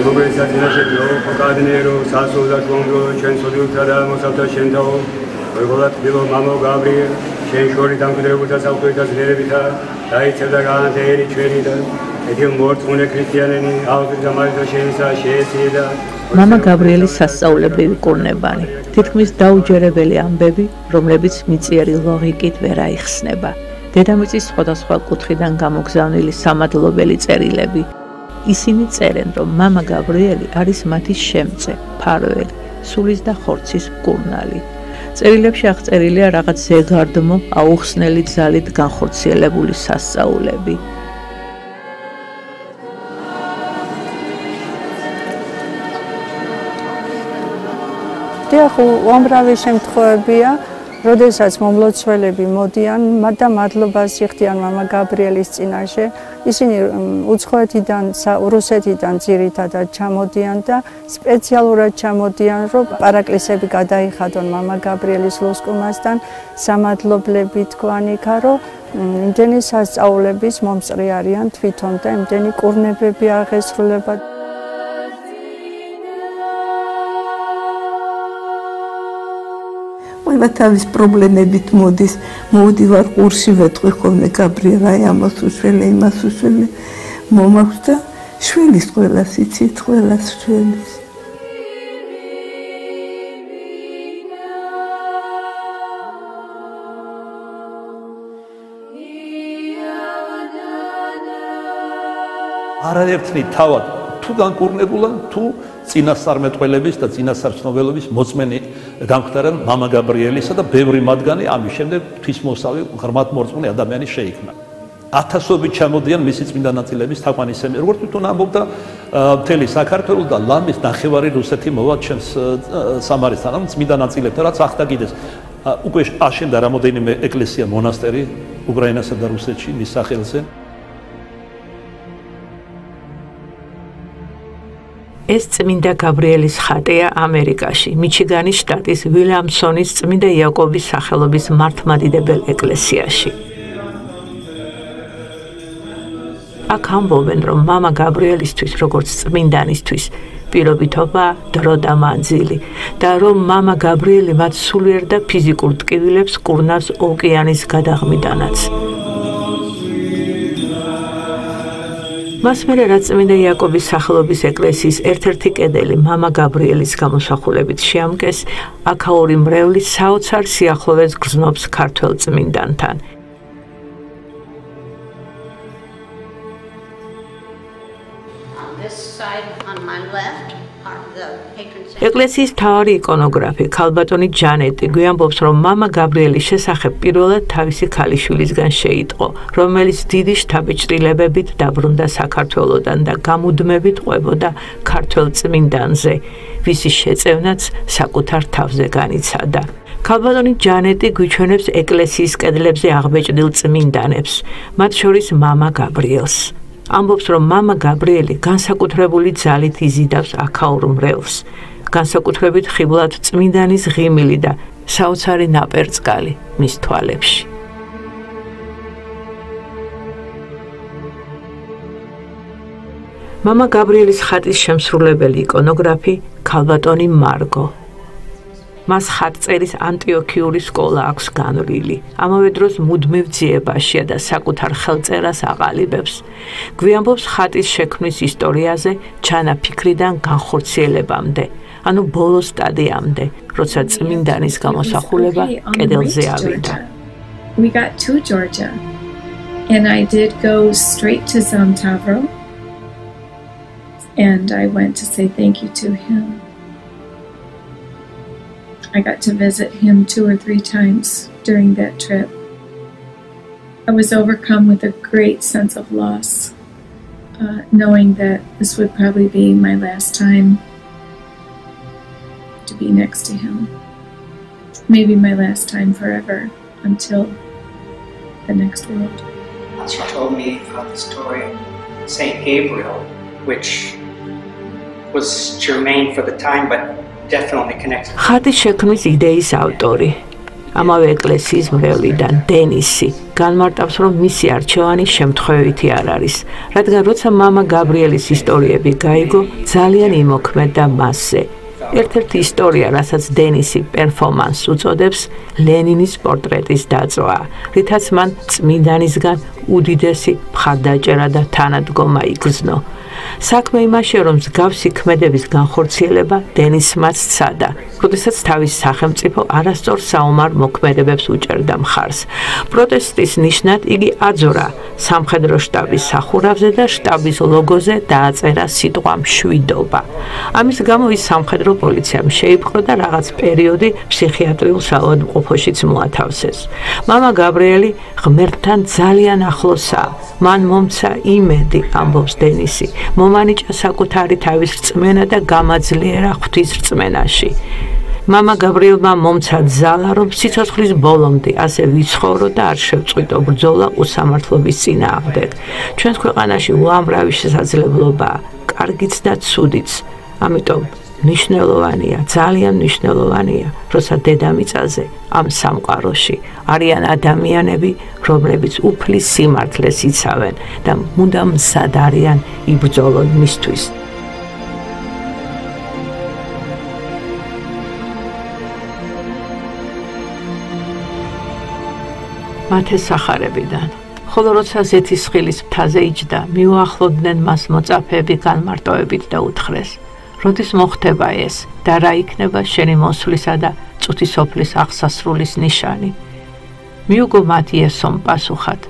Robert Satinashedo, Pocadinero, Sasso, that Congo, Chensodi, Tadamo, Sata Shento, Regolat, Bilo, Mamo, Gabriel, Shenshori, Tankuta, Sautas, Levita, Lights of the Gante, Trinita, Etil Mort, Mune Christianity, out of the Malta Shensa, Shesida. მამა გაბრიელის სასწაულებრივი კურნებანი. თითქმის დაუჯერებელი ამბები, რომლებიც მიწიერი ლოგიკით ვერ აიხსნება. დედამიწის სხვადასხვა კუთხიდან გამოგზავნილი სამადლობელი წერილები. ისინი წერენ, რომ მამა გაბრიელი არის მათი შემწე, ფარველი, სულის და ხორცის მკურნალი. წერილებში აღწერილია რაღაც ზეგარდმო, აუხსნელი ძალით განხორციელებული სასწაულები. დიახ, უამრავი შემთხვევებია, როდესაც მომლოცველები მოდიან და მადლობას იხდიან მამა გაბრიელის წინაშე, ისინი უცხოეთიდან, რუსეთიდან ძირითადად ჩამოდიან და სპეციალურად ჩამოდიან, რომ პარაკლისები გადაიხადონ მამა გაბრიელის ლოსკუმასთან, სამადლობლები თქვან იქა, რომ იმდენი სასწაულების მომწყრი არიან თვითონ და იმდენი კურნებები აღესრულება. ყველა თავის პრობლემებით მოდის, მოვდივარ ყურში ვეტყვი ხოლმე გაბრიელ, აი ამას უშველე, იმას უშველე, მომაქვს და შვილის ყველას იცით, ყველას შვილის. არაერთნი თავად თუ განკურნებულა, თუ წინასწარმეტყველების და წინასარცნობელობის მოწმენი გამხდარან მამა გაბრიელისა და ბევრი მათგანი ამის შემდეგ ღვთისმოსავი ღრმათმორწმუნე ადამიანი შეიქმნა. ათასობით ჩამოდიან მისი წმინდა ნაწილების თაყვანისმცემი. როგორც თვითონ ამბობდა, მთელი საქართველო და ლამის ნახევარი რუსეთი მოვა ჩემს სამარესთან, ამ წმინდა ნაწილებთან, რაც ახდა კიდეს. უკვე აშენდა რამოდენიმე ეკლესია, მონასტერი უკრაინასა და რუსეთში მის სახელზე. ეს წმინდა გაბრიელის ხატია ამერიკაში, მიჩიგანის შტატის ვილიამსონის წმინდა იაკობის სახელობის მართლმადიდებელ ეკლესიაში. აქ ამბობენ, რომ მამა გაბრიელისთვის, როგორც წმინდანისთვის, პირობითობა, დრო და მანძილი და რომ მამა გაბრიელი მათ სულიერ და ფიზიკურ ტკივილებს კურნავს ოკეანის გადაღმიდანაც. მას მერე რაც წმინდა იაკობის სახელობის ეკლესიის ერთ-ერთი კედელი მამა გაბრიელის გამოსახულებით შეამკეს, აქაური მრევლი საოცარ სიახლოვეს გრძნობს ქართველ წმინდანთან. ეკლესიის მთავარი იკონოგრაფი ქალბატონი ჯანეტი გვიამბობს, რომ მამა გაბრიელის შესახებ პირველად თავისი ქალიშვილისგან შეიტყო, რომელიც დიდი შთაბეჭდილებებით დაბრუნდა საქართველოდან და გამუდმებით ყვებოდა ქართველ წმინდანზე, ვისი შეწევნაც საკუთარ თავზე განიცადა. ქალბატონი ჯანეტი გვიჩვენებს ეკლესიის კედლებზე აღბეჭდილ წმინდანებს, მათ შორის მამა გაბრიელს. ამბობს, რომ მამა გაბრიელი განსაკუთრებული ძალით იზიდავს აქაურ მრევლს. განსაკუთრებით ხიბლად წმინდანის ღიმილი და საოცარი ნაპერწკალი მის თვალებში. მამა გაბრიელის ხატის შემსრულებელი იკონოგრაფი ქალბატონი მარგო. მას ხატწერის ანტიოქიური სკოლა აქვს განვლილი. ამავე დროს მუდმივ ძიებაშია და საკუთარ ხელწერას აყალიბებს. გვიამბობს ხატის შექმნის ისტორიაზე ჩანაფიქრიდან განხორციელებამდე, ანუ ბოლო სტადიამდე, როცა წმინდანის გამოსახულება კედელზე ავიდა. We got to Georgia and I did go straight to San Tavro. and I went to say thank you to him. I got to visit him 2 or 3 times during that trip. I was overcome with a great sense of loss, knowing that this would probably be my last time to be next to him. Maybe my last time forever until the next world. She told me about the story of Saint Gabriel, which was germane for the time, but definitely connected. ხატის შექმნის იდეის ავტორი, ამავე ეკლესიის მრევლიდან დენისი, განმარტავს, რომ მისი არჩევანი შემთხვევითი არ არის, რადგან როცა მამა გაბრიელის ისტორიები გაიგო, ძალიან იმოქმედა მასზე. ერთ-ერთი ისტორია, რასაც დენისი პერფორმანსს უწოდებს, ლენინის პორტრეტის დაწვა, რითაც მან წმინდანისგან უდიდესი მხარდაჭერა და თანადგომა იგრძნო. საქმე იმაშია, რომ მსგავსი ქმედების განხორციელება დენისმაც სცადა, როდესაც თავის სახელმწიფო არასწორ საომარ მოქმედებებს უჭერდა მხარს. პროტესტის ნიშნად იგი აძურა სამხედრო შტაბის სახურავზე და შტაბის ლოგოზე დააწერა სიტყვა მშვიდობა. ამის გამო ის სამხედრო პოლიციამ შეიპყრო და რაღაც პერიოდი ფსიქიატრიულ საავადმყოფოშიც მოათავსეს. მამა გაბრიელი ღმერთთან ძალიან ახლოსაა. მან მომცა იმედი, ამბობს დენისი. მომანიჭა საკუთარი თავის რწმენა და გამაძლიერა ღვთის რწმენაში. მამა გაბრიელმა მომცა ძალა, რომ სიცოცხლის ბოლომდე ასე ვიცხოვრო და არ შევწყვიტო ბრძოლა უსამართლობის წინააღმდეგ. ჩვენს ქვეყანაში უამრავი შესაძლებლობაა, კარგიც და ცუდიც. ამიტომ მნიშვნელოვანია, ძალიან მნიშვნელოვანია, როცა დედამიწაზე ამ სამყაროში არიან ადამიანები, რომლებიც უფლის სიმართლეს იცავენ და მუდამ მზად არიან იბრძოლონ მისთვის. მათეს სახარებიდან, ხოლო როცა ზეთისხილის მთაზე იჯდა, მიუახლოვდნენ მას მოწაფეები განმარტოებით და უთხრეს: როდის მოხდება ეს და რა იქნება შენი მოსვლისა და წუთისოფლის აღსასრულის ნიშანი? მიუგო მათ იესომ პასუხად: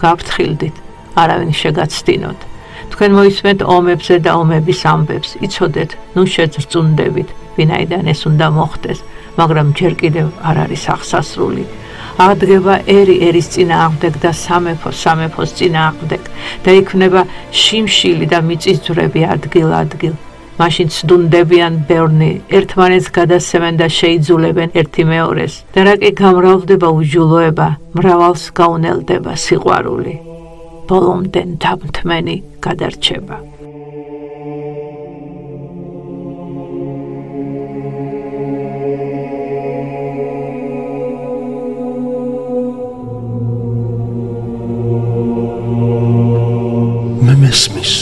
გავფრთხილდით, არავინ შეგაცდინოთ. თქვენ მოისმენთ ომებზე და ომების ამბებს, იცოდეთ, ნუ შეძრწუნდებით, ვინაიდან ეს უნდა მოხდეს, მაგრამ ჯერ კიდევ არ არის აღსასრული. აღდგება ერი ერის წინააღმდეგ და სამეფო სამეფოს წინააღმდეგ და იქმნება შიმშილი და მიწისძვრები ადგილ-ადგილ. მაშინ ცდუნდებიან ბევრნი, ერთმანეთს გადასცემენ და შეიძულებენ ერთი მეორეს. და რა კი გამრავლდება უჯულოება, მრავალს გაუნელდება სიყვარული. ბოლომდე თამთმენი გადარჩება. მე მესმის,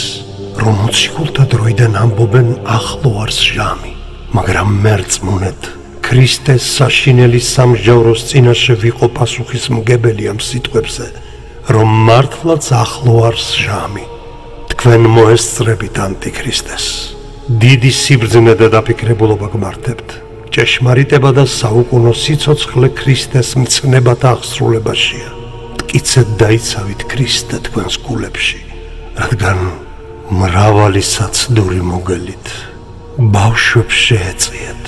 რომ მოციქულთა დროიდან ამბობენ ახლო არის ჟამი, მაგრამ მერწმუნედ ქრისტეს საშინელი სამჟავროს წინაშე ვიყო პასუხისმგებელი ამ სიტყვებზე, რომ მართლაც ახლო არის ჟამი. თქვენ მოესწრებით ანტიქრისტეს. დიდი სიბრძნე და დაფიქრებულობა გმართებთ. ჭეშმარიტება და საუკუნო სიცოცხლე ქრისტეს მცნებათა აღსრულებაშია. მტკიცედ დაიცავით ქრისტე თქვენს გულებში, რადგან მრავალი საცდური მოგელით, ბავშვებს შეეწიეთ,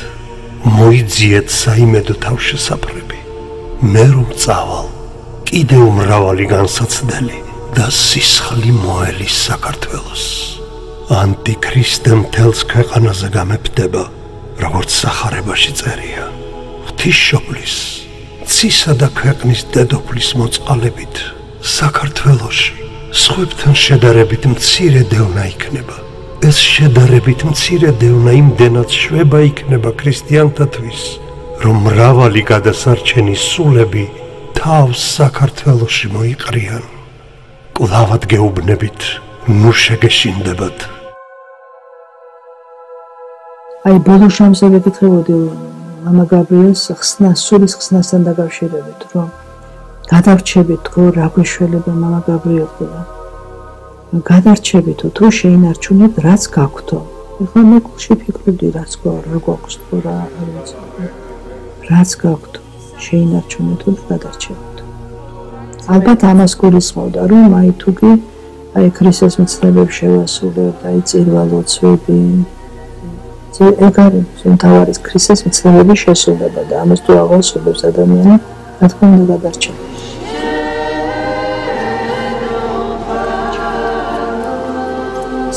მოიძიეთ საიმედო თავშესაფრები, მე რომ წავალ, კიდევ მრავალი განსაცდელი და სისხლი მოელის საქართველოს. ანტიქრისტე მთელს ქვეყანაზე გამეფდება, როგორც სახარებაში წერია, ღვთისმშობლის, ცისა და ქვეყნის დედოფლის მოწყალებით საქართველოში სხვებთან შედარებით მცირე დევნა იქნება. ეს შედარებით მცირე დევნა იმდენად შვება იქნება ქრისტიანთათვის, რომ მრავალი გადასარჩენი სულები თავს საქართველოში მოიყრიან. კვლავად გეუბნებით, ნუ შეგეშინდებათ. აი ბოლო შამზე ვეკითხებოდი მამა გაბრიელს ხსნას, სულის ხსნასთან დაკავშირებით, რომ გადარჩებით თქო რა გვეშველება მამა გაბრიელმა. გადარჩებით თუ შეინარჩუნეთ რაც გაქვთო. ეხლა მე გულში ფიქრობდი რაც გვაქვს თუ რა რაც გაქვთო შეინარჩუნეთ და გადარჩებით. ალბათ ამას გულისხმობდა რომ აი თუგი აი ქრისტეს მცნებებს შევასრულებ და აი წირვა-ლოცვები. ეგ არის მთავარი ქრისტეს მცნებების შესრულება და ამას თუ აღასრულებს ადამიანი, რა თქმა უნდა გადარჩება.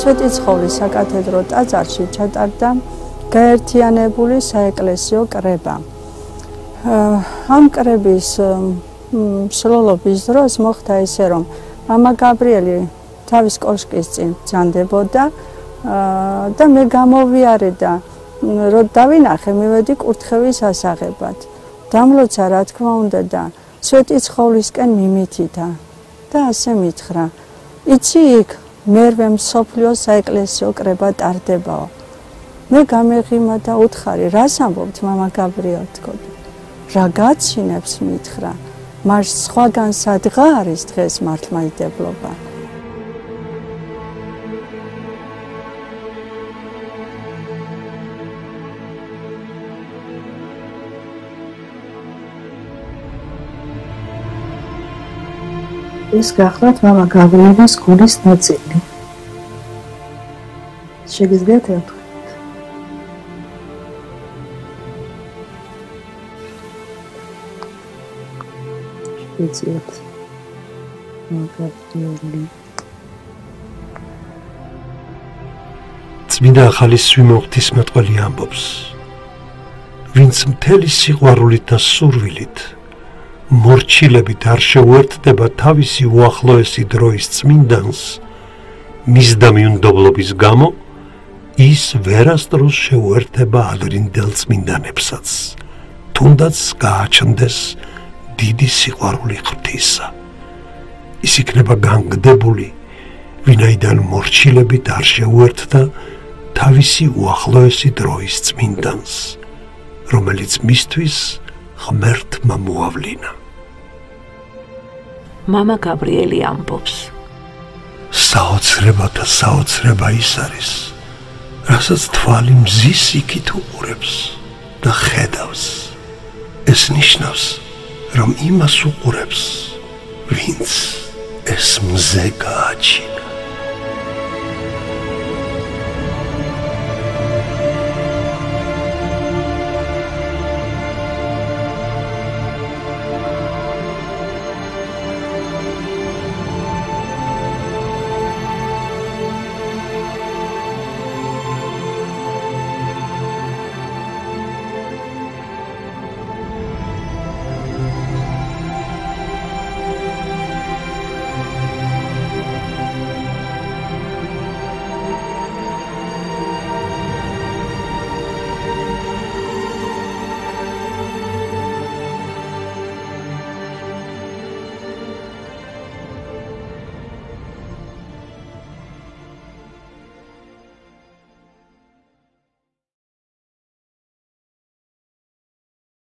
სვეტიცხოვლის საკათედრო ტაძარში ჩატარდა გაერთიანებული საეკლესიო კრება. ამ კრების მსვლელობის დროს მოხდა ისე, რომ მამა გაბრიელი თავის კოშკის წინ ბრძანდებოდა და მე გამოვიარე და რომ დავინახე, მივედი კურთხევის ასაღებად. დამლოცა რა თქმა უნდა და სვეტიცხოვლისკენ მიმითიდა და ასე მითხრა: "იცი იქ მერვე მსოფლიოს საეკლესიო კრება ტარდებაო." მე გამეღიმა და უთხარი: "რას ამბობთ, მამა გაბრიელ თქო?" რა გაცინებს მითხრა: "მას სხვაგან სადღა არის დღეს მართლმადიდებლობა." ეს გახლავთ მამა გაბრიელის გულის ნაწილი. შეგიძლიათ ეთქვით. შეგიძლიათ მამა გაბრიელი. წმინდა ახალი სვიმოღვთისმეტყველი ამბობს, ვინც მთელი სიყვარულით და სურვილით მორჩილებით არ შეუერთდება თავისი უახლოესი დროის წმინდანს, მის დამიუნდობლობის გამო ის ვერასდროს შეუერთდება ადრინდელ წმინდანებსაც, თუნდაც გააჩნდეს დიდი სიყვარული ღვთისა. ის იქნება განგდებული, ვინაიდან მორჩილებით არ შეუერთდა თავისი უახლოესი დროის წმინდანს, რომელიც მისთვის ღმერთმა მოავლინა. მამა გაბრიელი ამბობს: საოცრებათა საოცრება ის არის, რასაც თვალი მზის იქით უყურებს და ხედავს. ეს ნიშნავს, რომ იმას უყურებს, ვინც ეს მზე გააჩინა.